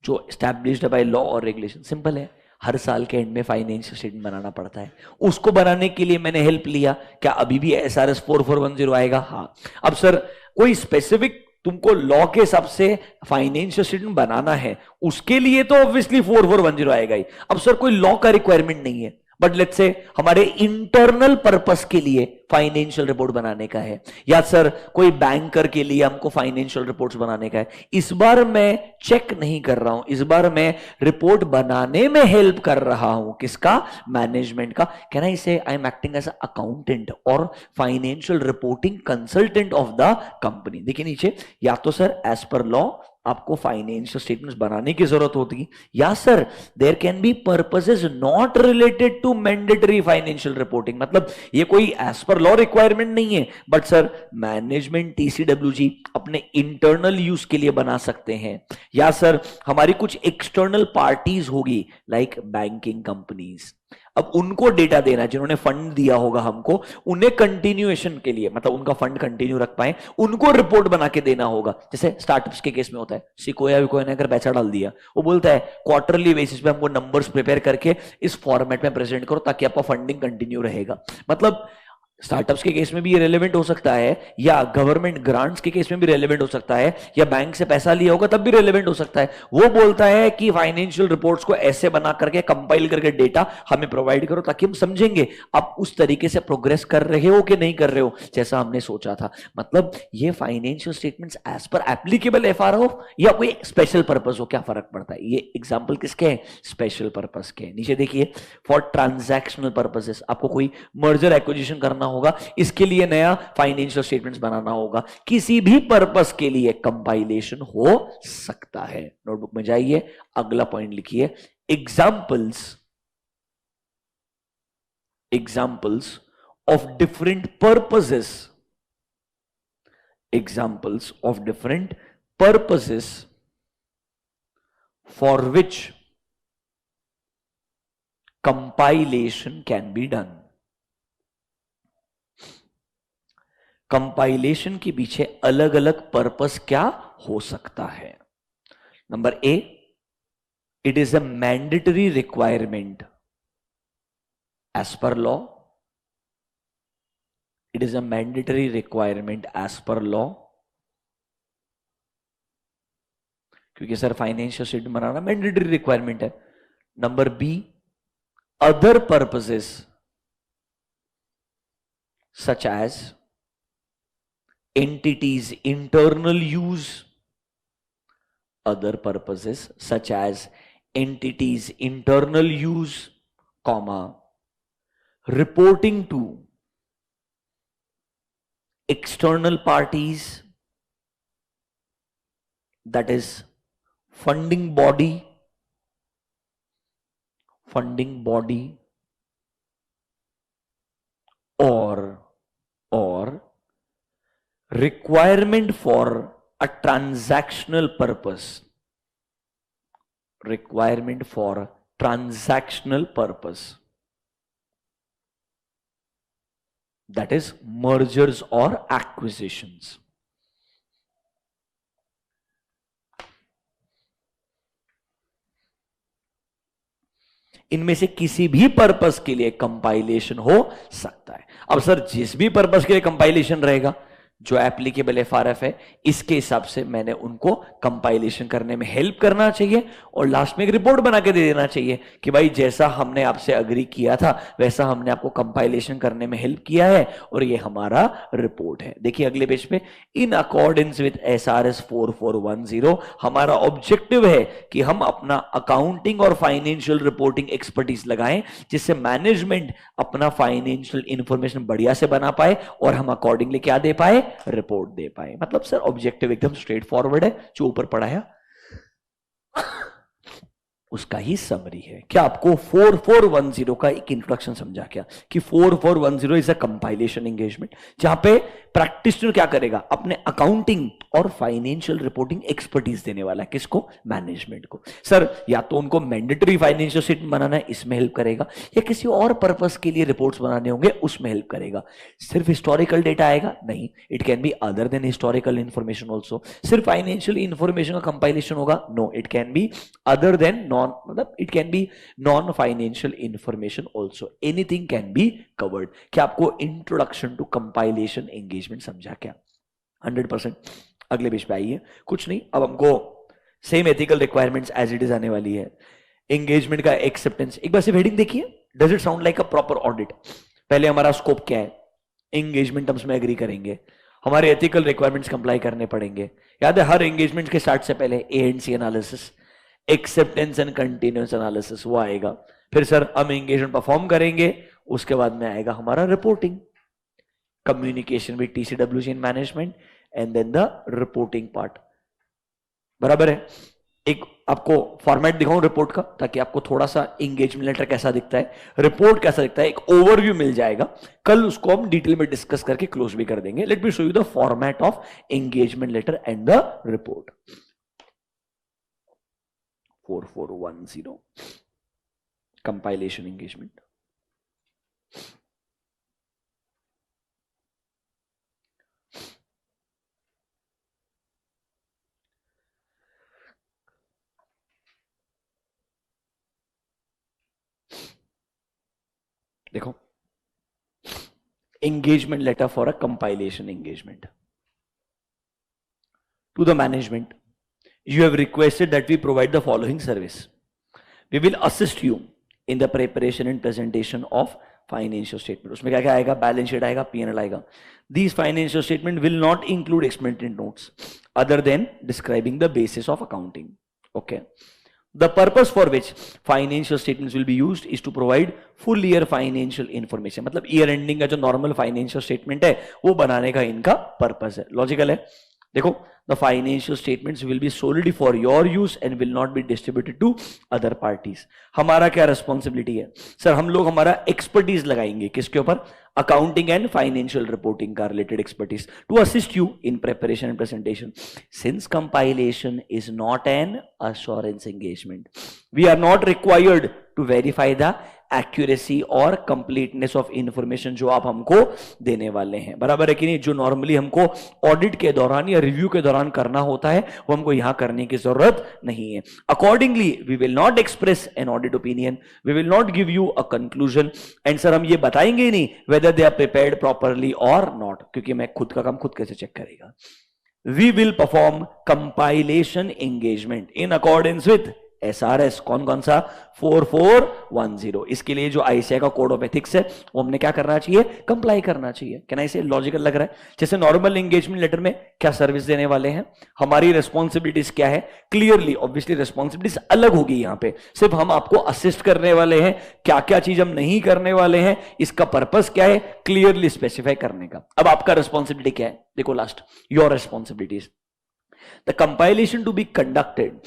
जो एस्टैब्लिश्ड बाय लॉ और रेगुलेशन, सिंपल है, हर साल के एंड में फाइनेंशियल स्टेटमेंट बनाना पड़ता है, उसको बनाने के लिए मैंने हेल्प लिया, क्या अभी भी एसआरएस 4410 आएगा? हाँ। अब सर कोई स्पेसिफिक तुमको लॉ के हिसाब से फाइनेंशियल स्टेटमेंट बनाना है, उसके लिए तो ऑब्वियसली 4410 आएगा ही। अब सर कोई लॉ का रिक्वायरमेंट नहीं है, बट लेट्स से हमारे इंटरनल पर्पस के लिए फाइनेंशियल रिपोर्ट बनाने का है, या सर कोई बैंकर के लिए हमको फाइनेंशियल रिपोर्ट्स बनाने का है, इस बार मैं चेक नहीं कर रहा हूं, इस बार मैं रिपोर्ट बनाने में हेल्प कर रहा हूं, किसका? मैनेजमेंट का। Can I say I am acting as accountant और financial reporting consultant of the company. देखिए नीचे, या तो सर एज पर लॉ आपको फाइनेंशियल स्टेटमेंट्स बनाने की जरूरत होती, या sir there can be purposes not related to mandatory financial reporting, मतलब ये कोई एज पर लॉ रिक्वायरमेंट नहीं है, बट सर मैनेजमेंट टीसीडब्ल्यूजी अपने इंटरनल यूज के लिए बना सकते हैं, या सर हमारी कुछ एक्सटर्नल पार्टीज होगी लाइक बैंकिंग कंपनीज, अब उनको डेटा देना है जिन्होंने फंड दिया होगा हमको, उन्हें कंटिन्यूएशन के लिए, मतलब उनका फंड कंटिन्यू रख पाए, उनको रिपोर्ट बना के देना होगा। जैसे स्टार्टअप्स के केस में होता है, सिकोया विकोया ने अगर पैसा डाल दिया, वो बोलता है क्वार्टरली बेसिस पे हमको नंबर्स प्रिपेयर करके इस फॉर्मेट में प्रेजेंट करो ताकि आपका फंडिंग कंटिन्यू रहेगा। मतलब स्टार्टअप्स के केस में भी ये रेलेवेंट हो सकता है, या गवर्नमेंट ग्रांट्स के केस में भी रेलेवेंट हो सकता है, या बैंक से पैसा लिया होगा तब भी रेलेवेंट हो सकता है। वो बोलता है कि फाइनेंशियल रिपोर्ट्स को ऐसे बना करके कंपाइल करके डेटा हमें प्रोवाइड करो ताकि हम समझेंगे आप उस तरीके से प्रोग्रेस कर रहे हो कि नहीं कर रहे हो जैसा हमने सोचा था। मतलब ये फाइनेंशियल स्टेटमेंट्स एज पर एप्लीकेबल एफआरओ या कोई स्पेशल पर्पस हो, क्या फर्क पड़ता है। ये एग्जाम्पल किसके हैं, स्पेशल पर्पस के। नीचे देखिए, फॉर ट्रांजैक्शनल पर्पसेस, आपको कोई मर्जर एक्विजिशन करना होगा, इसके लिए नया फाइनेंशियल स्टेटमेंट्स बनाना होगा, किसी भी पर्पस के लिए कंपाइलेशन हो सकता है। नोटबुक में जाइए, अगला पॉइंट लिखिए, examples of different purposes, examples of different purposes for which compilation can be done. Compilation के पीछे अलग अलग पर्पस क्या हो सकता है। Number A, it is a mandatory requirement as per law, it is a mandatory requirement as per law, क्योंकि sir financial statement बनाना मैंडेटरी रिक्वायरमेंट है। Number B, other purposes such as entities internal use, other purposes such as entities internal use, comma, reporting to external parties, that is funding body, or requirement for a transactional purpose, requirement for transactional purpose, that is mergers or acquisitions। इनमें से किसी भी purpose के लिए compilation हो सकता है। अब सर जिस भी पर्पस के लिए कंपाइलेशन रहेगा, जो एप्लीकेबल एफआरएफ है, इसके हिसाब से मैंने उनको कंपाइलेशन करने में हेल्प करना चाहिए और लास्ट में एक रिपोर्ट बना के दे देना चाहिए कि भाई जैसा हमने आपसे अग्री किया था वैसा हमने आपको कंपाइलेशन करने में हेल्प किया है और ये हमारा रिपोर्ट है। देखिए अगले पेज पे, इन अकॉर्डेंस विद एसआरएस 4410 हमारा ऑब्जेक्टिव है कि हम अपना अकाउंटिंग और फाइनेंशियल रिपोर्टिंग एक्सपर्टीज लगाएं जिससे मैनेजमेंट अपना फाइनेंशियल इंफॉर्मेशन बढ़िया से बना पाए और हम अकॉर्डिंगली क्या दे पाए, रिपोर्ट दे पाए। मतलब सर ऑब्जेक्टिव एकदम स्ट्रेट फॉरवर्ड है, जो ऊपर पढ़ा है उसका ही समरी है। क्या आपको 4410 का एक इंट्रोडक्शन समझा क्या कि 4410 इज अ कंपाइलेशन एंगेजमेंट जहां पे प्रैक्टिशनर क्या करेगा, अपने अकाउंटिंग और फाइनेंशियल रिपोर्टिंग एक्सपर्टीज देने वाला है। किसको, मैनेजमेंट को। सर या तो उनको मैंडेटरी फाइनेंशियल स्टेटमेंट बनाना है, इसमें हेल्प करेगा, या किसी और पर्पस के लिए रिपोर्ट्स बनाने होंगे उसमें हेल्प करेगा। सिर्फ हिस्टोरिकल डेटा आएगा नहीं, it can be other than historical information also. सिर्फ फाइनेंशियल इंफॉर्मेशन का कंपाइलेशन होगा, no, it can be other than non, मतलब it can be non financial information also, anything can be covered. क्या आपको introduction to compilation engagement समझा क्या? 100%। अगले page पे आइए, कुछ नहीं, अब हमको same ethical requirements as it is आने वाली है। एंगेजमेंट का एक्सेप्टेंस, एक बार सिर्फ हेडिंग देखिए, does it sound like a proper audit. पहले हमारा स्कोप क्या है, एंगेजमेंट टर्म्स में एग्री करेंगे, हमारे एथिकल रिक्वायरमेंट्स कंप्लाई करने पड़ेंगे। याद है हर एंगेजमेंट के स्टार्ट से पहले A and C analysis, acceptance and continuous analysis वो आएगा। फिर सर हम एंगेजमेंट परफॉर्म करेंगे, उसके बाद में आएगा हमारा reporting, communication with TCW chain management and then the reporting part. बराबर है। एक आपको फॉर्मेट दिखाऊं रिपोर्ट का ताकि आपको थोड़ा सा एंगेजमेंट लेटर कैसा दिखता है, रिपोर्ट कैसा दिखता है, एक ओवरव्यू मिल जाएगा। कल उसको हम डिटेल में डिस्कस करके क्लोज भी कर देंगे। Let me show you the format of engagement letter and the report. 4410 compilation engagement. देखो, engagement letter for a compilation engagement. To the management, you have requested that we provide the following service. We will assist you in the preparation and presentation of financial statement. उसमें क्या क्या आएगा? Balance sheet आएगा, P&L आएगा. These financial statement will not include expenditure notes other than describing the basis of accounting. Okay. The purpose for which financial statements will be used is to provide full year financial information. मतलब year ending का जो normal financial statement है वो बनाने का इनका purpose है. Logical है. देखो, the financial statements will be solely for your use and will not be distributed to other parties. हमारा क्या रिस्पॉन्सिबिलिटी है? सर, हम लोग हमारा एक्सपर्टीज लगाएंगे किसके ऊपर? अकाउंटिंग एंड फाइनेंशियल रिपोर्टिंग का related expertise to assist you in preparation and presentation. Since compilation is not an assurance engagement, we are not required to verify the accuracy और completeness of information जो आप हमको देने वाले हैं. बराबर है कि नहीं? जो नॉर्मली हमको ऑडिट के दौरान या रिव्यू के दौरान करना होता है वो हमको यहां करने की जरूरत नहीं है. Accordingly we will not express an audit opinion, we will not give you a conclusion. And sir, हम ये बताएंगे ही नहीं whether they are prepared properly और नॉट, क्योंकि मैं खुद का काम खुद कैसे चेक करेगा. We will perform compilation engagement in accordance with SRS. कौन कौन सा? 4410. इसके लिए जो ICAI का कोड ऑफ एथिक्स है वो हमने क्या करना चाहिए? कंप्लाई करना चाहिए. क्या ऐसे लॉजिकल लग रहा है? जैसे नॉर्मल एंगेजमेंट लेटर में क्या सर्विस देने वाले हैं, हमारी रिस्पॉन्सिबिलिटीज क्या है, क्लियरली ऑब्वियसली रिस्पॉन्सिबिलिटीज अलग होगी. यहां पे सिर्फ हम आपको असिस्ट करने वाले हैं, क्या क्या चीज हम नहीं करने वाले हैं, इसका पर्पस क्या है, क्लियरली स्पेसिफाई करने का. अब आपका रिस्पॉन्सिबिलिटी क्या है? देखो, last your responsibilities. The compilation to be conducted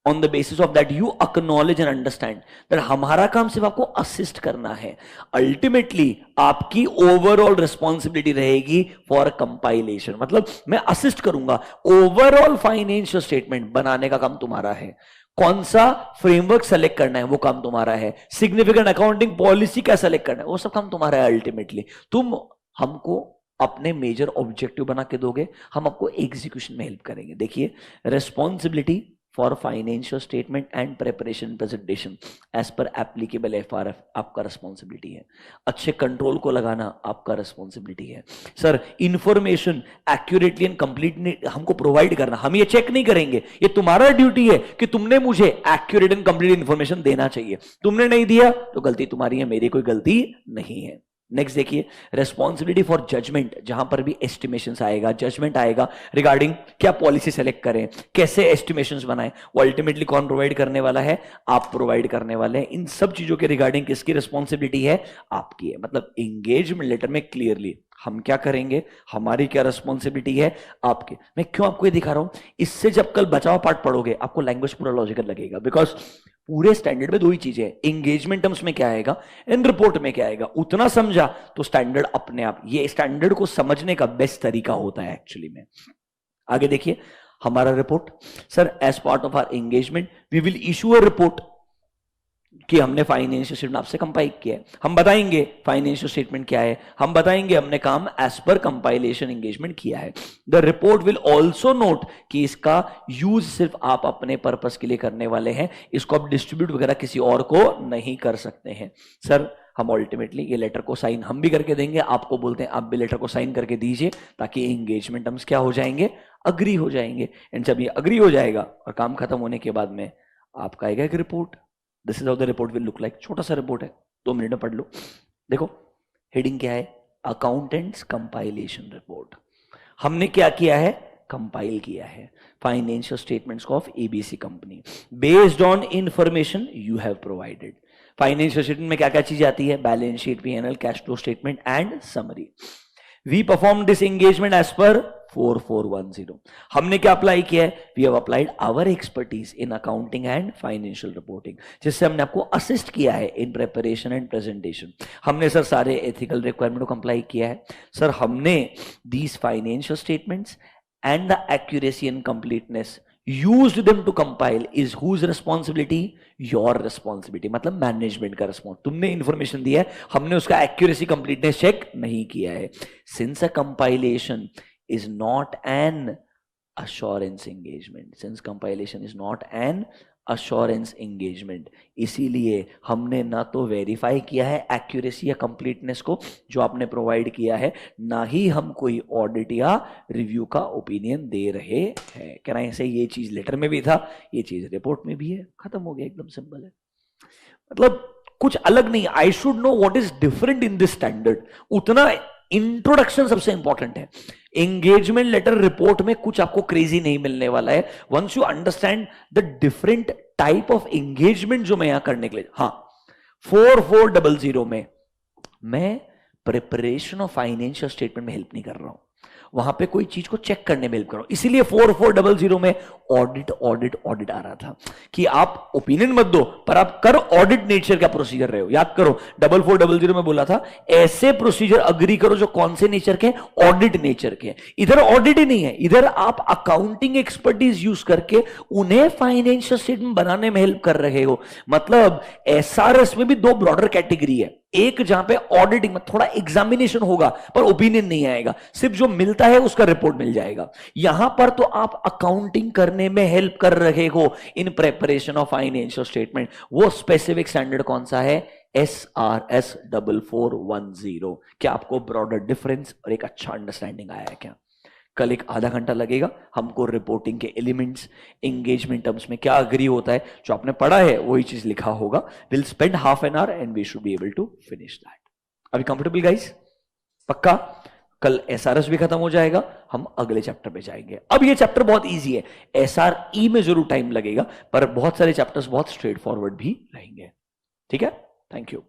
on the basis of that you acknowledge and understand that हमारा काम सिर्फ आपको असिस्ट करना है. अल्टीमेटली आपकी ओवरऑल रिस्पॉन्सिबिलिटी रहेगी फॉर कंपाइलेशन. मतलब मैं असिस्ट करूंगा, ओवरऑल फाइनेंशियल स्टेटमेंट बनाने का काम तुम्हारा है. कौन सा फ्रेमवर्क सेलेक्ट करना है वो काम तुम्हारा है. सिग्निफिकेंट अकाउंटिंग पॉलिसी क्या सेलेक्ट करना है वो सब काम तुम्हारा है. अल्टीमेटली तुम हमको अपने मेजर ऑब्जेक्टिव बना के दोगे, हम आपको एग्जीक्यूशन में हेल्प करेंगे. देखिए, responsibility for financial statement and preparation presentation as पर एप्लीकेबल FRF आपका रिस्पॉन्सिबिलिटी है. अच्छे कंट्रोल को लगाना आपका रिस्पॉन्सिबिलिटी है. Sir, information accurately and completely हमको प्रोवाइड करना, हम ये चेक नहीं करेंगे, ये तुम्हारा ड्यूटी है कि तुमने मुझे एक्यूरेट एंड कंप्लीट इंफॉर्मेशन देना चाहिए. तुमने नहीं दिया तो गलती तुम्हारी है, मेरी कोई गलती नहीं है. नेक्स्ट देखिए, रेस्पॉन्सिबिलिटी फॉर जजमेंट. जहां पर भी एस्टिमेशंस आएगा, जजमेंट आएगा रिगार्डिंग क्या पॉलिसी सेलेक्ट करें, कैसे एस्टिमेशंस बनाएं, वो अल्टीमेटली कौन प्रोवाइड करने वाला है? आप प्रोवाइड करने वाले हैं. इन सब चीजों के रिगार्डिंग किसकी रिस्पॉन्सिबिलिटी है? आपकी है. मतलब एंगेजमेंट लेटर में क्लियरली हम क्या करेंगे, हमारी क्या रिस्पॉन्सिबिलिटी है, आपके. मैं क्यों आपको ये दिखा रहा हूं? इससे जब कल बचाव पार्ट पढ़ोगे आपको लैंग्वेज पूरा लॉजिकल लगेगा. बिकॉज पूरे स्टैंडर्ड में दो ही चीजें हैं, एंगेजमेंट टर्म्स में क्या आएगा, इन रिपोर्ट में क्या आएगा. उतना समझा तो स्टैंडर्ड अपने आप. ये स्टैंडर्ड को समझने का बेस्ट तरीका होता है एक्चुअली में. आगे देखिए, हमारा रिपोर्ट. Sir, as part of our engagement we will issue a report कि हमने फाइनेंशियल स्टेटमेंट आपसे कंपाइल किया है. हम बताएंगे फाइनेंशियल स्टेटमेंट क्या है, हम बताएंगे हमने काम एज पर कंपाइलेशन एंगेजमेंट किया है. The report will also note कि इसका यूज सिर्फ आप अपने पर्पस के लिए करने वाले हैं, इसको आप डिस्ट्रीब्यूट वगैरह किसी और को नहीं कर सकते हैं. सर, हम अल्टीमेटली ये लेटर को साइन हम भी करके देंगे, आपको बोलते हैं आप भी लेटर को साइन करके दीजिए ताकि एंगेजमेंट टर्म्स क्या हो जाएंगे, अग्री हो जाएंगे. एंड जब ये अग्री हो जाएगा और काम खत्म होने के बाद में आपका आएगा एक report. This is how the report will look like. छोटा सा रिपोर्ट है, 2 मिनट में पढ़ लो. देखो, हेडिंग क्या है? Accountants compilation report. हमने क्या किया है? कंपाइल किया है financial statements of ABC company based on information you have provided. Financial statement में क्या क्या चीज आती है? Balance sheet, P&L, cash flow statement and summary. We perform this engagement as per 4410. हमने क्या अप्लाई किया है? We have applied our expertise in accounting and financial reporting, जिससे हमने आपको असिस्ट किया है इन प्रिपरेशन एंड प्रेजेंटेशन. हमने सर सारे एथिकल रिक्वायरमेंट को कंप्लाई किया है. सर, हमने these financial statements and the accuracy and completeness used them to compile is whose responsibility? Your responsibility. मतलब मैनेजमेंट का रिस्पॉन्स. तुमने इंफॉर्मेशन दिया है, हमने उसका एक्यूरेसी कंप्लीटनेस चेक नहीं किया है. Since a compilation is not an assurance engagement, since compilation is not an assurance engagement. इसीलिए हमने ना तो वेरीफाई किया है एक्यूरेसी या कंप्लीटनेस को जो आपने प्रोवाइड किया है, ना ही हम कोई ऑडिट या रिव्यू का ओपिनियन दे रहे हैं। कहना ऐसे ये चीज लेटर में भी था, ये चीज रिपोर्ट में भी है, खत्म हो गया, एकदम सिंपल है। मतलब कुछ अलग नहीं। I should know what is different in this standard, उतना इंट्रोडक्शन सबसे इंपॉर्टेंट है। एंगेजमेंट लेटर रिपोर्ट में कुछ आपको क्रेजी नहीं मिलने वाला है। Once you understand the different type of engagement जो मैं यहां करने के लिए, हाँ 4400 में मैं प्रिपरेशन ऑफ फाइनेंशियल स्टेटमेंट में हेल्प नहीं कर रहा हूं, वहां पे कोई चीज को चेक करने में हेल्प करो। इसीलिए 4400 में ऑडिट ऑडिट ऑडिट आ रहा था कि आप ओपिनियन मत दो पर आप कर ऑडिट नेचर का प्रोसीजर रहे हो। याद करो 4400 में बोला था ऐसे प्रोसीजर अग्री करो जो कौन से नेचर के, ऑडिट नेचर के। इधर ऑडिट ही नहीं है, इधर आप अकाउंटिंग एक्सपर्टीज यूज करके उन्हें फाइनेंशियल स्टेटमेंट बनाने में हेल्प कर रहे हो। मतलब एसआरएस में भी दो ब्रॉडर कैटेगरी है, एक जहां पे ऑडिटिंग में थोड़ा एग्जामिनेशन होगा पर ओपिनियन नहीं आएगा, सिर्फ जो मिलता है उसका रिपोर्ट मिल जाएगा। यहां पर तो आप अकाउंटिंग करने में हेल्प कर रहे हो इन प्रेपरेशन ऑफ फाइनेंशियल स्टेटमेंट। वो स्पेसिफिक स्टैंडर्ड कौन सा है? SRS 4410। क्या आपको ब्रॉडर डिफरेंस और एक अच्छा अंडरस्टैंडिंग आया है क्या? कल एक आधा घंटा लगेगा हमको रिपोर्टिंग के एलिमेंट्स, एंगेजमेंट टर्म्स में क्या अग्री होता है, जो आपने पढ़ा है वही चीज लिखा होगा। Will spend half an hour and we should be able to finish that. अभी कंफर्टेबल गाइस? पक्का? कल एसआरएस भी खत्म हो जाएगा, हम अगले चैप्टर पे जाएंगे। अब ये चैप्टर बहुत इजी है, एसआरई में जरूर टाइम लगेगा पर बहुत सारे चैप्टर्स बहुत स्ट्रेट फॉरवर्ड भी रहेंगे। ठीक है, थैंक यू।